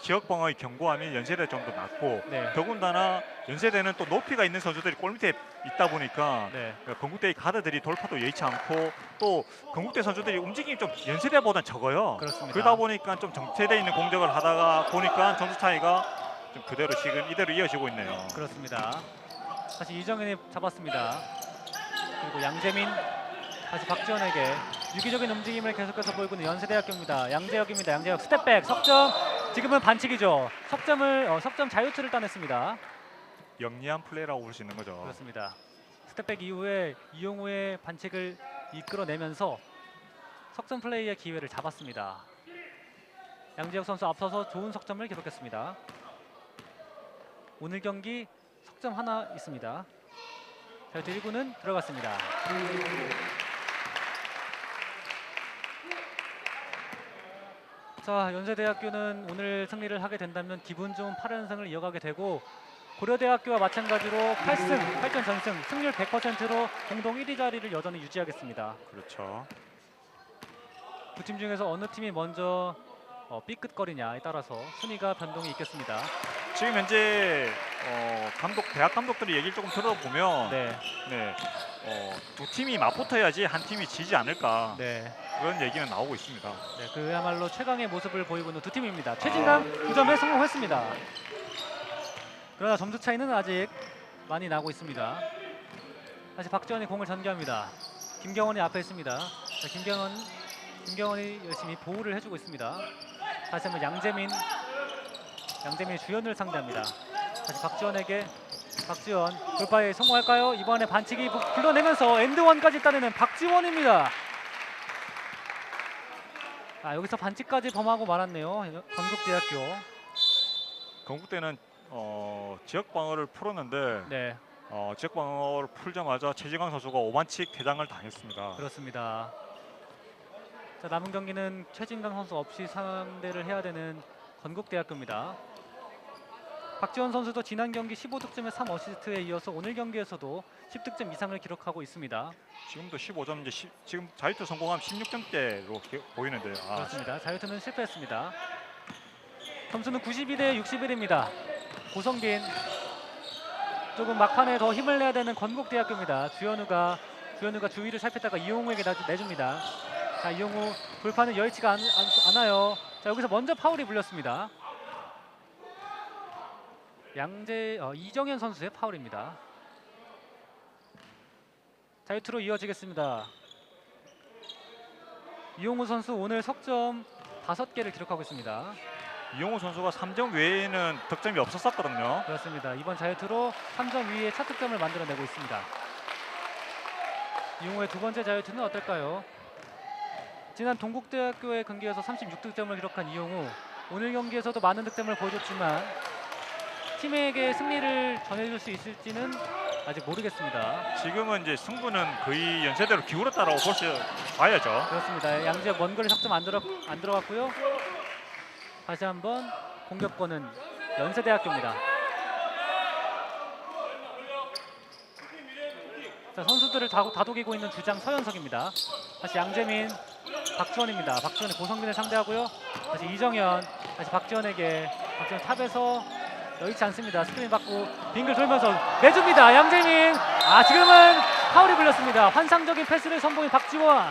지역방어의 견고함이 연세대 좀 더 낮고 네, 더군다나 연세대는 또 높이가 있는 선수들이 골밑에 있다 보니까 네, 건국대의 가드들이 돌파도 예의치 않고 또 건국대 선수들이 움직임이 좀 연세대보다는 적어요. 그렇습니다. 그러다 보니까 좀 정체되어 있는 공격을 하다가 보니까 점수 차이가 좀 그대로 지금 이대로 이어지고 있네요. 그렇습니다. 다시 이정현이 잡았습니다. 그리고 양재민, 다시 박지원에게 유기적인 움직임을 계속해서 보이고 있는 연세대학교입니다. 양재혁입니다. 양재혁 스텝백 석점, 지금은 반칙이죠. 석점 자유투를 따냈습니다. 영리한 플레이라고 볼 수 있는 거죠. 그렇습니다. 스텝백 이후에 이용우의 반칙을 이끌어내면서 석점 플레이의 기회를 잡았습니다. 양재혁 선수 앞서서 좋은 석점을 기록했습니다. 오늘 경기 석점 하나 있습니다. 자유투 1구는 들어갔습니다. 자, 연세대학교는 오늘 승리를 하게 된다면 기분 좋은 8연승을 이어가게 되고 고려대학교와 마찬가지로 8전 전승, 승률 100%로 공동 1위 자리를 여전히 유지하겠습니다. 그렇죠. 두 팀 중에서 어느 팀이 먼저 삐끗거리냐에 따라서 순위가 변동이 있겠습니다. 지금 현재 대학 감독들이 얘기를 조금 들어보면 네, 두 팀이 맞붙어야지 한 팀이 지지 않을까 네, 그런 얘기는 나오고 있습니다. 네, 그야말로 최강의 모습을 보이고 있는 두 팀입니다. 최진강 9점에 성공했습니다. 그러나 점수 차이는 아직 많이 나고 있습니다. 다시 박지원이 공을 전개합니다. 김경원이 앞에 있습니다. 자, 김경원이 열심히 보호를 해주고 있습니다. 다시 한번 양재민이 주현을 상대합니다. 다시 박지원에게, 박지원 돌파에 성공할까요? 이번에 반칙이 불러내면서 엔드원까지 따내는 박지원입니다. 여기서 반칙까지 범하고 말았네요. 건국대학교. 건국대는 지역 방어를 풀었는데 네, 지역 방어를 풀자마자 최진강 선수가 5반칙 퇴장을 당했습니다. 그렇습니다. 자, 남은 경기는 최진강 선수 없이 상대를 해야 되는 건국대학교입니다. 박지원 선수도 지난 경기 15득점에 3어시스트에 이어서 오늘 경기에서도 10득점 이상을 기록하고 있습니다. 지금도 15점 이제 지금 자유투 성공하면 16점대로 보이는데요. 그렇습니다. 자유투는 실패했습니다. 점수는 92대 61입니다. 고성빈 조금 막판에 더 힘을 내야 되는 건국대학교입니다. 주현우가 주위를 살폈다가 이용우에게 내줍니다. 자, 이용우 돌파는 여의치가 않아요. 자, 여기서 먼저 파울이 불렸습니다. 이정현 선수의 파울입니다. 자유투로 이어지겠습니다. 이용우 선수 오늘 석점 5개를 기록하고 있습니다. 이용호 선수가 3점 외에는 득점이 없었거든요. 그렇습니다. 이번 자유투로 3점 위에 첫 득점을 만들어내고 있습니다. 이용호의 두 번째 자유투는 어떨까요? 지난 동국대학교의 경기에서 36득점을 기록한 이용호, 오늘 경기에서도 많은 득점을 보여줬지만 팀에게 승리를 전해줄 수 있을지는 아직 모르겠습니다. 지금은 이제 승부는 거의 연세대로 기울었다라고 봐야죠. 그렇습니다. 양지혁 먼 거리 석점 안 들어갔고요. 다시 한번 공격권은 연세대학교입니다. 자, 선수들을 다독이고 있는 주장 서현석입니다. 다시 양재민, 박지원입니다. 박지원이 고성빈을 상대하고요. 다시 이정현, 다시 박지원에게, 박지원 탑에서 여의치 않습니다. 스크린 받고 빙글 돌면서 내줍니다. 양재민, 지금은 파울이 불렸습니다. 환상적인 패스를 선보인 박지원,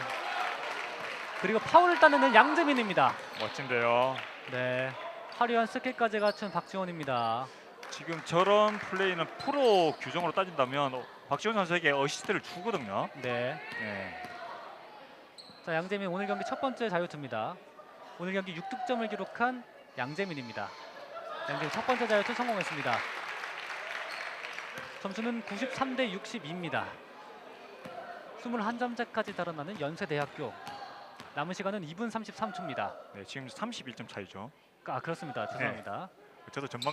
그리고 파울을 따내는 양재민입니다. 멋진데요. 네, 화려한 스킬까지 갖춘 박지원입니다. 지금 저런 플레이는 프로 규정으로 따진다면 박지원 선수에게 어시스트를 주거든요. 네. 자, 양재민 오늘 경기 첫 번째 자유투입니다. 오늘 경기 6득점을 기록한 양재민입니다. 양재민 첫 번째 자유투 성공했습니다. 점수는 93대 62입니다. 21점차까지 달아나는 연세대학교. 남은 시간은 2분 33초입니다. 네, 지금 31점 차이죠. 그렇습니다. 죄송합니다. 저도 전반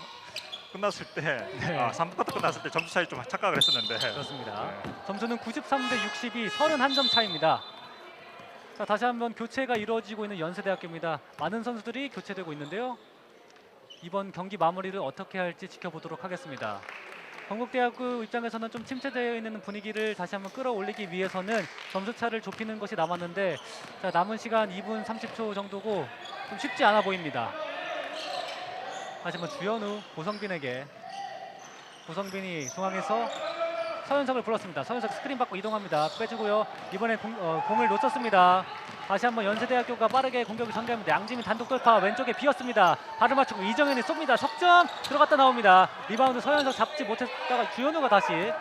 끝났을 때, 네. 3쿼터 끝났을 때 점수 차이 좀 착각을 했었는데. 그렇습니다. 네. 점수는 93대 62, 31점 차입니다. 자, 다시 한번 교체가 이루어지고 있는 연세대학교입니다. 많은 선수들이 교체되고 있는데요. 이번 경기 마무리를 어떻게 할지 지켜보도록 하겠습니다. 건국대학교 입장에서는 좀 침체되어 있는 분위기를 다시 한번 끌어올리기 위해서는 점수차를 좁히는 것이 남았는데, 자, 남은 시간 2분 30초 정도고 좀 쉽지 않아 보입니다. 다시 한번 주현우, 고성빈이 중앙에서 서현석을 불렀습니다. 서현석 스크린 받고 이동합니다. 빼주고요. 이번에 공을 놓쳤습니다. 다시 한번 연세대학교가 빠르게 공격을 전개합니다. 양지민 단독 돌파, 왼쪽에 비었습니다. 발을 맞추고 이정현이 쏩니다. 석점 들어갔다 나옵니다. 리바운드 서현석 잡지 못했다가 주현우가 다시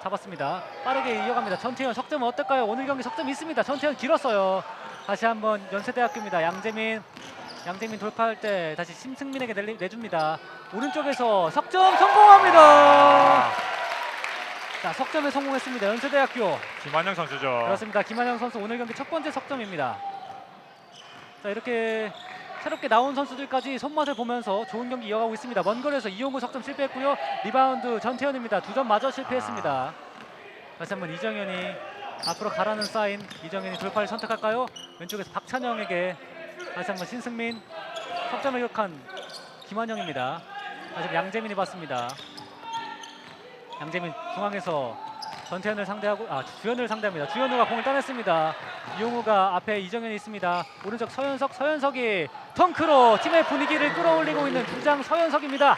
잡았습니다. 빠르게 이어갑니다. 전태현 석점은 어떨까요? 오늘 경기 석점이 있습니다. 전태현 길었어요. 다시 한번 연세대학교입니다. 양재민 돌파할 때 다시 심승민에게 내줍니다. 오른쪽에서 석점 성공합니다. 자, 석점에 성공했습니다. 연세대학교. 김한영 선수죠. 그렇습니다. 김한영 선수 오늘 경기 첫 번째 석점입니다. 자, 이렇게 새롭게 나온 선수들까지 손맛을 보면서 좋은 경기 이어가고 있습니다. 먼 거리에서 이용구 석점 실패했고요. 리바운드 전태현입니다. 2점 마저 실패했습니다. 다시 한번 이정현이 앞으로 가라는 사인. 이정현이 돌파를 선택할까요? 왼쪽에서 박찬영에게 다시 한번 신승민, 석점을 기록한 김한영입니다. 다시 한번 양재민이 봤습니다. 양재민 중앙에서 전태현을 상대하고 주현우를 상대합니다. 주현우가 공을 따냈습니다. 이용우가 앞에 이정현이 있습니다. 오른쪽 서현석이 덩크로 팀의 분위기를 끌어올리고 있는 주장 서현석입니다.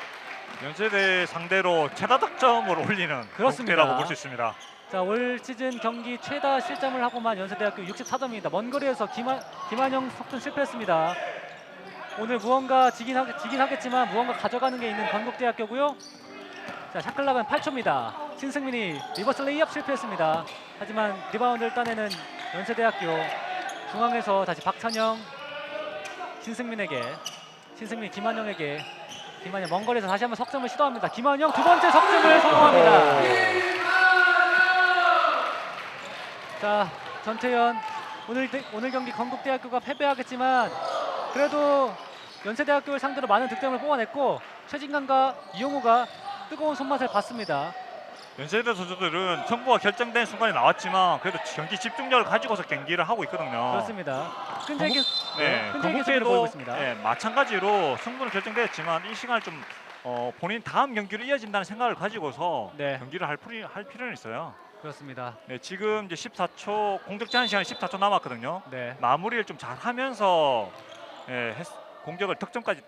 연세대 상대로 최다 득점을 올리는 그렇습니다. 경기라고 볼 수 있습니다. 자, 올 시즌 경기 최다 실점을 하고만 연세대학교 64점입니다. 먼 거리에서 김한영 석점 실패했습니다. 오늘 무언가 지긴 하겠지만 무언가 가져가는 게 있는 건국대학교고요. 자, 샤클락은 8초입니다. 신승민이 리버스 레이업 실패했습니다. 하지만 리바운드를 따내는 연세대학교. 중앙에서 다시 박찬영, 신승민 김한영에게. 김한영 먼 거리에서 다시 한번 석점을 시도합니다. 김한영 두 번째 석점을 성공합니다. 자, 전태현 오늘 경기 건국대학교가 패배하겠지만 그래도 연세대학교를 상대로 많은 득점을 뽑아냈고 최진강과 이용우가 뜨거운 손맛을 봤습니다. 연세대 선수들은 승부가 결정된 순간에 나왔지만 그래도 경기 집중력을 가지고서 경기를 하고 있거든요. 그렇습니다. 끈질긴 소리를 건국대도 보이고 있습니다. 마찬가지로 승부는 결정됐지만 이 시간을 좀 본인 다음 경기로 이어진다는 생각을 가지고서 네. 경기를 할 필요는 있어요. 그렇습니다. 네, 지금 이제 14초 공격 제한 시간이 14초 남았거든요. 네. 마무리를 좀 잘하면서 공격을 독점까지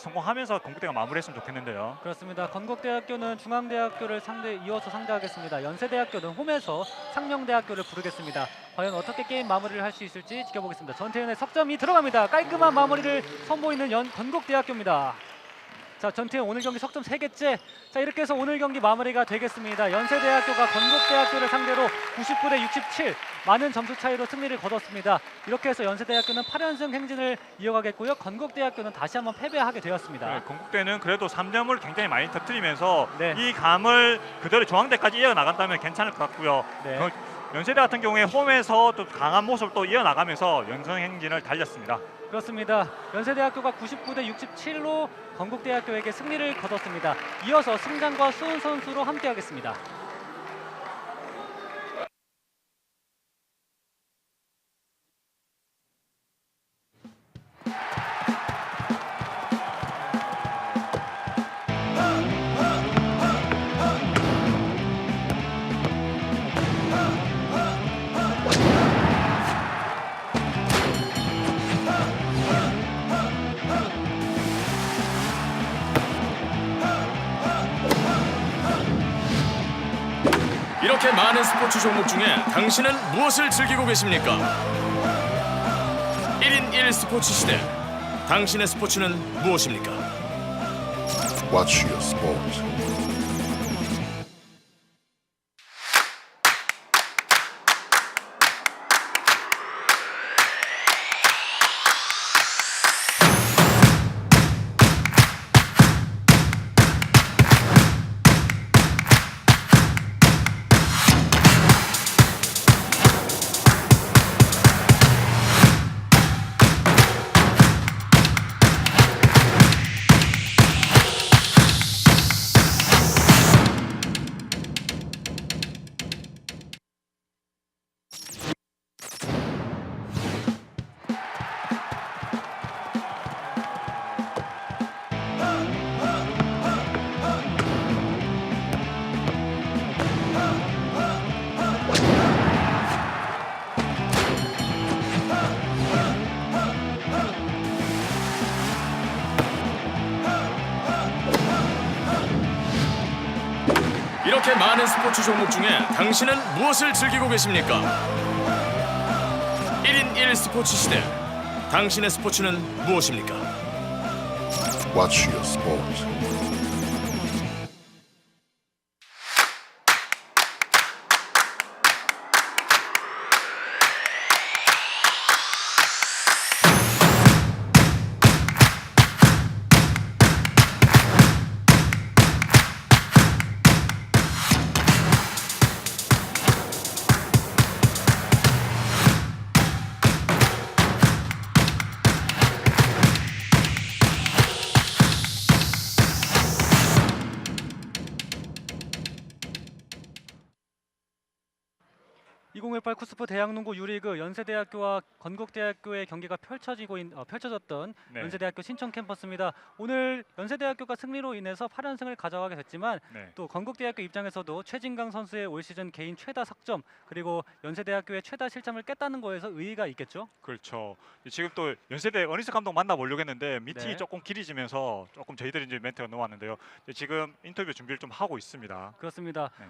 성공하면서 건국대가 마무리했으면 좋겠는데요. 그렇습니다. 건국대학교는 중앙대학교를 이어서 상대하겠습니다. 연세대학교는 홈에서 상명대학교를 부르겠습니다. 과연 어떻게 게임 마무리를 할 수 있을지 지켜보겠습니다. 전태현의 석점이 들어갑니다. 깔끔한 마무리를 선보이는 건국대학교입니다. 자, 전태현 오늘 경기 석점 3개째. 자, 이렇게 해서 오늘 경기 마무리가 되겠습니다. 연세대학교가 건국대학교를 상대로 99대 67 많은 점수 차이로 승리를 거뒀습니다. 이렇게 해서 연세대학교는 8연승 행진을 이어가겠고요. 건국대학교는 다시 한번 패배하게 되었습니다. 네, 건국대는 그래도 3점을 굉장히 많이 터뜨리면서 네. 이 감을 그대로 중앙대까지 이어나간다면 괜찮을 것 같고요. 네. 연세대 같은 경우에 홈에서 또 강한 모습을 또 이어나가면서 연승 행진을 달렸습니다. 그렇습니다. 연세대학교가 99대 67로 건국대학교에게 승리를 거뒀습니다. 이어서 승장과 수훈 선수로 함께하겠습니다. 이렇게 많은 스포츠 종목 중에 당신은 무엇을 즐기고 계십니까? 1인 1 스포츠 시대. 당신의 스포츠는 무엇입니까? Watch your sport. 이렇게 많은 스포츠 종목 중에 당신은 무엇을 즐기고 계십니까? 1인 1 스포츠 시대. 당신의 스포츠는 무엇입니까? Watch your sport. (2018) 쿠스프 대학농구 유리그 연세대학교와 건국대학교의 경기가 펼쳐졌던 네. 연세대학교 신촌 캠퍼스입니다. 오늘 연세대학교가 승리로 인해서 8연승을 가져가게 됐지만 네. 또 건국대학교 입장에서도 최진강 선수의 올 시즌 개인 최다 석점 그리고 연세대학교의 최다 실점을 깼다는 거에서 의의가 있겠죠. 그렇죠. 지금 또 연세대 어니스 감독 만나보려고 했는데 미팅이 네. 조금 길어지면서 조금 저희들이 이제 멘트가 넘어왔는데요. 지금 인터뷰 준비를 좀 하고 있습니다. 그렇습니다. 네.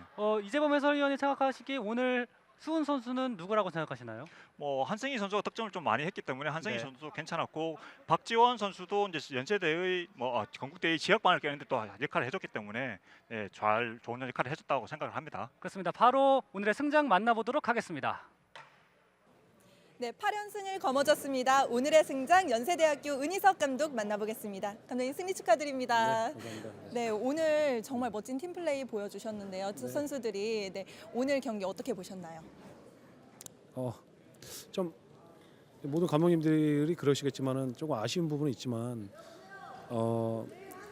이재범 해설위원이 생각하시기에 오늘 수훈 선수는 누구라고 생각하시나요? 한승희 선수가 득점을 좀 많이 했기 때문에 한승희 네. 선수도 괜찮았고 박지원 선수도 이제 연세대의 건국대의 지역방을 깨는데 또 역할을 해줬기 때문에 네, 좋은 역할을 해줬다고 생각을 합니다. 그렇습니다. 바로 오늘의 승장 만나보도록 하겠습니다. 네, 8연승을 거머쥐었습니다. 오늘의 승장 연세대학교 은희석 감독 만나보겠습니다. 감독님 승리 축하드립니다. 네, 감사합니다. 네, 오늘 정말 멋진 팀 플레이 보여주셨는데요. 두 선수들이 오늘 경기 어떻게 보셨나요? 좀 모든 감독님들이 그러시겠지만은 조금 아쉬운 부분은 있지만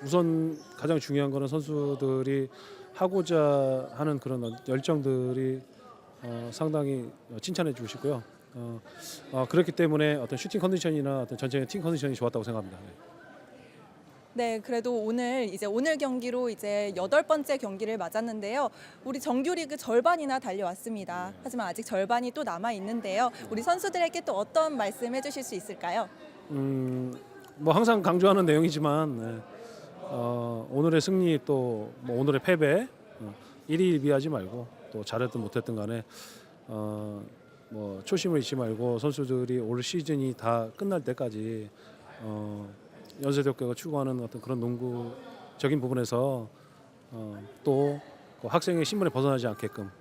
우선 가장 중요한 거는 선수들이 하고자 하는 그런 열정들이 상당히 칭찬해 주시고요. 그렇기 때문에 어떤 슈팅 컨디션이나 어떤 전체적인 팀 컨디션이 좋았다고 생각합니다. 네. 네, 그래도 오늘 경기로 이제 8번째 경기를 맞았는데요. 우리 정규리그 절반이나 달려왔습니다. 하지만 아직 절반이 또 남아 있는데요. 우리 선수들에게 또 어떤 말씀 해주실 수 있을까요? 뭐 항상 강조하는 내용이지만 오늘의 승리 또 뭐 오늘의 패배 일희일비하지 말고 또 잘했든 못했든 간에 뭐 초심을 잃지 말고 선수들이 올 시즌이 다 끝날 때까지 연세대학교가 추구하는 어떤 그런 농구적인 부분에서 또그 학생의 신분에 벗어나지 않게끔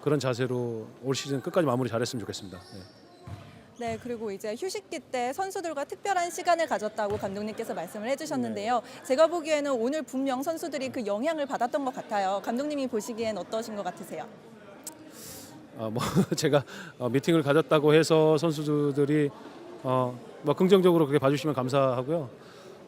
그런 자세로 올 시즌 끝까지 마무리 잘했으면 좋겠습니다. 네, 그리고 이제 휴식기 때 선수들과 특별한 시간을 가졌다고 감독님께서 말씀을 해주셨는데요. 제가 보기에는 오늘 분명 선수들이 그 영향을 받았던 것 같아요. 감독님이 보시기엔 어떠신 것 같으세요? 뭐 제가 미팅을 가졌다고 해서 선수들이 뭐 긍정적으로 그렇게 봐주시면 감사하고요.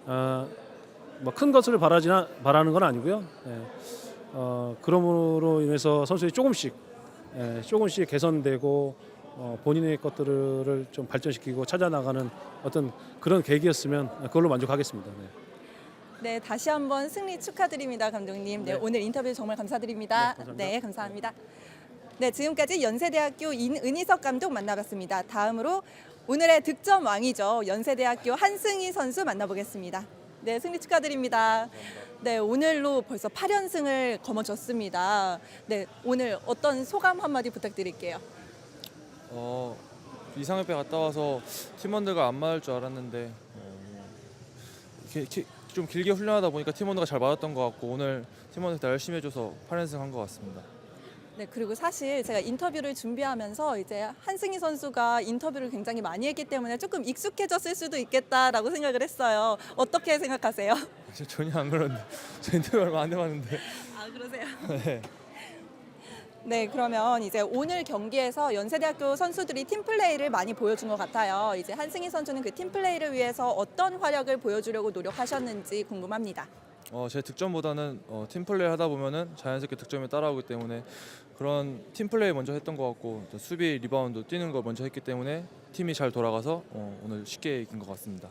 뭐 큰 것을 바라는 건 아니고요. 그럼으로 인해서 선수들이 조금씩 개선되고 본인의 것들을 좀 발전시키고 찾아나가는 어떤 그런 계기였으면 그걸로 만족하겠습니다. 네, 다시 한번 승리 축하드립니다, 감독님. 네, 오늘 인터뷰 정말 감사드립니다. 네, 감사합니다. 네, 지금까지 연세대학교 인은희석 감독 만나봤습니다. 다음으로 오늘의 득점 왕이죠. 연세대학교 한승희 선수 만나보겠습니다. 네, 승리 축하드립니다. 네, 오늘로 벌써 8연승을 거머쥐었습니다. 네, 오늘 어떤 소감 한마디 부탁드릴게요. 이상협회 갔다 와서 팀원들과 안 맞을 줄 알았는데 좀 길게 훈련하다 보니까 팀원들과 잘 맞았던 것 같고 오늘 팀원들 다 열심히 해줘서 8연승 한 것 같습니다. 네, 그리고 사실 제가 인터뷰를 준비하면서 이제 한승희 선수가 인터뷰를 굉장히 많이 했기 때문에 조금 익숙해졌을 수도 있겠다라고 생각을 했어요. 어떻게 생각하세요? 전혀 안 그런데 저 인터뷰 얼마 안 해봤는데. 아, 그러세요? 네. 네, 그러면 이제 오늘 경기에서 연세대학교 선수들이 팀플레이를 많이 보여준 것 같아요. 이제 한승희 선수는 그 팀플레이를 위해서 어떤 활약을 보여주려고 노력하셨는지 궁금합니다. 제 득점보다는 팀플레이 하다 보면은 자연스럽게 득점이 따라오기 때문에 그런 팀플레이 먼저 했던 것 같고 또 수비 리바운드 뛰는 거 먼저 했기 때문에 팀이 잘 돌아가서 오늘 쉽게 이긴 것 같습니다.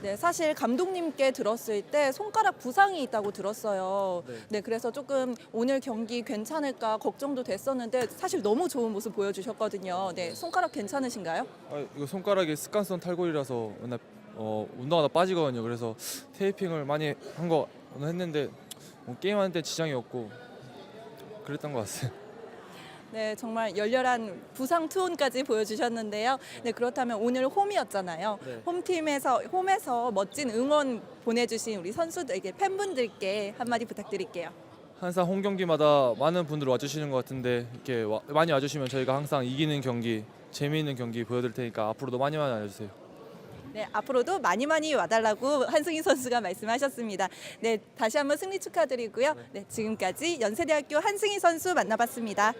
네, 사실 감독님께 들었을 때 손가락 부상이 있다고 들었어요. 네, 그래서 조금 오늘 경기 괜찮을까 걱정도 됐었는데 사실 너무 좋은 모습 보여주셨거든요. 네, 손가락 괜찮으신가요? 이거 손가락이 습관성 탈골이라서 맨날 운동하다 빠지거든요. 그래서 테이핑을 많이 한 거 했는데 게임하는 데 지장이 없고 그랬던 것 같아요. 네, 정말 열렬한 부상 투혼까지 보여주셨는데요. 네, 그렇다면 오늘 홈이었잖아요. 네. 홈에서 멋진 응원 보내주신 우리 선수들에게 팬분들께 한마디 부탁드릴게요. 항상 홈 경기마다 많은 분들 와주시는 것 같은데 이렇게 많이 와주시면 저희가 항상 이기는 경기, 재미있는 경기 보여드릴 테니까 앞으로도 많이 와주세요. 네, 앞으로도 많이 와달라고 한승희 선수가 말씀하셨습니다. 네, 다시 한번 승리 축하드리고요. 네, 지금까지 연세대학교 한승희 선수 만나봤습니다.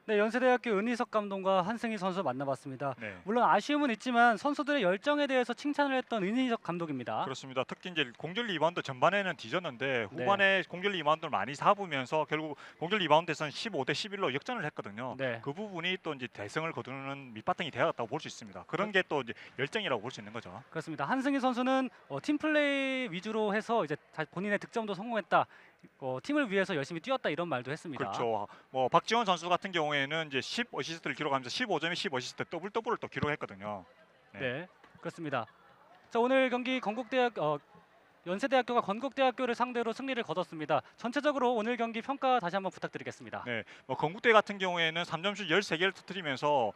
네, 연세대학교 은희석 감독과 한승희 선수 만나봤습니다. 네. 물론 아쉬움은 있지만 선수들의 열정에 대해서 칭찬을 했던 은희석 감독입니다. 그렇습니다. 특히 이제 공격 리바운드 전반에는 뒤졌는데 후반에 공격 리바운드를 많이 잡으면서 결국 공격 리바운드에서는 15대 11로 역전을 했거든요. 네. 그 부분이 또 이제 대승을 거두는 밑바탕이 되었다고 볼 수 있습니다. 그런 게 또 이제 열정이라고 볼 수 있는 거죠. 그렇습니다. 한승희 선수는 팀플레이 위주로 해서 이제 본인의 득점도 성공했다. 팀을 위해서 열심히 뛰었다 이런 말도 했습니다. 그렇죠. 뭐 박지원 선수 같은 경우에는 이제 10 어시스트를 기록하면서 15점에 10 어시스트 더블 더블을 또 기록했거든요. 네, 그렇습니다. 자, 오늘 경기 연세대학교가 건국대학교를 상대로 승리를 거뒀습니다. 전체적으로 오늘 경기 평가 다시 한번 부탁드리겠습니다. 네, 뭐 건국대 같은 경우에는 3점슛 13개를 터뜨리면서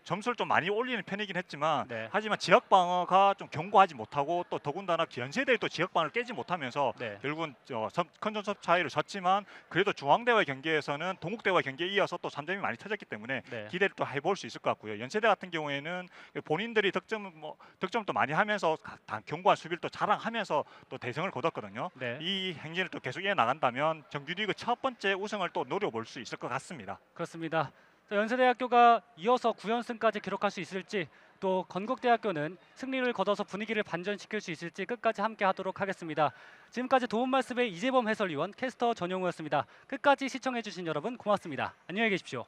점수를 좀 많이 올리는 편이긴 했지만 네. 하지만 지역 방어가 좀 견고하지 못하고 또 더군다나 연세대를 또 지역 방어를 깨지 못하면서 네. 결국은 큰 점수 차이로 졌지만 그래도 중앙대와의 경기에서는 동국대와의 경기에 이어서 또 3점이 많이 터졌기 때문에 네. 기대를 또 해볼 수 있을 것 같고요. 연세대 같은 경우에는 본인들이 득점도 많이 하면서 견고한 수비를 또 자랑하면서 또 대승을 거뒀거든요. 네. 이 행진을 또 계속 이어 나간다면 정규리그 첫 번째 우승을 또 노려볼 수 있을 것 같습니다. 그렇습니다. 자, 연세대학교가 이어서 9연승까지 기록할 수 있을지 또 건국대학교는 승리를 거둬서 분위기를 반전시킬 수 있을지 끝까지 함께 하도록 하겠습니다. 지금까지 도움 말씀의 이재범 해설위원, 캐스터 전용우였습니다. 끝까지 시청해주신 여러분 고맙습니다. 안녕히 계십시오.